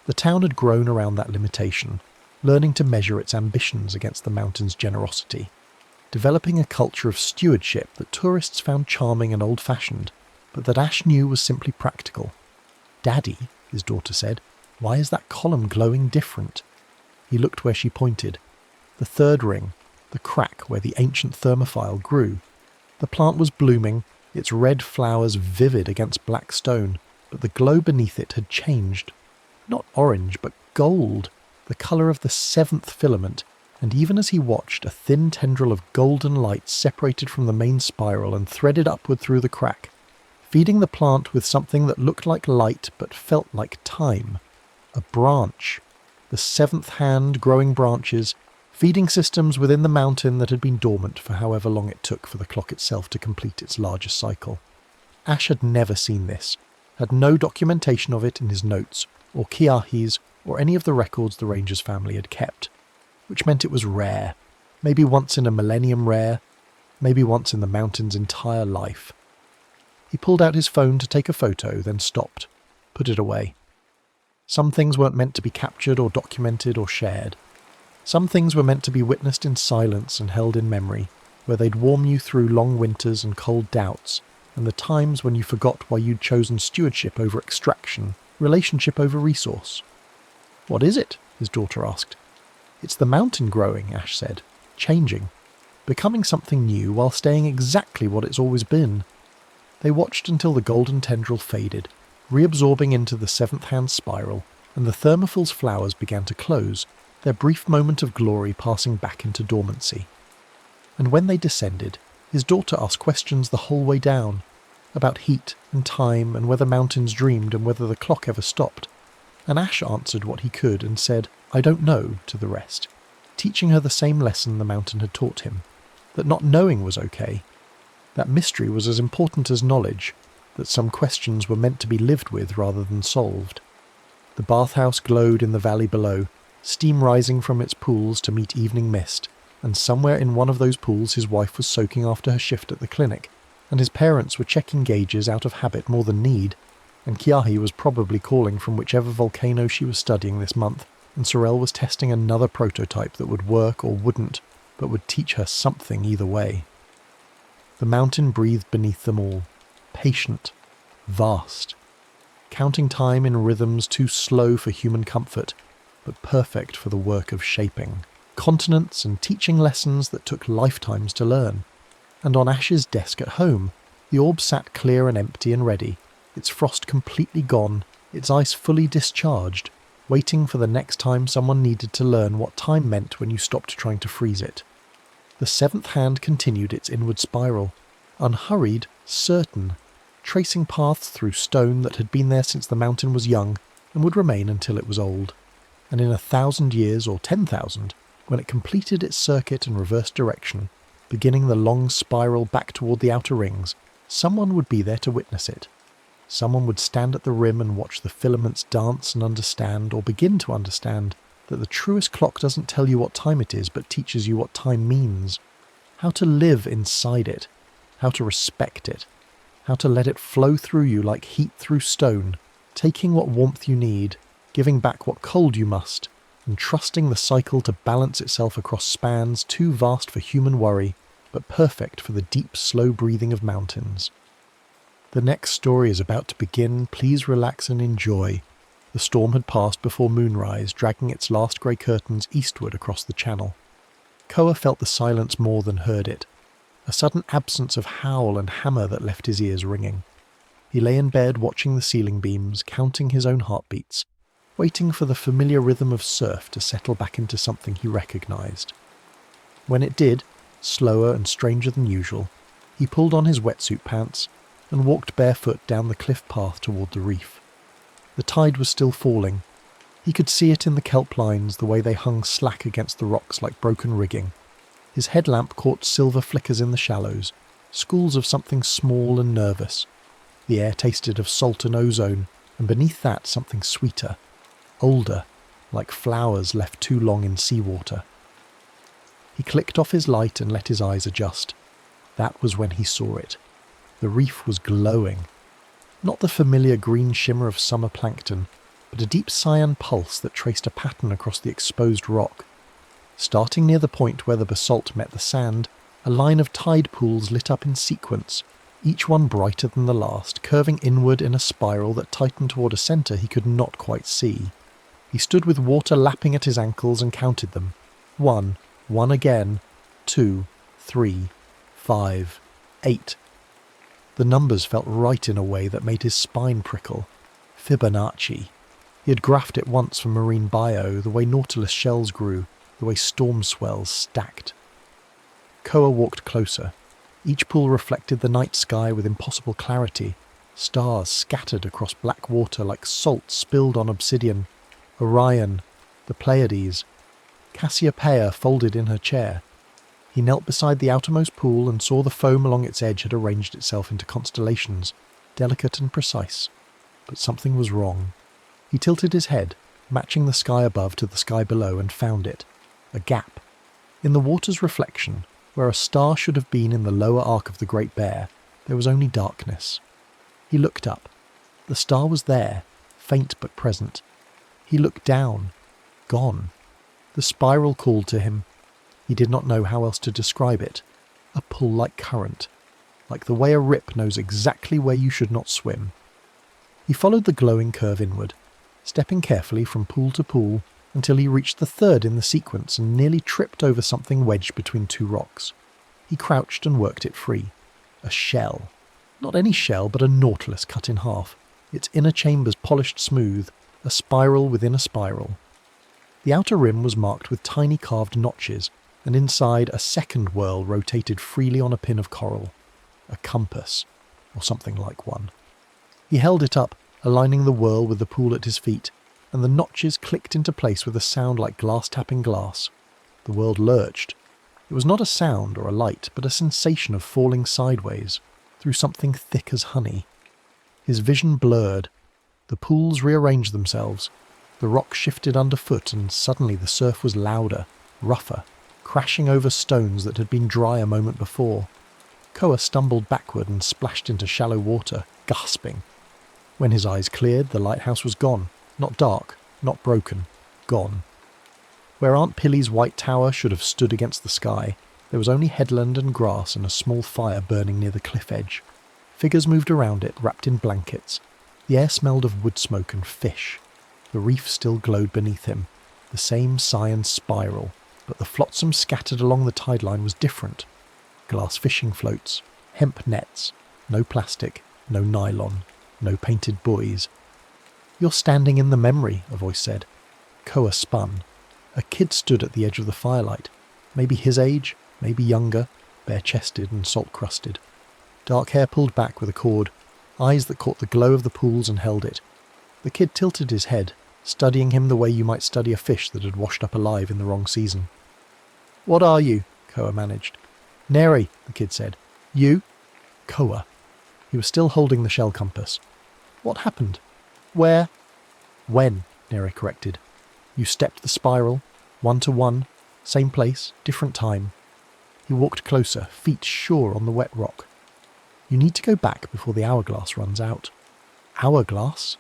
The town had grown around that limitation, learning to measure its ambitions against the mountain's generosity, developing a culture of stewardship that tourists found charming and old-fashioned, but that Ash knew was simply practical. "Daddy," his daughter said, "why is that column glowing different?" He looked where she pointed. The 3rd ring, the crack where the ancient thermophile grew. The plant was blooming, its red flowers vivid against black stone, but the glow beneath it had changed. Not orange, but gold, the colour of the seventh filament, and even as he watched, a thin tendril of golden light separated from the main spiral and threaded upward through the crack, feeding the plant with something that looked like light but felt like time. A branch. The seventh hand growing branches, feeding systems within the mountain that had been dormant for however long it took for the clock itself to complete its largest cycle. Ash had never seen this, had no documentation of it in his notes, or Kiahi's, or any of the records the Ranger's family had kept, which meant it was rare, maybe once in a millennium rare, maybe once in the mountain's entire life. He pulled out his phone to take a photo, then stopped, put it away. Some things weren't meant to be captured or documented or shared. Some things were meant to be witnessed in silence and held in memory, where they'd warm you through long winters and cold doubts, and the times when you forgot why you'd chosen stewardship over extraction, relationship over resource. "What is it?" his daughter asked. "It's the mountain growing," Ash said, "changing, becoming something new while staying exactly what it's always been." They watched until the golden tendril faded, reabsorbing into the seventh-hand spiral, and the thermophil's flowers began to close, their brief moment of glory passing back into dormancy. And when they descended, his daughter asked questions the whole way down, about heat and time and whether mountains dreamed and whether the clock ever stopped, and Ash answered what he could and said, "I don't know," to the rest, teaching her the same lesson the mountain had taught him, that not knowing was okay, that mystery was as important as knowledge, that some questions were meant to be lived with rather than solved. The bathhouse glowed in the valley below, steam rising from its pools to meet evening mist, and somewhere in one of those pools his wife was soaking after her shift at the clinic, and his parents were checking gauges out of habit more than need, and Kiahi was probably calling from whichever volcano she was studying this month, and Sorel was testing another prototype that would work or wouldn't, but would teach her something either way. The mountain breathed beneath them all, patient, vast, counting time in rhythms too slow for human comfort, but perfect for the work of shaping, continents and teaching lessons that took lifetimes to learn. And on Ash's desk at home, the orb sat clear and empty and ready, its frost completely gone, its ice fully discharged, waiting for the next time someone needed to learn what time meant when you stopped trying to freeze it. The seventh hand continued its inward spiral, unhurried, certain, tracing paths through stone that had been there since the mountain was young and would remain until it was old. And in 1,000 years or 10,000, when it completed its circuit and reversed direction, beginning the long spiral back toward the outer rings, someone would be there to witness it. Someone would stand at the rim and watch the filaments dance and understand, or begin to understand, that the truest clock doesn't tell you what time it is, but teaches you what time means. How to live inside it. How to respect it. How to let it flow through you like heat through stone, taking what warmth you need, giving back what cold you must, and trusting the cycle to balance itself across spans too vast for human worry, but perfect for the deep, slow breathing of mountains. The next story is about to begin. Please relax and enjoy. The storm had passed before moonrise, dragging its last grey curtains eastward across the channel. Koa felt the silence more than heard it, a sudden absence of howl and hammer that left his ears ringing. He lay in bed watching the ceiling beams, counting his own heartbeats, waiting for the familiar rhythm of surf to settle back into something he recognised. When it did, slower and stranger than usual, he pulled on his wetsuit pants and walked barefoot down the cliff path toward the reef. The tide was still falling. He could see it in the kelp lines, the way they hung slack against the rocks like broken rigging. His headlamp caught silver flickers in the shallows, schools of something small and nervous. The air tasted of salt and ozone, and beneath that something sweeter, older, like flowers left too long in seawater. He clicked off his light and let his eyes adjust. That was when he saw it. The reef was glowing. Not the familiar green shimmer of summer plankton, but a deep cyan pulse that traced a pattern across the exposed rock. Starting near the point where the basalt met the sand, a line of tide pools lit up in sequence, each one brighter than the last, curving inward in a spiral that tightened toward a centre he could not quite see. He stood with water lapping at his ankles and counted them. 1, 1 again, 2, 3, 5, 8. The numbers felt right in a way that made his spine prickle. Fibonacci. He had graphed it once for marine bio, the way nautilus shells grew, the way storm swells stacked. Koa walked closer. Each pool reflected the night sky with impossible clarity. Stars scattered across black water like salt spilled on obsidian. Orion, the Pleiades. Cassiopeia folded in her chair. He knelt beside the outermost pool and saw the foam along its edge had arranged itself into constellations, delicate and precise. But something was wrong. He tilted his head, matching the sky above to the sky below, and found it. A gap. In the water's reflection, where a star should have been in the lower arc of the Great Bear, there was only darkness. He looked up. The star was there, faint but present. He looked down. Gone. The spiral called to him. He did not know how else to describe it. A pull like current. Like the way a rip knows exactly where you should not swim. He followed the glowing curve inward, stepping carefully from pool to pool until he reached the third in the sequence and nearly tripped over something wedged between two rocks. He crouched and worked it free. A shell. Not any shell, but a nautilus cut in half, its inner chambers polished smooth, a spiral within a spiral. The outer rim was marked with tiny carved notches, and inside a second whirl rotated freely on a pin of coral. A compass, or something like one. He held it up, aligning the whirl with the pool at his feet, and the notches clicked into place with a sound like glass tapping glass. The world lurched. It was not a sound or a light, but a sensation of falling sideways, through something thick as honey. His vision blurred. The pools rearranged themselves. The rock shifted underfoot, and suddenly the surf was louder, rougher, crashing over stones that had been dry a moment before. Koa stumbled backward and splashed into shallow water, gasping. When his eyes cleared, the lighthouse was gone. Not dark, not broken, gone. Where Aunt Pilly's white tower should have stood against the sky, there was only headland and grass and a small fire burning near the cliff edge. Figures moved around it, wrapped in blankets. The air smelled of wood smoke and fish. The reef still glowed beneath him, the same cyan spiral, but the flotsam scattered along the tide line was different. Glass fishing floats, hemp nets, no plastic, no nylon, no painted buoys. "You're standing in the memory," a voice said. Koa spun. A kid stood at the edge of the firelight, maybe his age, maybe younger, bare-chested and salt-crusted. Dark hair pulled back with a cord, eyes that caught the glow of the pools and held it. The kid tilted his head, studying him the way you might study a fish that had washed up alive in the wrong season. "What are you?" Koa managed. "Neri," the kid said. "You?" Koa. He was still holding the shell compass. "What happened? Where?" "When," Neri corrected. "You stepped the spiral, 1-to-1, same place, different time." He walked closer, feet sure on the wet rock. "You need to go back before the hourglass runs out." "Hourglass?"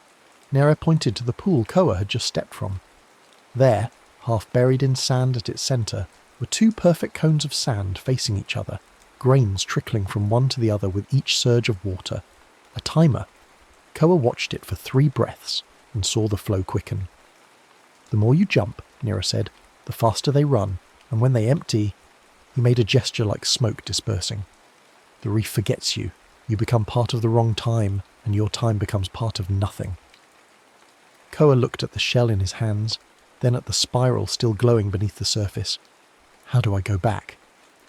Neri pointed to the pool Koa had just stepped from. There, half buried in sand at its centre, were two perfect cones of sand facing each other, grains trickling from one to the other with each surge of water. A timer. Koa watched it for 3 breaths and saw the flow quicken. "The more you jump," Nera said, "the faster they run, and when they empty..." He made a gesture like smoke dispersing. "The reef forgets you. You become part of the wrong time, and your time becomes part of nothing." Koa looked at the shell in his hands, then at the spiral still glowing beneath the surface. "How do I go back?"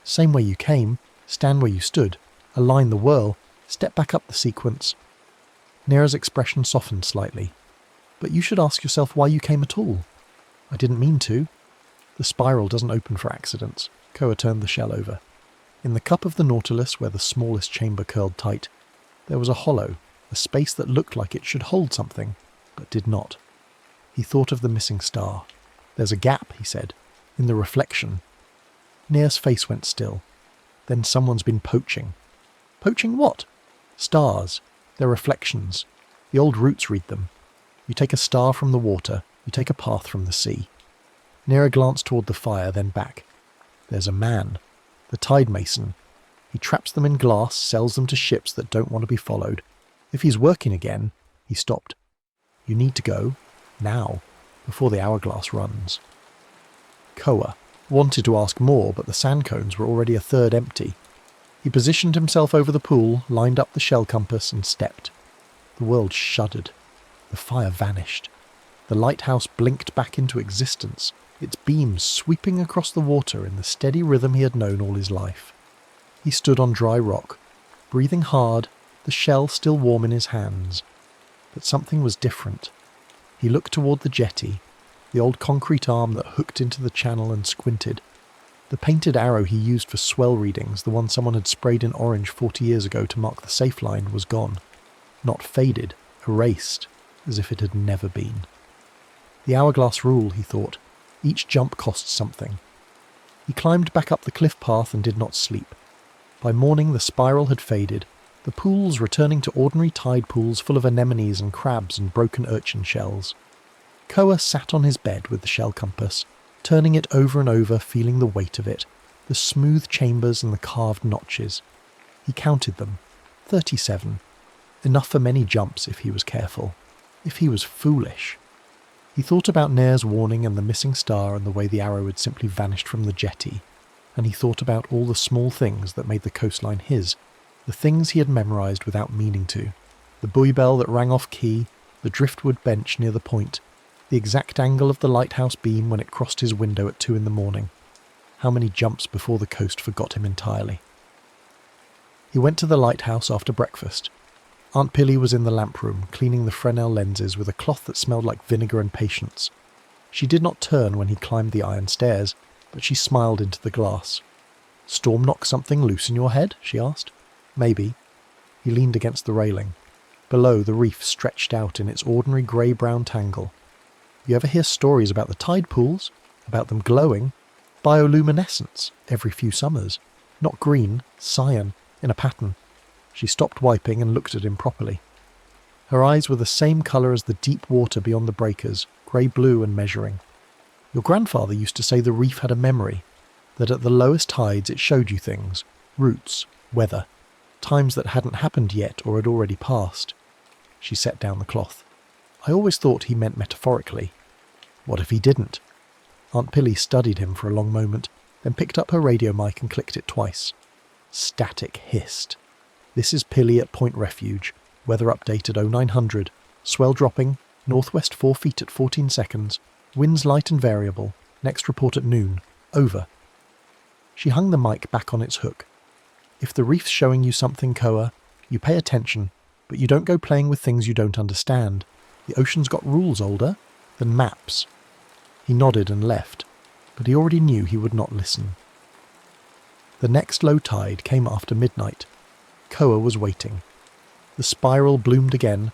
"Same way you came. Stand where you stood. Align the whirl. Step back up the sequence." Nera's expression softened slightly. "But you should ask yourself why you came at all." "I didn't mean to." "The spiral doesn't open for accidents." Koa turned the shell over. In the cup of the Nautilus, where the smallest chamber curled tight, there was a hollow, a space that looked like it should hold something, but did not. He thought of the missing star. "There's a gap," he said, "in the reflection." Near's face went still. "Then someone's been poaching." "Poaching what?" "Stars. They're reflections. The old roots read them. You take a star from the water, you take a path from the sea." Nera glanced toward the fire, then back. "There's a man. The tide mason. He traps them in glass, sells them to ships that don't want to be followed. If he's working again..." He stopped. "You need to go. Now. Before the hourglass runs." Koa wanted to ask more, but the sand cones were already a third empty. He positioned himself over the pool, lined up the shell compass, and stepped. The world shuddered. The fire vanished. The lighthouse blinked back into existence, its beams sweeping across the water in the steady rhythm he had known all his life. He stood on dry rock, breathing hard, the shell still warm in his hands. But something was different. He looked toward the jetty, the old concrete arm that hooked into the channel, and squinted. The painted arrow he used for swell readings, the one someone had sprayed in orange 40 years ago to mark the safe line, was gone. Not faded, erased, as if it had never been. The hourglass rule, he thought. Each jump costs something. He climbed back up the cliff path and did not sleep. By morning the spiral had faded, the pools returning to ordinary tide pools full of anemones and crabs and broken urchin shells. Koa sat on his bed with the shell compass, turning it over and over, feeling the weight of it, the smooth chambers and the carved notches. He counted them. 37. Enough for many jumps if he was careful. If he was foolish. He thought about Nair's warning and the missing star and the way the arrow had simply vanished from the jetty, and he thought about all the small things that made the coastline his, the things he had memorised without meaning to. The buoy bell that rang off key, the driftwood bench near the point, the exact angle of the lighthouse beam when it crossed his window at 2 a.m. How many jumps before the coast forgot him entirely. He went to the lighthouse after breakfast. Aunt Pilly was in the lamp room, cleaning the Fresnel lenses with a cloth that smelled like vinegar and patience. She did not turn when he climbed the iron stairs, but she smiled into the glass. "Storm knock something loose in your head?" she asked. "Maybe." He leaned against the railing. Below, the reef stretched out in its ordinary grey-brown tangle. You ever hear stories about the tide pools? About them glowing? Bioluminescence, every few summers. Not green, cyan, in a pattern. She stopped wiping and looked at him properly. Her eyes were the same colour as the deep water beyond the breakers, grey-blue and measuring. Your grandfather used to say the reef had a memory, that at the lowest tides it showed you things, roots, weather, times that hadn't happened yet or had already passed. She set down the cloth. I always thought he meant metaphorically. What if he didn't? Aunt Pilly studied him for a long moment, then picked up her radio mic and clicked it twice. Static hissed. "This is Pilly at Point Refuge. Weather update at 0900. Swell dropping. Northwest 4 feet at 14 seconds. Winds light and variable. Next report at noon. Over." She hung the mic back on its hook. "If the reef's showing you something, Koa, you pay attention, but you don't go playing with things you don't understand. The ocean's got rules older than maps." He nodded and left, but he already knew he would not listen. The next low tide came after midnight. Koa was waiting. The spiral bloomed again,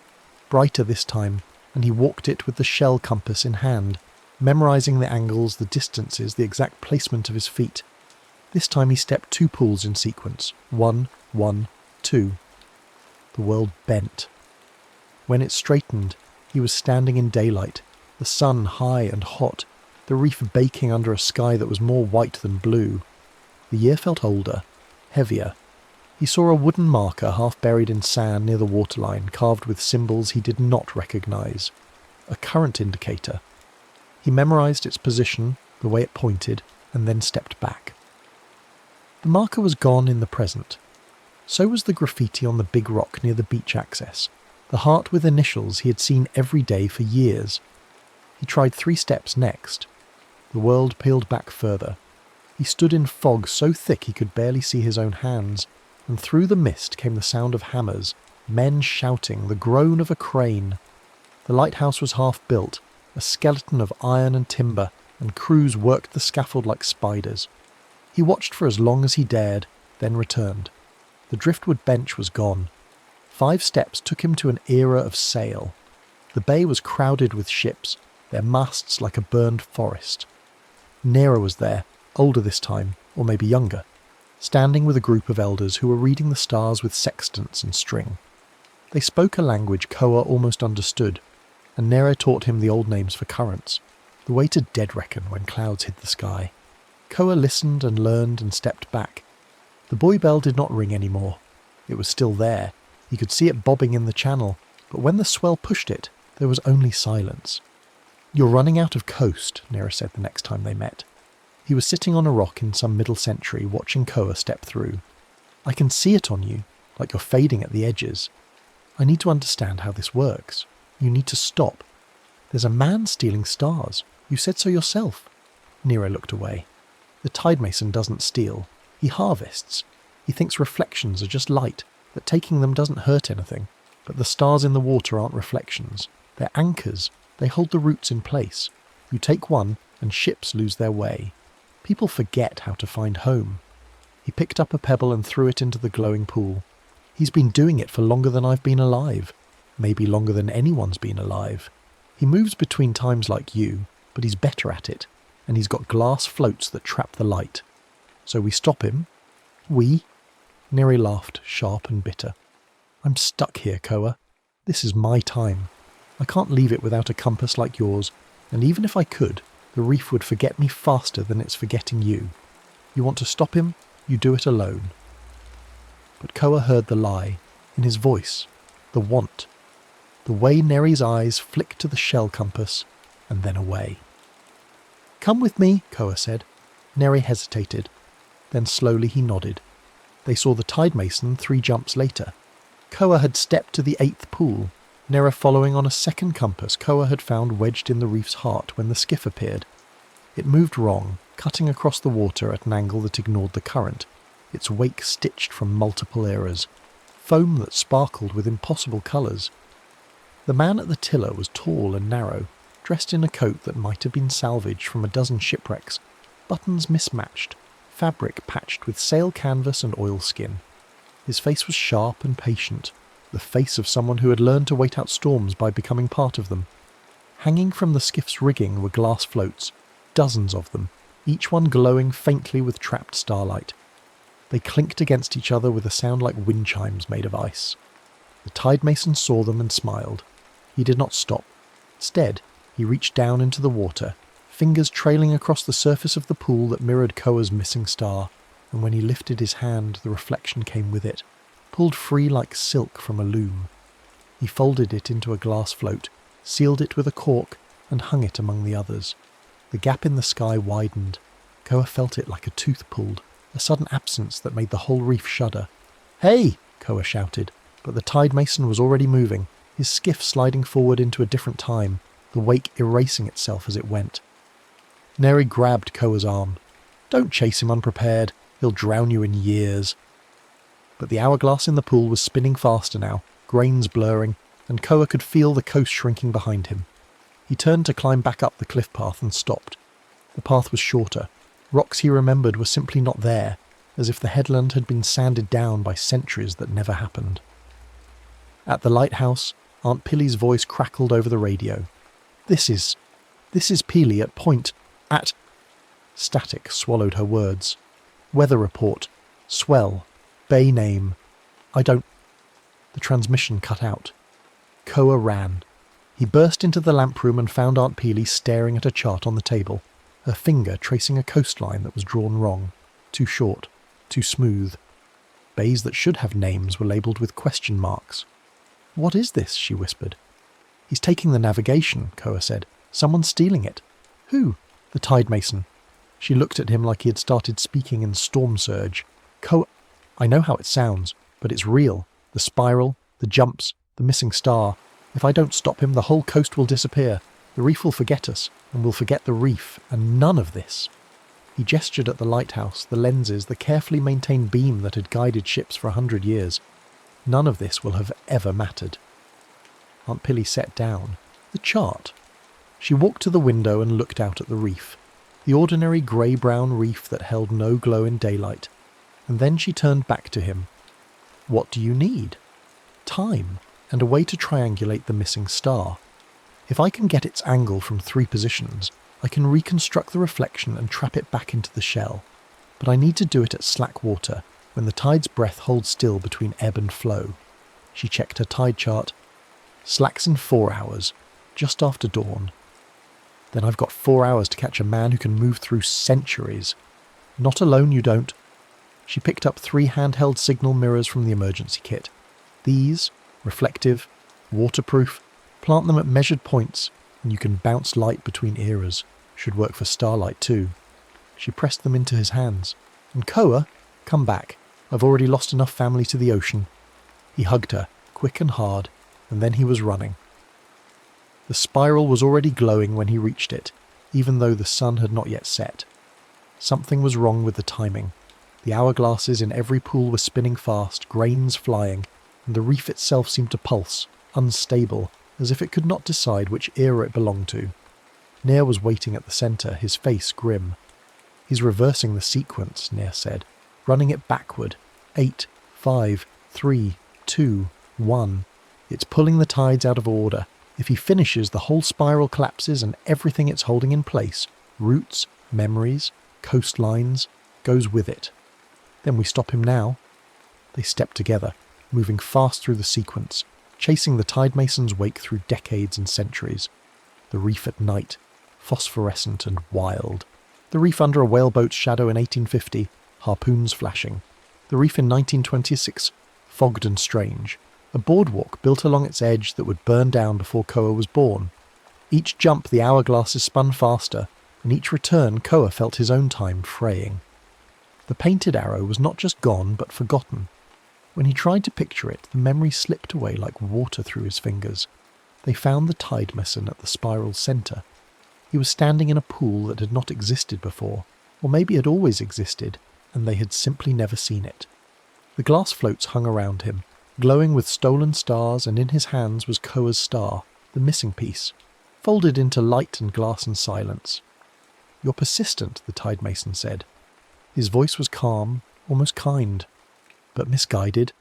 brighter this time, and he walked it with the shell compass in hand, memorising the angles, the distances, the exact placement of his feet. This time he stepped 2 pools in sequence. 1, 1, 2. The world bent. When it straightened, he was standing in daylight, the sun high and hot, the reef baking under a sky that was more white than blue. The year felt older, heavier. He saw a wooden marker half buried in sand near the waterline, carved with symbols he did not recognise. A current indicator. He memorised its position, the way it pointed, and then stepped back. The marker was gone in the present. So was the graffiti on the big rock near the beach access, the heart with initials he had seen every day for years. He tried 3 steps next. The world peeled back further. He stood in fog so thick he could barely see his own hands, and through the mist came the sound of hammers, men shouting, the groan of a crane. The lighthouse was half built, a skeleton of iron and timber, and crews worked the scaffold like spiders. He watched for as long as he dared, then returned. The driftwood bench was gone. 5 steps took him to an era of sail. The bay was crowded with ships, their masts like a burned forest. Nera was there, older this time, or maybe younger, standing with a group of elders who were reading the stars with sextants and string. They spoke a language Koa almost understood, and Nera taught him the old names for currents, the way to dead reckon when clouds hid the sky. Koa listened and learned and stepped back. The buoy bell did not ring anymore. It was still there. He could see it bobbing in the channel, but when the swell pushed it, there was only silence. "You're running out of coast," Nera said the next time they met. He was sitting on a rock in some middle century, watching Koa step through. I can see it on you, like you're fading at the edges. I need to understand how this works. You need to stop. There's a man stealing stars. You said so yourself. Nero looked away. The tide mason doesn't steal. He harvests. He thinks reflections are just light, that taking them doesn't hurt anything. But the stars in the water aren't reflections. They're anchors. They hold the roots in place. You take one, and ships lose their way. People forget how to find home. He picked up a pebble and threw it into the glowing pool. He's been doing it for longer than I've been alive. Maybe longer than anyone's been alive. He moves between times like you, but he's better at it. And he's got glass floats that trap the light. So we stop him. We? Neri laughed, sharp and bitter. I'm stuck here, Koa. This is my time. I can't leave it without a compass like yours, and even if I could, the reef would forget me faster than it's forgetting you. You want to stop him? You do it alone. But Koa heard the lie, in his voice, the want. The way Neri's eyes flicked to the shell compass, and then away. Come with me, Koa said. Neri hesitated. Then slowly he nodded. They saw the tide mason 3 jumps later. Koa had stepped to the 8th pool, Nera following on a second compass Koa had found wedged in the reef's heart when the skiff appeared. It moved wrong, cutting across the water at an angle that ignored the current, its wake stitched from multiple eras, foam that sparkled with impossible colours. The man at the tiller was tall and narrow, dressed in a coat that might have been salvaged from a dozen shipwrecks, buttons mismatched, fabric patched with sail canvas and oilskin. His face was sharp and patient, the face of someone who had learned to wait out storms by becoming part of them. Hanging from the skiff's rigging were glass floats, dozens of them, each one glowing faintly with trapped starlight. They clinked against each other with a sound like wind chimes made of ice. The tide mason saw them and smiled. He did not stop. Instead, he reached down into the water, fingers trailing across the surface of the pool that mirrored Koa's missing star, and when he lifted his hand, the reflection came with it, pulled free like silk from a loom. He folded it into a glass float, sealed it with a cork, and hung it among the others. The gap in the sky widened. Koa felt it like a tooth pulled, a sudden absence that made the whole reef shudder. "Hey!" Koa shouted, but the tide mason was already moving, his skiff sliding forward into a different time, the wake erasing itself as it went. Neri grabbed Koa's arm. "Don't chase him unprepared. He'll drown you in years." But the hourglass in the pool was spinning faster now, grains blurring, and Koa could feel the coast shrinking behind him. He turned to climb back up the cliff path and stopped. The path was shorter. Rocks he remembered were simply not there, as if the headland had been sanded down by centuries that never happened. At the lighthouse, Aunt Pilly's voice crackled over the radio. This is Peely at point, at..." Static swallowed her words. "Weather report. Swell. Bay name. I don't..." The transmission cut out. Koa ran. He burst into the lamp room and found Aunt Peely staring at a chart on the table, her finger tracing a coastline that was drawn wrong, too short, too smooth. Bays that should have names were labelled with question marks. "What is this?" she whispered. "He's taking the navigation," Koa said. "Someone's stealing it." "Who?" "The tide mason." She looked at him like he had started speaking in storm surge. "Koa, I know how it sounds, but it's real. The spiral, the jumps, the missing star. If I don't stop him, the whole coast will disappear. The reef will forget us, and we'll forget the reef, and none of this." He gestured at the lighthouse, the lenses, the carefully maintained beam that had guided ships for 100 years. None of this will have ever mattered. Aunt Pilly sat down. The chart. She walked to the window and looked out at the reef, the ordinary grey-brown reef that held no glow in daylight. And then she turned back to him. "What do you need?" "Time, and a way to triangulate the missing star. If I can get its angle from 3 positions, I can reconstruct the reflection and trap it back into the shell. But I need to do it at slack water, when the tide's breath holds still between ebb and flow." She checked her tide chart. "Slack's in 4 hours, just after dawn. Then I've got 4 hours to catch a man who can move through centuries. Not alone, you don't." She picked up 3 handheld signal mirrors from the emergency kit. These, reflective, waterproof, plant them at measured points, and you can bounce light between eras. Should work for starlight too. She pressed them into his hands. "And Koa, come back. I've already lost enough family to the ocean." He hugged her, quick and hard, and then he was running. The spiral was already glowing when he reached it, even though the sun had not yet set. Something was wrong with the timing. The hourglasses in every pool were spinning fast, grains flying, and the reef itself seemed to pulse, unstable, as if it could not decide which era it belonged to. Nair was waiting at the centre, his face grim. "He's reversing the sequence," Nair said, "running it backward. 8, 5, 3, 2, 1. It's pulling the tides out of order. If he finishes, the whole spiral collapses and everything it's holding in place, roots, memories, coastlines, goes with it. Then we stop him now." They stepped together, moving fast through the sequence, chasing the tide mason's wake through decades and centuries. The reef at night, phosphorescent and wild. The reef under a whaleboat's shadow in 1850, harpoons flashing. The reef in 1926, fogged and strange. A boardwalk built along its edge that would burn down before Koa was born. Each jump the hourglasses spun faster, and each return Koa felt his own time fraying. The painted arrow was not just gone, but forgotten. When he tried to picture it, the memory slipped away like water through his fingers. They found the tide mason at the spiral's centre. He was standing in a pool that had not existed before, or maybe had always existed, and they had simply never seen it. The glass floats hung around him, glowing with stolen stars, and in his hands was Koa's star, the missing piece, folded into light and glass and silence. "You're persistent," the tide mason said. His voice was calm, almost kind, but misguided.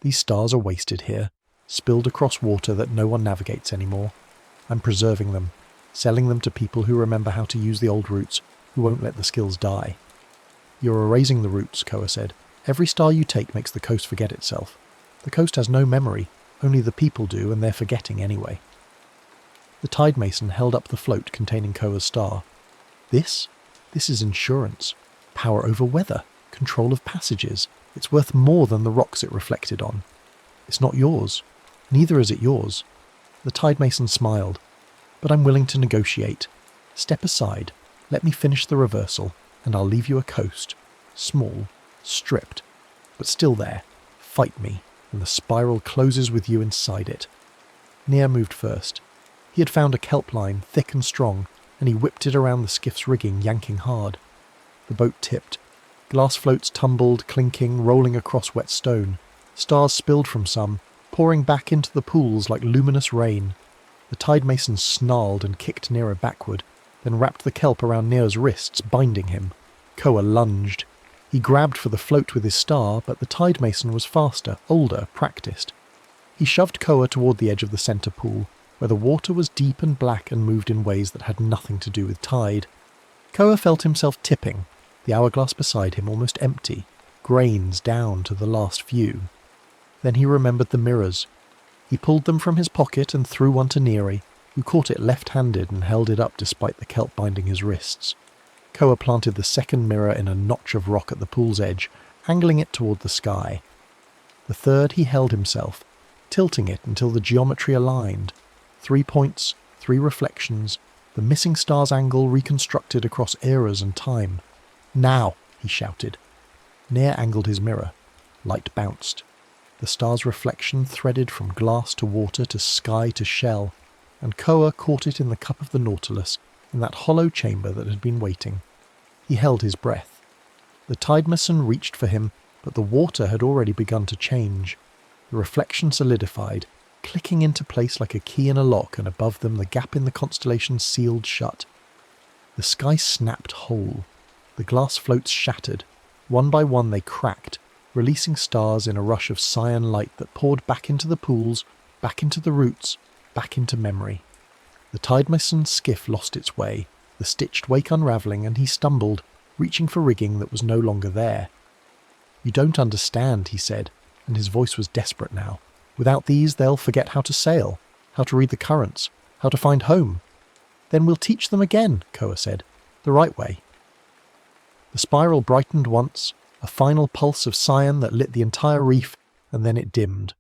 "These stars are wasted here, spilled across water that no one navigates anymore. I'm preserving them, selling them to people who remember how to use the old routes, who won't let the skills die." "You're erasing the routes," Koa said. "Every star you take makes the coast forget itself. The coast has no memory, only the people do, and they're forgetting anyway." The tide mason held up the float containing Koa's star. This is insurance. Power over weather, control of passages. It's worth more than the rocks it reflected on. It's not yours. Neither is it yours." The tide mason smiled. "But I'm willing to negotiate. Step aside, let me finish the reversal, and I'll leave you a coast. Small, stripped, but still there. Fight me, and the spiral closes with you inside it." Nair moved first. He had found a kelp line, thick and strong, and he whipped it around the skiff's rigging, yanking hard. The boat tipped. Glass floats tumbled, clinking, rolling across wet stone. Stars spilled from some, pouring back into the pools like luminous rain. The tide mason snarled and kicked Nair backward, then wrapped the kelp around Nair's wrists, binding him. Koa lunged. He grabbed for the float with his star, but the tide mason was faster, older, practiced. He shoved Koa toward the edge of the centre pool, where the water was deep and black and moved in ways that had nothing to do with tide. Koa felt himself tipping, the hourglass beside him almost empty, grains down to the last few. Then he remembered the mirrors. He pulled them from his pocket and threw one to Neri, who caught it left-handed and held it up despite the kelp binding his wrists. Koa planted the second mirror in a notch of rock at the pool's edge, angling it toward the sky. The third he held himself, tilting it until the geometry aligned. 3 points, 3 reflections, the missing star's angle reconstructed across eras and time. "Now!" he shouted. Nair angled his mirror. Light bounced. The star's reflection threaded from glass to water to sky to shell, and Koa caught it in the cup of the Nautilus, in that hollow chamber that had been waiting. He held his breath. The tide mason reached for him, but the water had already begun to change. The reflection solidified, clicking into place like a key in a lock, and above them the gap in the constellation sealed shut. The sky snapped whole. The glass floats shattered. One by one they cracked, releasing stars in a rush of cyan light that poured back into the pools, back into the roots, back into memory. The tide mason's skiff lost its way, the stitched wake unravelling, and he stumbled, reaching for rigging that was no longer there. "You don't understand," he said, and his voice was desperate now. "Without these they'll forget how to sail, how to read the currents, how to find home." "Then we'll teach them again," Koa said. "The right way." The spiral brightened once, a final pulse of cyan that lit the entire reef, and then it dimmed.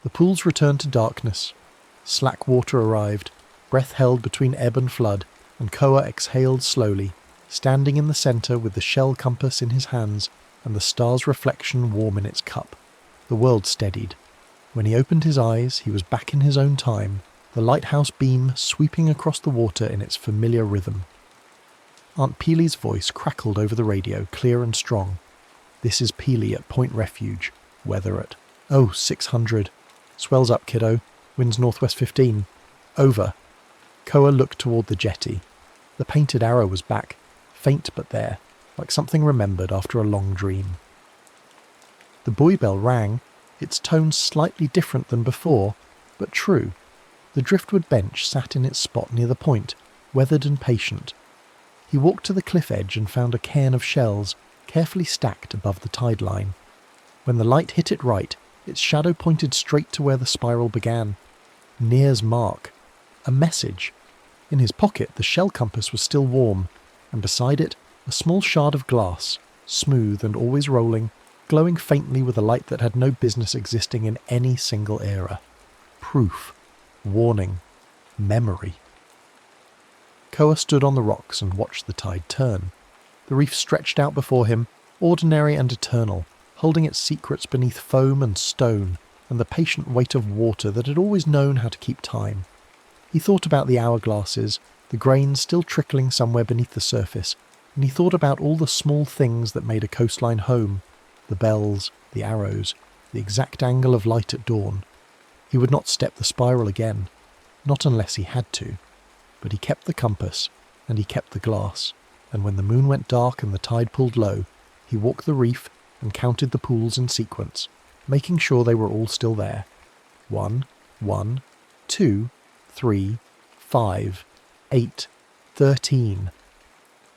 The pools returned to darkness. Slack water arrived, breath held between ebb and flood, and Koa exhaled slowly, standing in the centre with the shell compass in his hands, and the star's reflection warm in its cup. The world steadied. When he opened his eyes, he was back in his own time, the lighthouse beam sweeping across the water in its familiar rhythm. Aunt Peely's voice crackled over the radio, clear and strong. "This is Peely at Point Refuge. Weather at 600. Swells up, kiddo. Winds northwest 15. Over." Koa looked toward the jetty. The painted arrow was back, faint but there, like something remembered after a long dream. The buoy bell rang, its tone slightly different than before, but true. The driftwood bench sat in its spot near the point, weathered and patient. He walked to the cliff edge and found a cairn of shells, carefully stacked above the tide line. When the light hit it right, its shadow pointed straight to where the spiral began. Near's mark. A message. In his pocket, the shell compass was still warm, and beside it, a small shard of glass, smooth and always rolling, glowing faintly with a light that had no business existing in any single era. Proof. Warning. Memory. Koa stood on the rocks and watched the tide turn. The reef stretched out before him, ordinary and eternal, holding its secrets beneath foam and stone, and the patient weight of water that had always known how to keep time. He thought about the hourglasses, the grains still trickling somewhere beneath the surface, and he thought about all the small things that made a coastline home, the bells, the arrows, the exact angle of light at dawn. He would not step the spiral again, not unless he had to, but he kept the compass, and he kept the glass, and when the moon went dark and the tide pulled low, he walked the reef and counted the pools in sequence, making sure they were all still there. 1, 1, 2, 3, 5, 8, 13.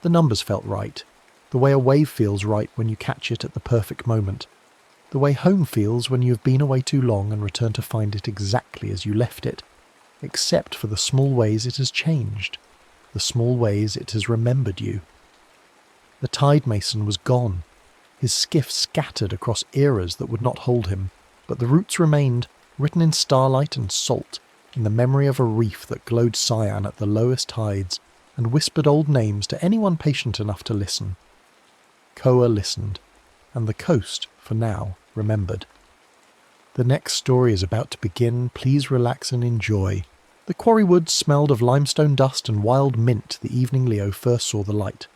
The numbers felt right, the way a wave feels right when you catch it at the perfect moment, the way home feels when you have been away too long and return to find it exactly as you left it, except for the small ways it has changed, the small ways it has remembered you. The tide mason was gone, his skiff scattered across eras that would not hold him, but the roots remained, written in starlight and salt, in the memory of a reef that glowed cyan at the lowest tides and whispered old names to anyone patient enough to listen. Koa listened, and the coast, for now, remembered. The next story is about to begin. Please relax and enjoy. The quarry woods smelled of limestone dust and wild mint the evening Leo first saw the light.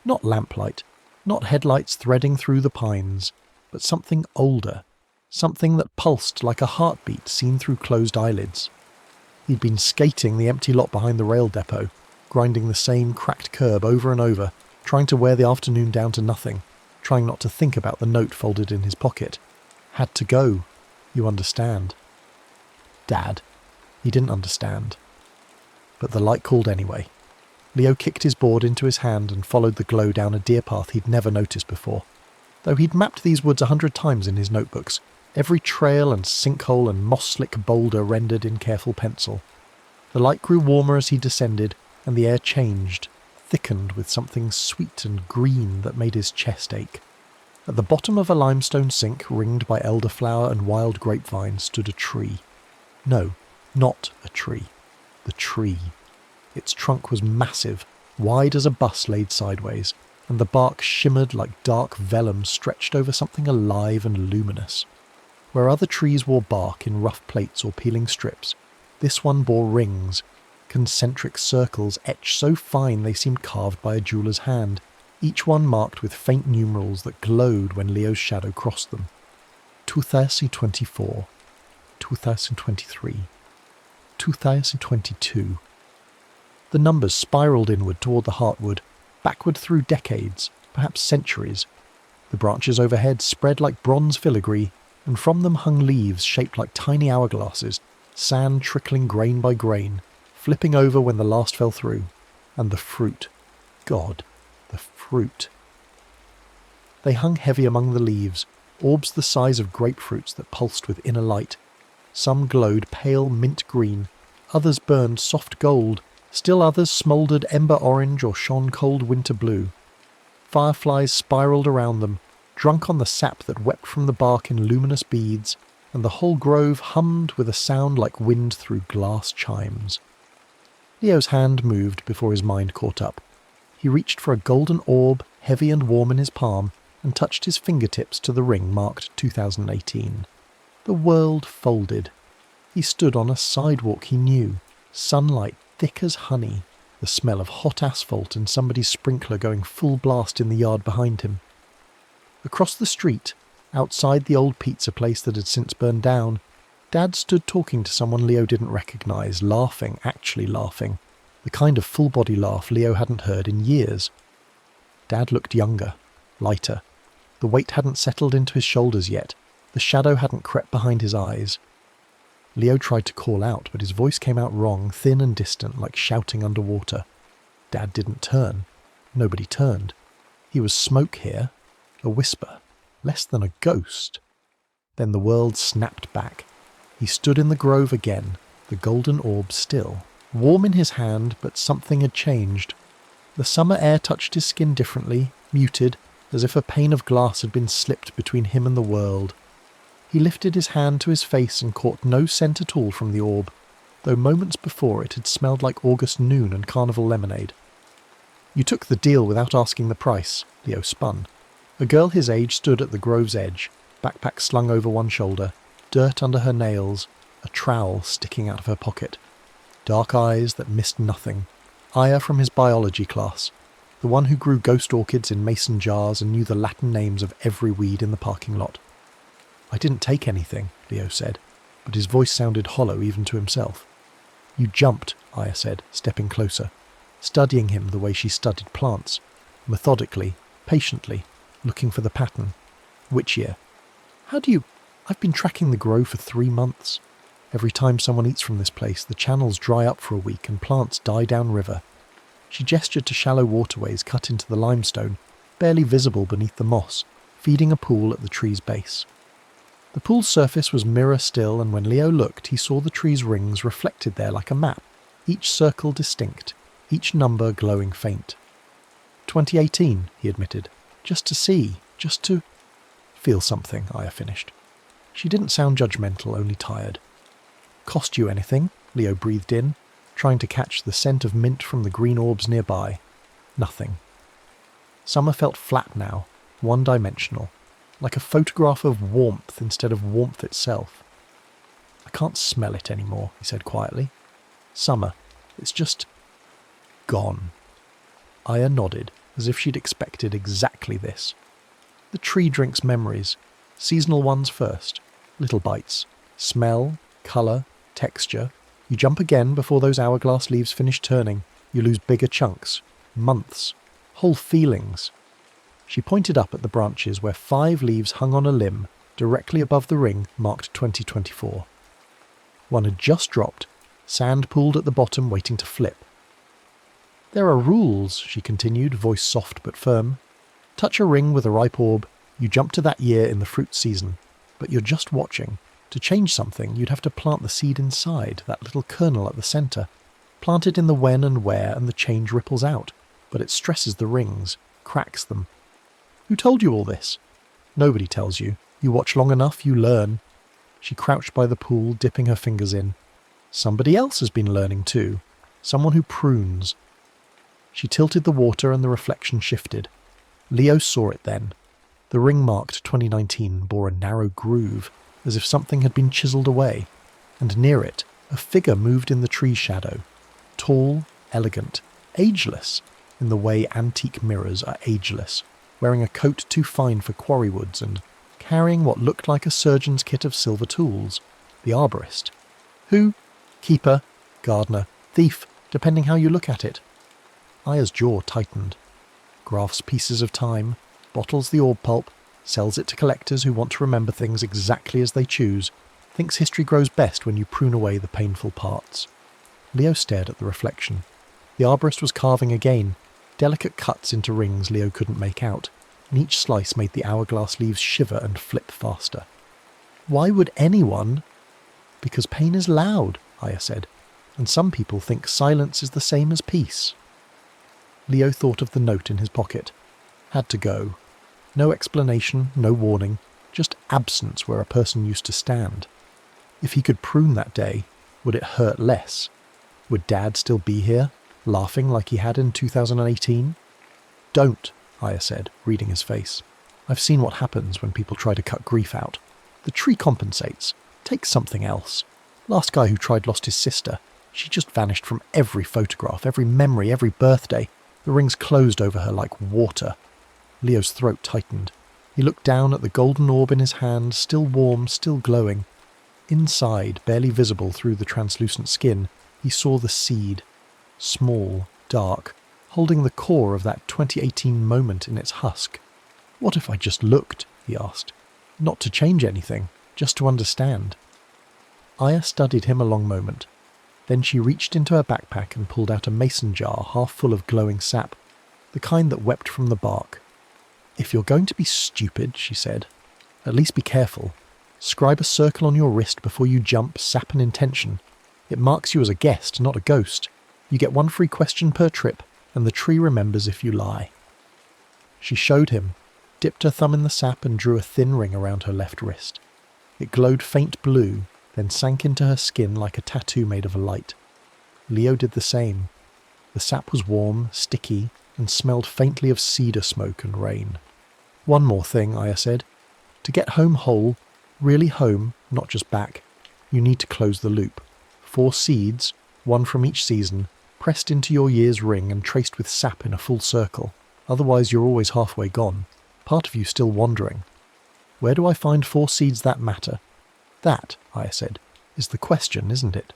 Not lamplight, not headlights threading through the pines, but something older, something that pulsed like a heartbeat seen through closed eyelids. He'd been skating the empty lot behind the rail depot, grinding the same cracked curb over and over, trying to wear the afternoon down to nothing, trying not to think about the note folded in his pocket. Had to go, you understand. Dad. He didn't understand. But the light called anyway. Leo kicked his board into his hand and followed the glow down a deer path he'd never noticed before. Though he'd mapped these woods 100 times in his notebooks, every trail and sinkhole and moss-slick boulder rendered in careful pencil. The light grew warmer as he descended, and the air changed, thickened with something sweet and green that made his chest ache. At the bottom of a limestone sink ringed by elderflower and wild grapevine stood a tree. No, not a tree. The tree. Its trunk was massive, wide as a bus laid sideways, and the bark shimmered like dark vellum stretched over something alive and luminous. Where other trees wore bark in rough plates or peeling strips, this one bore rings, concentric circles etched so fine they seemed carved by a jeweller's hand, each one marked with faint numerals that glowed when Leo's shadow crossed them. 2024, 2023, 2022. The numbers spiralled inward toward the heartwood, backward through decades, perhaps centuries. The branches overhead spread like bronze filigree, and from them hung leaves shaped like tiny hourglasses, sand trickling grain by grain, flipping over when the last fell through. And the fruit. God, the fruit. They hung heavy among the leaves, orbs the size of grapefruits that pulsed with inner light. Some glowed pale mint green, others burned soft gold, still others smouldered ember orange or shone cold winter blue. Fireflies spiralled around them, drunk on the sap that wept from the bark in luminous beads, and the whole grove hummed with a sound like wind through glass chimes. Leo's hand moved before his mind caught up. He reached for a golden orb, heavy and warm in his palm, and touched his fingertips to the ring marked 2018. The world folded. He stood on a sidewalk he knew, sunlight thick as honey, the smell of hot asphalt and somebody's sprinkler going full blast in the yard behind him. Across the street, outside the old pizza place that had since burned down, Dad stood talking to someone Leo didn't recognise, laughing, actually laughing, the kind of full-body laugh Leo hadn't heard in years. Dad looked younger, lighter. The weight hadn't settled into his shoulders yet. The shadow hadn't crept behind his eyes. Leo tried to call out, but his voice came out wrong, thin and distant, like shouting underwater. Dad didn't turn. Nobody turned. He was smoke here, a whisper, less than a ghost. Then the world snapped back. He stood in the grove again, the golden orb still, warm in his hand, but something had changed. The summer air touched his skin differently, muted, as if a pane of glass had been slipped between him and the world. He lifted his hand to his face and caught no scent at all from the orb, though moments before it had smelled like August noon and carnival lemonade. "You took the deal without asking the price," Leo spun. A girl his age stood at the grove's edge, backpack slung over one shoulder, dirt under her nails, a trowel sticking out of her pocket. Dark eyes that missed nothing. Aya from his biology class, the one who grew ghost orchids in mason jars and knew the Latin names of every weed in the parking lot. "I didn't take anything," Leo said, but his voice sounded hollow even to himself. "You jumped," Aya said, stepping closer, studying him the way she studied plants, methodically, patiently, looking for the pattern. "Which year?" "How do you—" "I've been tracking the grove for 3 months. Every time someone eats from this place, the channels dry up for a week and plants die downriver." She gestured to shallow waterways cut into the limestone, barely visible beneath the moss, feeding a pool at the tree's base. The pool's surface was mirror still, and when Leo looked, he saw the tree's rings reflected there like a map, each circle distinct, each number glowing faint. 2018, he admitted. "Just to see, just to—" "Feel something," Aya finished. She didn't sound judgmental, only tired. "Cost you anything?" Leo breathed in, trying to catch the scent of mint from the green orbs nearby. Nothing. Summer felt flat now, one-dimensional, like a photograph of warmth instead of warmth itself. "I can't smell it anymore," he said quietly. "Summer, it's just gone." Aya nodded, as if she'd expected exactly this. "The tree drinks memories, seasonal ones first, little bites, smell, colour, texture. You jump again before those hourglass leaves finish turning. You lose bigger chunks, months, whole feelings." She pointed up at the branches where 5 leaves hung on a limb, directly above the ring marked 2024. One had just dropped, sand pooled at the bottom waiting to flip. "There are rules," she continued, voice soft but firm. "Touch a ring with a ripe orb, you jump to that year in the fruit season. But you're just watching. To change something, you'd have to plant the seed inside, that little kernel at the centre. Plant it in the when and where, and the change ripples out. But it stresses the rings, cracks them. Who told you all this?" "Nobody tells you. You watch long enough, you learn." She crouched by the pool, dipping her fingers in. "Somebody else has been learning too. Someone who prunes." She tilted the water and the reflection shifted. Leo saw it then. The ring marked 2019 bore a narrow groove, as if something had been chiselled away, and near it a figure moved in the tree shadow, tall, elegant, ageless, in the way antique mirrors are ageless, wearing a coat too fine for quarry woods and carrying what looked like a surgeon's kit of silver tools, the arborist. Who? Keeper, gardener, thief, depending how you look at it. Aya's jaw tightened. Grafts pieces of time, bottles the orb pulp, sells it to collectors who want to remember things exactly as they choose, thinks history grows best when you prune away the painful parts. Leo stared at the reflection. The arborist was carving again, delicate cuts into rings Leo couldn't make out, and each slice made the hourglass leaves shiver and flip faster. "Why would anyone—" "Because pain is loud," Aya said, "and some people think silence is the same as peace." Leo thought of the note in his pocket. Had to go. No explanation, no warning, just absence where a person used to stand. If he could prune that day, would it hurt less? Would Dad still be here, laughing like he had in 2018? "Don't," Aya said, reading his face. I've seen what happens when people try to cut grief out. The tree compensates. Take something else. Last guy who tried lost his sister. She just vanished from every photograph, every memory, every birthday. The rings closed over her like water. Leo's throat tightened. He looked down at the golden orb in his hand, still warm, still glowing. Inside, barely visible through the translucent skin, he saw the seed. Small, dark, holding the core of that 2018 moment in its husk. What if I just looked, he asked. Not to change anything, just to understand. Aya studied him a long moment. Then she reached into her backpack and pulled out a mason jar half full of glowing sap, the kind that wept from the bark. If you're going to be stupid, she said, at least be careful. Scribe a circle on your wrist before you jump, sap an intention. It marks you as a guest, not a ghost. You get 1 free question per trip, and the tree remembers if you lie. She showed him, dipped her thumb in the sap and drew a thin ring around her left wrist. It glowed faint blue, then sank into her skin like a tattoo made of a light. Leo did the same. The sap was warm, sticky, and smelled faintly of cedar smoke and rain. One more thing, Aya said. To get home whole, really home, not just back, you need to close the loop. 4 seeds, 1 from each season, pressed into your year's ring and traced with sap in a full circle. Otherwise you're always halfway gone. Part of you still wandering. Where do I find 4 seeds that matter? That, Aya said, is the question, isn't it?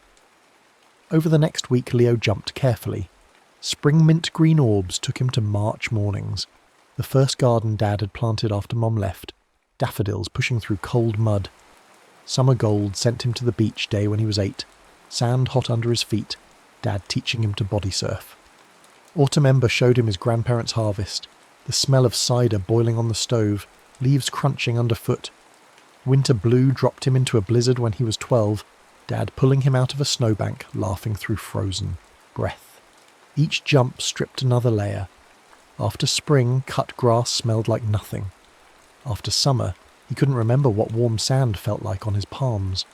Over the next week Leo jumped carefully. Spring mint green orbs took him to March mornings. The first garden Dad had planted after Mom left. Daffodils pushing through cold mud. Summer gold sent him to the beach day when he was 8. Sand hot under his feet. Dad teaching him to body surf. Autumn ember showed him his grandparents' harvest. The smell of cider boiling on the stove. Leaves crunching underfoot. Winter blue dropped him into a blizzard when he was 12. Dad pulling him out of a snowbank, laughing through frozen breath. Each jump stripped another layer. After spring, cut grass smelled like nothing. After summer, he couldn't remember what warm sand felt like on his palms.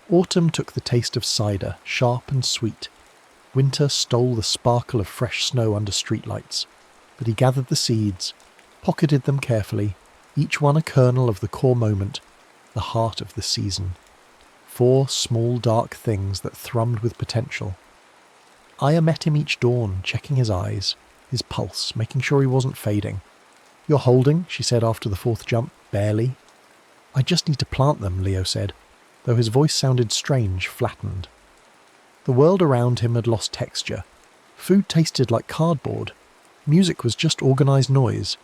Autumn took the taste of cider, sharp and sweet. Winter stole the sparkle of fresh snow under streetlights. But he gathered the seeds, pocketed them carefully, each one a kernel of the core moment, the heart of the season. 4 small dark things that thrummed with potential. Aya met him each dawn, checking his eyes, his pulse, making sure he wasn't fading. You're holding, she said after the 4th jump, barely. I just need to plant them, Leo said, though his voice sounded strange, flattened. The world around him had lost texture. Food tasted like cardboard. Music was just organised noise.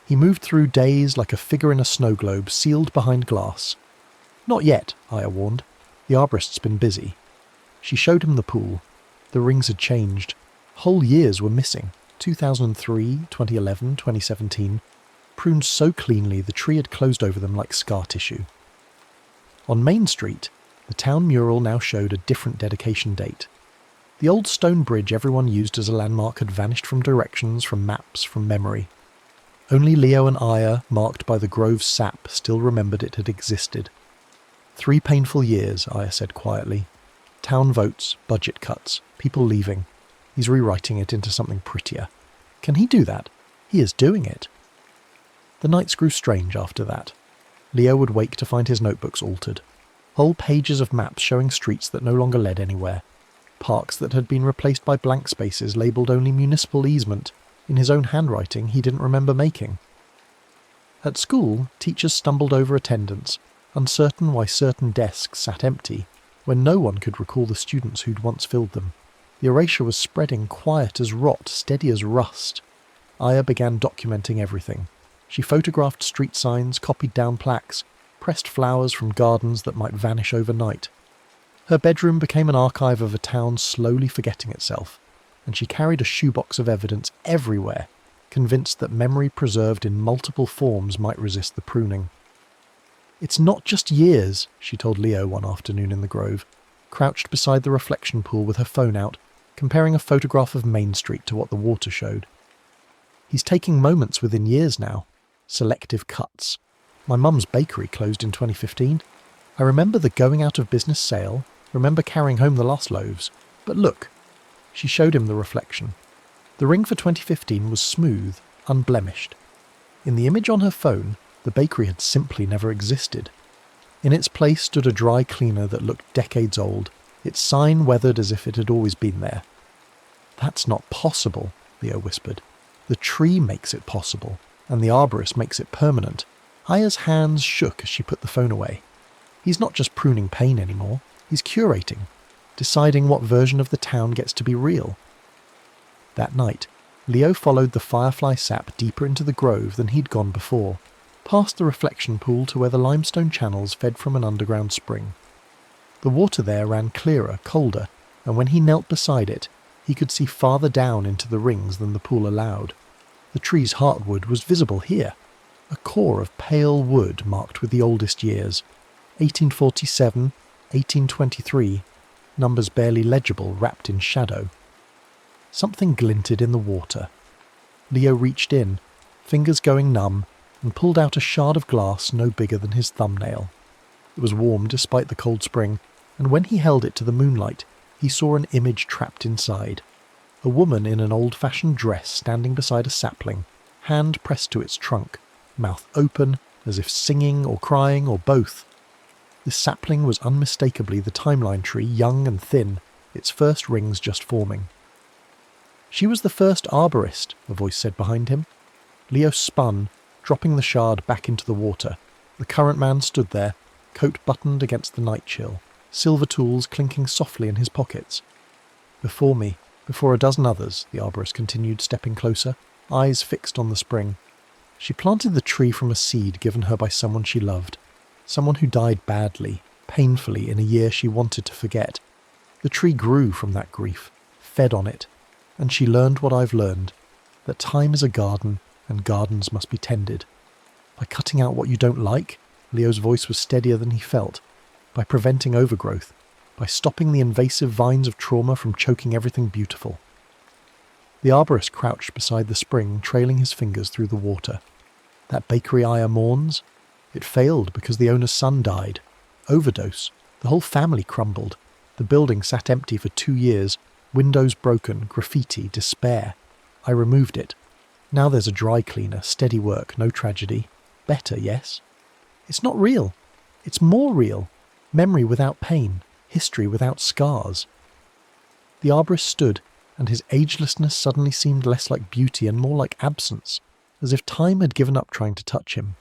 He moved through days like a figure in a snow globe, sealed behind glass. Not yet, Aya warned. The arborist's been busy. She showed him the pool. The rings had changed. Whole years were missing. 2003, 2011, 2017. Pruned so cleanly the tree had closed over them like scar tissue. On Main Street, the town mural now showed a different dedication date. The old stone bridge everyone used as a landmark had vanished from directions, from maps, from memory. Only Leo and Aya, marked by the grove's sap, still remembered it had existed. 3 painful years, Aya said quietly. Town votes, budget cuts, people leaving. He's rewriting it into something prettier. Can he do that? He is doing it. The nights grew strange after that. Leo would wake to find his notebooks altered. Whole pages of maps showing streets that no longer led anywhere. Parks that had been replaced by blank spaces labelled only municipal easement, in his own handwriting he didn't remember making. At school, teachers stumbled over attendance, uncertain why certain desks sat empty, when no one could recall the students who'd once filled them. The erasure was spreading, quiet as rot, steady as rust. Aya began documenting everything. She photographed street signs, copied down plaques, pressed flowers from gardens that might vanish overnight. Her bedroom became an archive of a town slowly forgetting itself, and she carried a shoebox of evidence everywhere, convinced that memory preserved in multiple forms might resist the pruning. It's not just years, she told Leo one afternoon in the grove, crouched beside the reflection pool with her phone out, comparing a photograph of Main Street to what the water showed. He's taking moments within years now. Selective cuts. My mum's bakery closed in 2015. I remember the going out of business sale, remember carrying home the last loaves. But look, she showed him the reflection. The ring for 2015 was smooth, unblemished. In the image on her phone, the bakery had simply never existed. In its place stood a dry cleaner that looked decades old, its sign weathered as if it had always been there. "That's not possible," Leo whispered. "The tree makes it possible, and the arborist makes it permanent." Aya's hands shook as she put the phone away. He's not just pruning pain anymore, he's curating, deciding what version of the town gets to be real. That night, Leo followed the firefly sap deeper into the grove than he'd gone before, past the reflection pool to where the limestone channels fed from an underground spring. The water there ran clearer, colder, and when he knelt beside it, he could see farther down into the rings than the pool allowed. The tree's heartwood was visible here, a core of pale wood marked with the oldest years, 1847, 1823, numbers barely legible wrapped in shadow. Something glinted in the water. Leo reached in, fingers going numb, and pulled out a shard of glass no bigger than his thumbnail. It was warm despite the cold spring, and when he held it to the moonlight, he saw an image trapped inside. A woman in an old-fashioned dress standing beside a sapling, hand pressed to its trunk, mouth open, as if singing or crying or both. This sapling was unmistakably the timeline tree, young and thin, its first rings just forming. "She was the first arborist," a voice said behind him. Leo spun, dropping the shard back into the water. The current man stood there, coat buttoned against the night chill, silver tools clinking softly in his pockets. "Before me, before a dozen others," the arborist continued, stepping closer, eyes fixed on the spring. "She planted the tree from a seed given her by someone she loved, someone who died badly, painfully in a year she wanted to forget. The tree grew from that grief, fed on it, and she learned what I've learned, that time is a garden and gardens must be tended. By cutting out what you don't like," Leo's voice was steadier than he felt, "by preventing overgrowth, by stopping the invasive vines of trauma from choking everything beautiful." The arborist crouched beside the spring, trailing his fingers through the water. "That bakery Aya mourns? It failed because the owner's son died. Overdose. The whole family crumbled. The building sat empty for 2 years, windows broken, graffiti, despair. I removed it. Now there's a dry cleaner, steady work, no tragedy. Better, yes? It's not real. It's more real. Memory without pain, history without scars." The arborist stood, and his agelessness suddenly seemed less like beauty and more like absence, as if time had given up trying to touch him.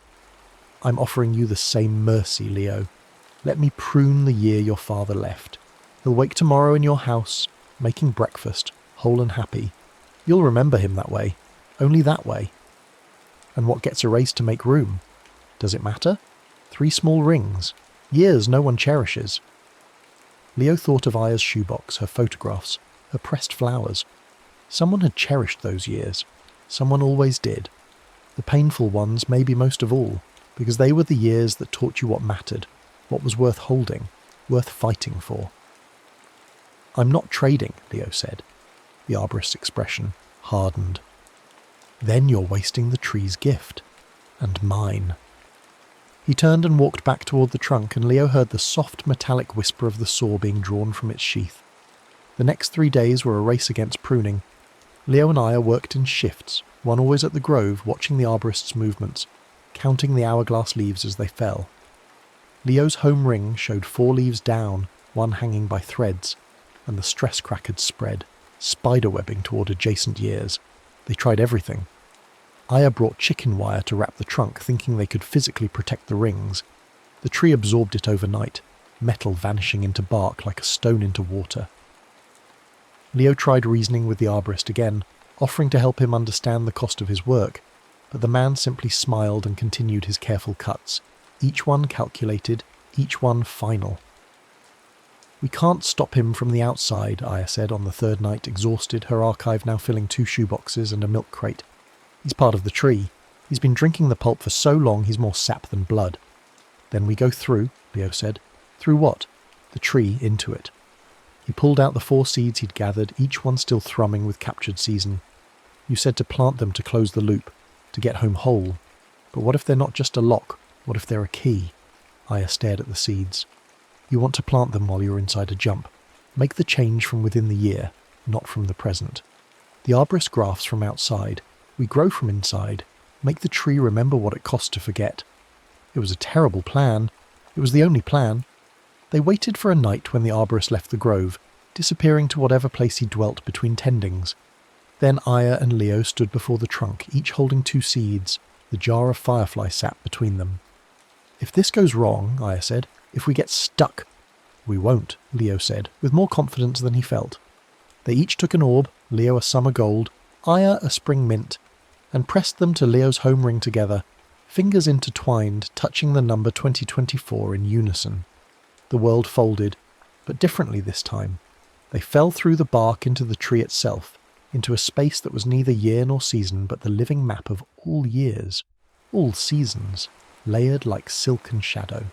"I'm offering you the same mercy, Leo. Let me prune the year your father left. He'll wake tomorrow in your house, making breakfast, whole and happy. You'll remember him that way, only that way. And what gets erased to make room? Does it matter? 3 small rings, years no one cherishes." Leo thought of Aya's shoebox, her photographs, her pressed flowers. Someone had cherished those years. Someone always did. The painful ones maybe most of all, because they were the years that taught you what mattered, what was worth holding, worth fighting for. "I'm not trading," Leo said. The arborist's expression hardened. "Then you're wasting the tree's gift. And mine." He turned and walked back toward the trunk, and Leo heard the soft metallic whisper of the saw being drawn from its sheath. The next 3 days were a race against pruning. Leo and Aya worked in shifts, one always at the grove, watching the arborist's movements, counting the hourglass leaves as they fell. Leo's home ring showed 4 leaves down, one hanging by threads, and the stress crack had spread, spiderwebbing toward adjacent years. They tried everything. Aya brought chicken wire to wrap the trunk, thinking they could physically protect the rings. The tree absorbed it overnight, metal vanishing into bark like a stone into water. Leo tried reasoning with the arborist again, offering to help him understand the cost of his work, but the man simply smiled and continued his careful cuts, each one calculated, each one final. "We can't stop him from the outside," Aya said on the 3rd night, exhausted, her archive now filling 2 shoeboxes and a milk crate. "He's part of the tree. He's been drinking the pulp for so long he's more sap than blood." "Then we go through," Leo said. "Through what?" "The tree into it." He pulled out the 4 seeds he'd gathered, each one still thrumming with captured season. "You said to plant them to close the loop, to get home whole. But what if they're not just a lock? What if they're a key?" Aya stared at the seeds. "You want to plant them while you're inside a jump. Make the change from within the year, not from the present. The arborist graphs from outside. We grow from inside. Make the tree remember what it cost to forget. It was a terrible plan. It was the only plan. They waited for a night when the arborist left the grove, disappearing to whatever place he dwelt between tendings. Then Aya and Leo stood before the trunk, each holding 2 seeds, the jar of firefly sap between them. "If this goes wrong," Aya said, "if we get stuck—" "We won't," Leo said, with more confidence than he felt. They each took an orb, Leo a summer gold, Aya a spring mint, and pressed them to Leo's home ring together, fingers intertwined, touching the number 2024 in unison. The world folded, but differently this time. They fell through the bark into the tree itself, into a space that was neither year nor season but the living map of all years, all seasons, layered like silken shadow.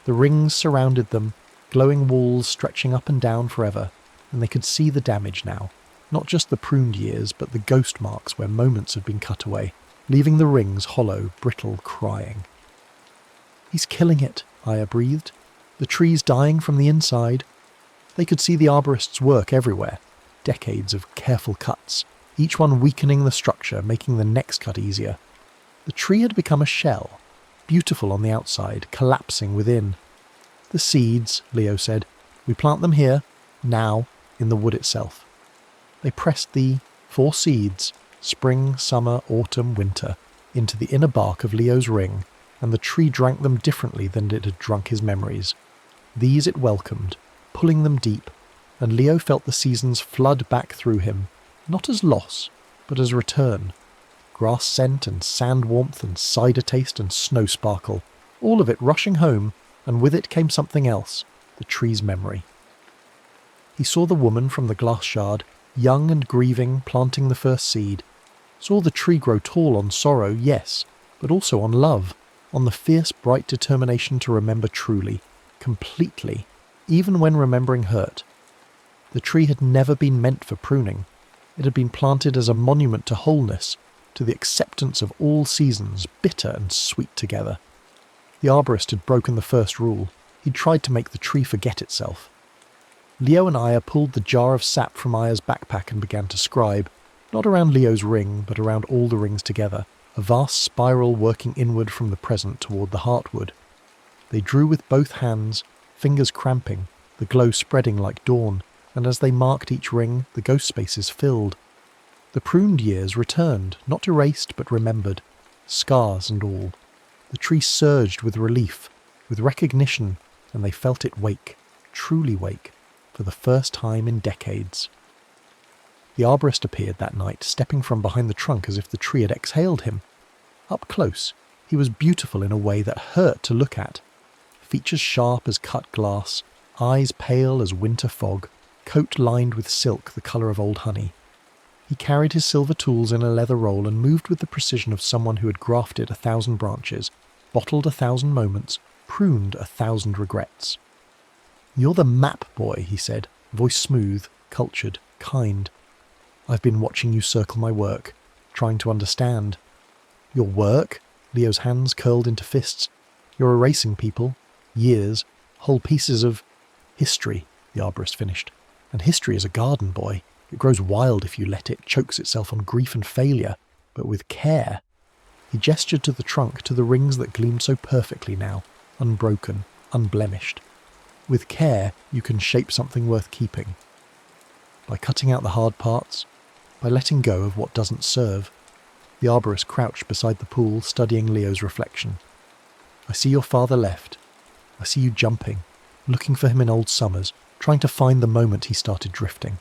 The rings surrounded them, glowing walls stretching up and down forever, and they could see the damage now, not just the pruned years but the ghost marks where moments had been cut away, leaving the rings hollow, brittle, crying. "He's killing it," Aya breathed. "The tree's dying from the inside." They could see the arborist's work everywhere, decades of careful cuts, each one weakening the structure, making the next cut easier. The tree had become a shell, beautiful on the outside, collapsing within. "The seeds," Leo said. "We plant them here, now, in the wood itself." They pressed the 4 seeds, spring, summer, autumn, winter, into the inner bark of Leo's ring, and the tree drank them differently than it had drunk his memories. These it welcomed, pulling them deep, and Leo felt the seasons flood back through him, not as loss, but as return. Grass scent and sand warmth and cider taste and snow sparkle, all of it rushing home, and with it came something else, the tree's memory. He saw the woman from the glass shard, young and grieving, planting the first seed. Saw the tree grow tall on sorrow, yes, but also on love, on the fierce, bright determination to remember truly, completely, even when remembering hurt. The tree had never been meant for pruning. It had been planted as a monument to wholeness, to the acceptance of all seasons, bitter and sweet together. The arborist had broken the first rule. He'd tried to make the tree forget itself. Leo and Aya pulled the jar of sap from Aya's backpack and began to scribe, not around Leo's ring, but around all the rings together, a vast spiral working inward from the present toward the heartwood. They drew with both hands, fingers cramping, the glow spreading like dawn, and as they marked each ring, the ghost spaces filled. The pruned years returned, not erased but remembered, scars and all. The tree surged with relief, with recognition, and they felt it wake, truly wake, for the first time in decades. The arborist appeared that night, stepping from behind the trunk as if the tree had exhaled him. Up close, he was beautiful in a way that hurt to look at. Features sharp as cut glass, eyes pale as winter fog, coat lined with silk the colour of old honey. He carried his silver tools in a leather roll and moved with the precision of someone who had grafted 1,000 branches, bottled 1,000 moments, pruned 1,000 regrets. "You're the map boy," he said, voice smooth, cultured, kind. "I've been watching you circle my work, trying to understand." "Your work?" Leo's hands curled into fists. "You're erasing people, years, whole pieces of—" "History," the arborist finished. "And history is a garden, boy. It grows wild if you let it, chokes itself on grief and failure, but with care." He gestured to the trunk, to the rings that gleamed so perfectly now, unbroken, unblemished. "With care, you can shape something worth keeping. By cutting out the hard parts, by letting go of what doesn't serve." The arborist crouched beside the pool, studying Leo's reflection. "I see your father left. I see you jumping, looking for him in old summers, trying to find the moment he started drifting.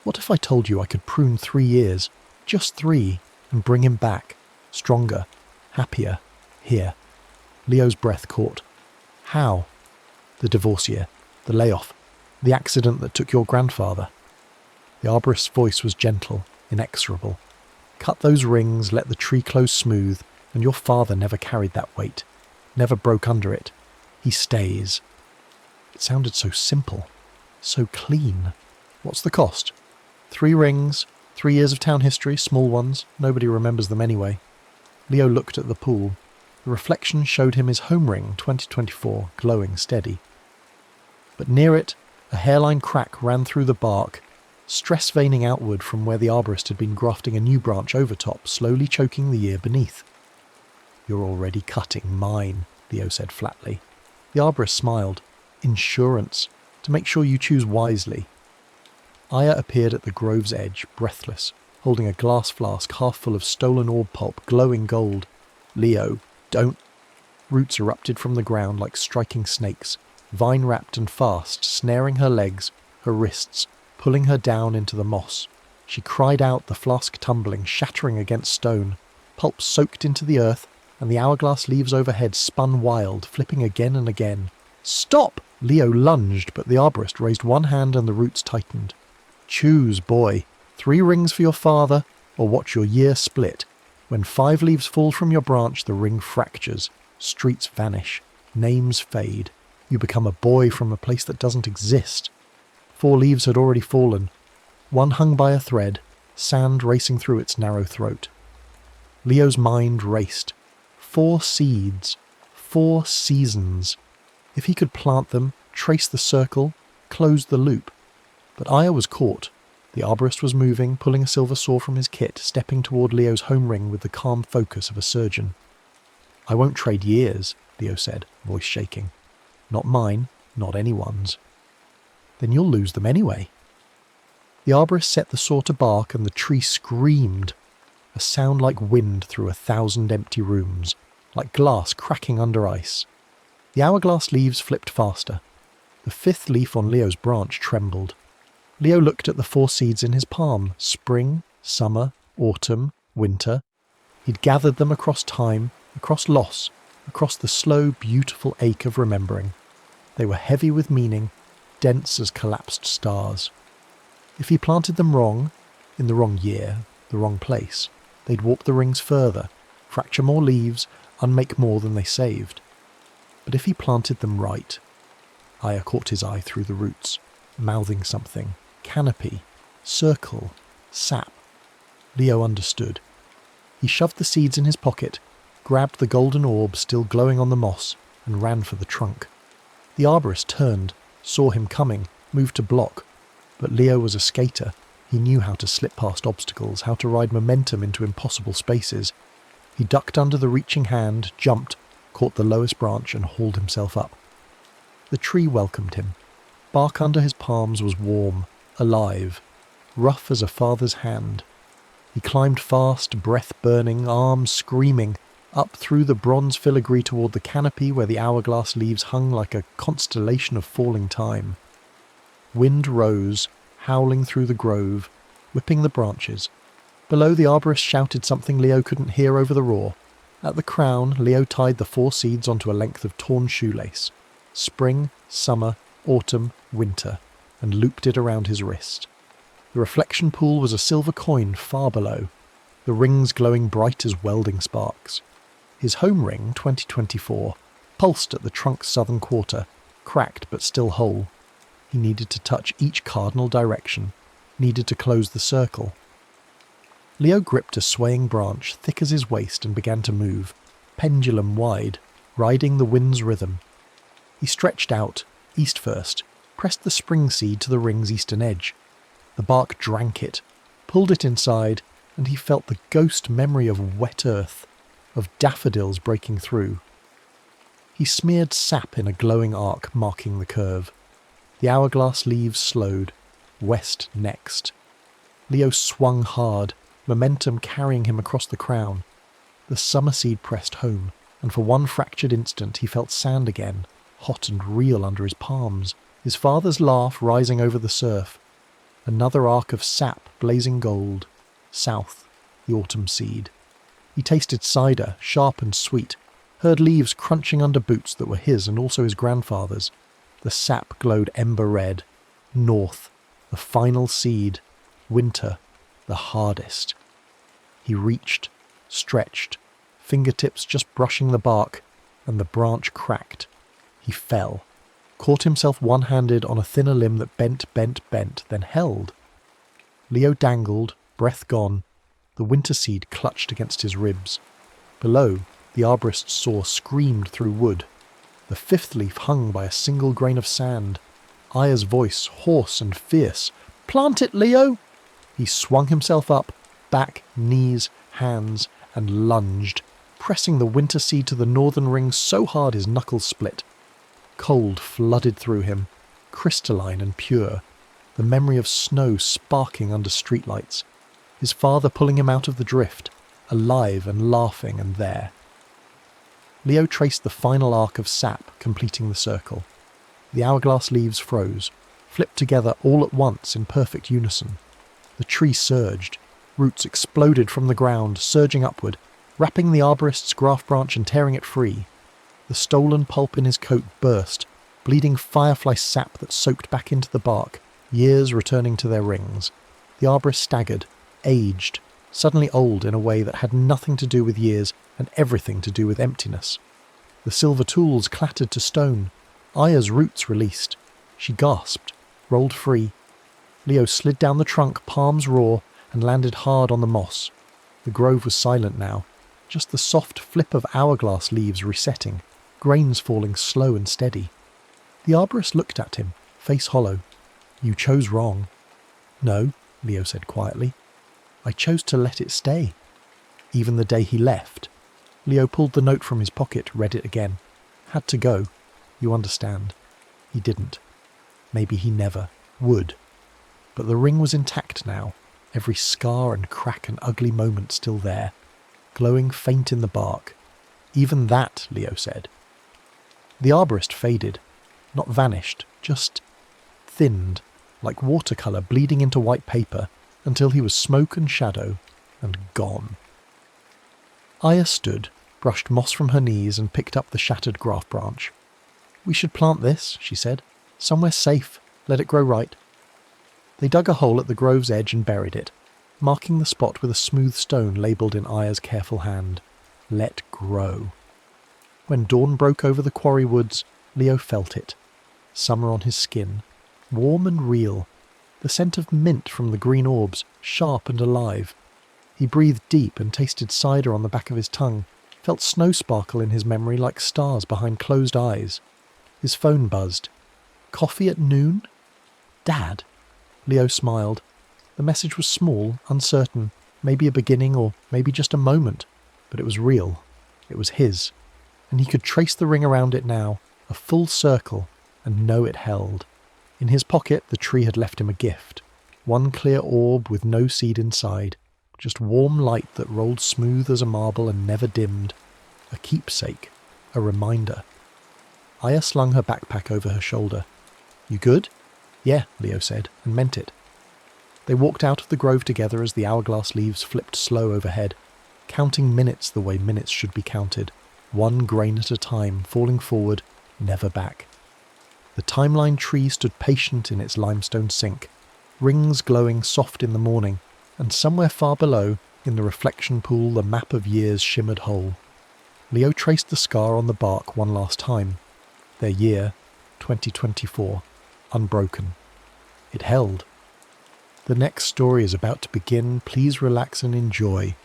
What if I told you I could prune 3 years, just 3, and bring him back, stronger, happier, here?" Leo's breath caught. "How?" "The divorce year, the layoff, the accident that took your grandfather." The arborist's voice was gentle, inexorable. "Cut those rings, let the tree close smooth, and your father never carried that weight, never broke under it. He stays." It sounded so simple, so clean. "What's the cost?" 3 rings, 3 years of town history, small ones, nobody remembers them anyway. Leo looked at the pool. The reflection showed him his home ring, 2024, glowing steady. But near it, a hairline crack ran through the bark, stress veining outward from where the arborist had been grafting a new branch over top, slowly choking the ear beneath. "You're already cutting mine," Leo said flatly. The arborist smiled. "Insurance, to make sure you choose wisely." Aya appeared at the grove's edge, breathless, holding a glass flask half full of stolen orb pulp, glowing gold. "Leo, don't..." Roots erupted from the ground like striking snakes, vine-wrapped and fast, snaring her legs, her wrists, pulling her down into the moss. She cried out, the flask tumbling, shattering against stone. Pulp soaked into the earth, and the hourglass leaves overhead spun wild, flipping again and again. "Stop!" Leo lunged, but the arborist raised one hand and the roots tightened. "Choose, boy. 3 rings for your father, or watch your year split. When 5 leaves fall from your branch, the ring fractures. Streets vanish. Names fade. You become a boy from a place that doesn't exist." 4 leaves had already fallen. One hung by a thread, sand racing through its narrow throat. Leo's mind raced. 4 seeds. 4 seasons. If he could plant them, trace the circle, close the loop. But Aya was caught. The arborist was moving, pulling a silver saw from his kit, stepping toward Leo's home ring with the calm focus of a surgeon. "I won't trade years," Leo said, voice shaking. "Not mine, not anyone's." "Then you'll lose them anyway." The arborist set the saw to bark and the tree screamed, a sound like wind through 1,000 empty rooms, like glass cracking under ice. The hourglass leaves flipped faster. The 5th leaf on Leo's branch trembled. Leo looked at the 4 seeds in his palm: spring, summer, autumn, winter. He'd gathered them across time, across loss, across the slow, beautiful ache of remembering. They were heavy with meaning, dense as collapsed stars. If he planted them wrong, in the wrong year, the wrong place, they'd warp the rings further, fracture more leaves, unmake more than they saved. But if he planted them right... Aya caught his eye through the roots, mouthing something. Canopy, circle, sap. Leo understood. He shoved the seeds in his pocket, grabbed the golden orb still glowing on the moss, and ran for the trunk. The arborist turned, saw him coming, moved to block. But Leo was a skater. He knew how to slip past obstacles, how to ride momentum into impossible spaces. He ducked under the reaching hand, jumped, caught the lowest branch and hauled himself up. The tree welcomed him. Bark under his palms was warm, alive, rough as a father's hand. He climbed fast, breath burning, arms screaming, up through the bronze filigree toward the canopy where the hourglass leaves hung like a constellation of falling time. Wind rose, howling through the grove, whipping the branches. Below, the arborist shouted something Leo couldn't hear over the roar. At the crown, Leo tied the 4 seeds onto a length of torn shoelace. Spring, summer, autumn, winter, and looped it around his wrist. The reflection pool was a silver coin far below, the rings glowing bright as welding sparks. His home ring, 2024, pulsed at the trunk's southern quarter, cracked but still whole. He needed to touch each cardinal direction, needed to close the circle. Leo gripped a swaying branch thick as his waist and began to move, pendulum wide, riding the wind's rhythm. He stretched out, east first, pressed the spring seed to the ring's eastern edge. The bark drank it, pulled it inside, and he felt the ghost memory of wet earth, of daffodils breaking through. He smeared sap in a glowing arc marking the curve. The hourglass leaves slowed, west next. Leo swung hard, momentum carrying him across the crown. The summer seed pressed home, and for one fractured instant he felt sand again, hot and real under his palms, his father's laugh rising over the surf. Another arc of sap blazing gold. South, the autumn seed. He tasted cider, sharp and sweet, heard leaves crunching under boots that were his and also his grandfather's. The sap glowed ember red. North, the final seed. Winter, the hardest. He reached, stretched, fingertips just brushing the bark, and the branch cracked. He fell, caught himself one-handed on a thinner limb that bent, then held. Leo dangled, breath gone. The winter seed clutched against his ribs. Below, the arborist's saw screamed through wood. The 5th leaf hung by a single grain of sand. Aya's voice, hoarse and fierce. Plant it, Leo! He swung himself up, back, knees, hands, and lunged, pressing the winter seed to the northern ring so hard his knuckles split. Cold flooded through him, crystalline and pure, the memory of snow sparking under streetlights, his father pulling him out of the drift, alive and laughing and there. Leo traced the final arc of sap completing the circle. The hourglass leaves froze, flipped together all at once in perfect unison. The tree surged, roots exploded from the ground, surging upward, wrapping the arborist's graft branch and tearing it free. The stolen pulp in his coat burst, bleeding firefly sap that soaked back into the bark, years returning to their rings. The arborist staggered, aged, suddenly old in a way that had nothing to do with years and everything to do with emptiness. The silver tools clattered to stone. Aya's roots released. She gasped, rolled free. Leo slid down the trunk, palms raw, and landed hard on the moss. The grove was silent now, just the soft flip of hourglass leaves resetting, grains falling slow and steady. The arborist looked at him, face hollow. "You chose wrong." "No," Leo said quietly. "I chose to let it stay." Even the day he left. Leo pulled the note from his pocket, read it again. Had to go. You understand. He didn't. Maybe he never would. But the ring was intact now, every scar and crack and ugly moment still there, glowing faint in the bark. Even that, Leo said. The arborist faded, not vanished, just thinned, like watercolour bleeding into white paper, until he was smoke and shadow, and gone. Aya stood, brushed moss from her knees and picked up the shattered graft branch. "We should plant this," she said. "Somewhere safe. Let it grow right." They dug a hole at the grove's edge and buried it, marking the spot with a smooth stone labelled in Aya's careful hand. Let grow. When dawn broke over the quarry woods, Leo felt it. Summer on his skin. Warm and real. The scent of mint from the green orbs, sharp and alive. He breathed deep and tasted cider on the back of his tongue, felt snow sparkle in his memory like stars behind closed eyes. His phone buzzed. Coffee at noon? Dad? Leo smiled. The message was small, uncertain, maybe a beginning or maybe just a moment, but it was real. It was his. And he could trace the ring around it now, a full circle, and know it held. In his pocket, the tree had left him a gift. One clear orb with no seed inside, just warm light that rolled smooth as a marble and never dimmed. A keepsake, a reminder. Aya slung her backpack over her shoulder. "You good?" "Yeah," Leo said, and meant it. They walked out of the grove together as the hourglass leaves flipped slow overhead, counting minutes the way minutes should be counted, one grain at a time, falling forward, never back. The timeline tree stood patient in its limestone sink, rings glowing soft in the morning, and somewhere far below, in the reflection pool, the map of years shimmered whole. Leo traced the scar on the bark one last time. Their year, 2024, unbroken. It held. The next story is about to begin. Please relax and enjoy.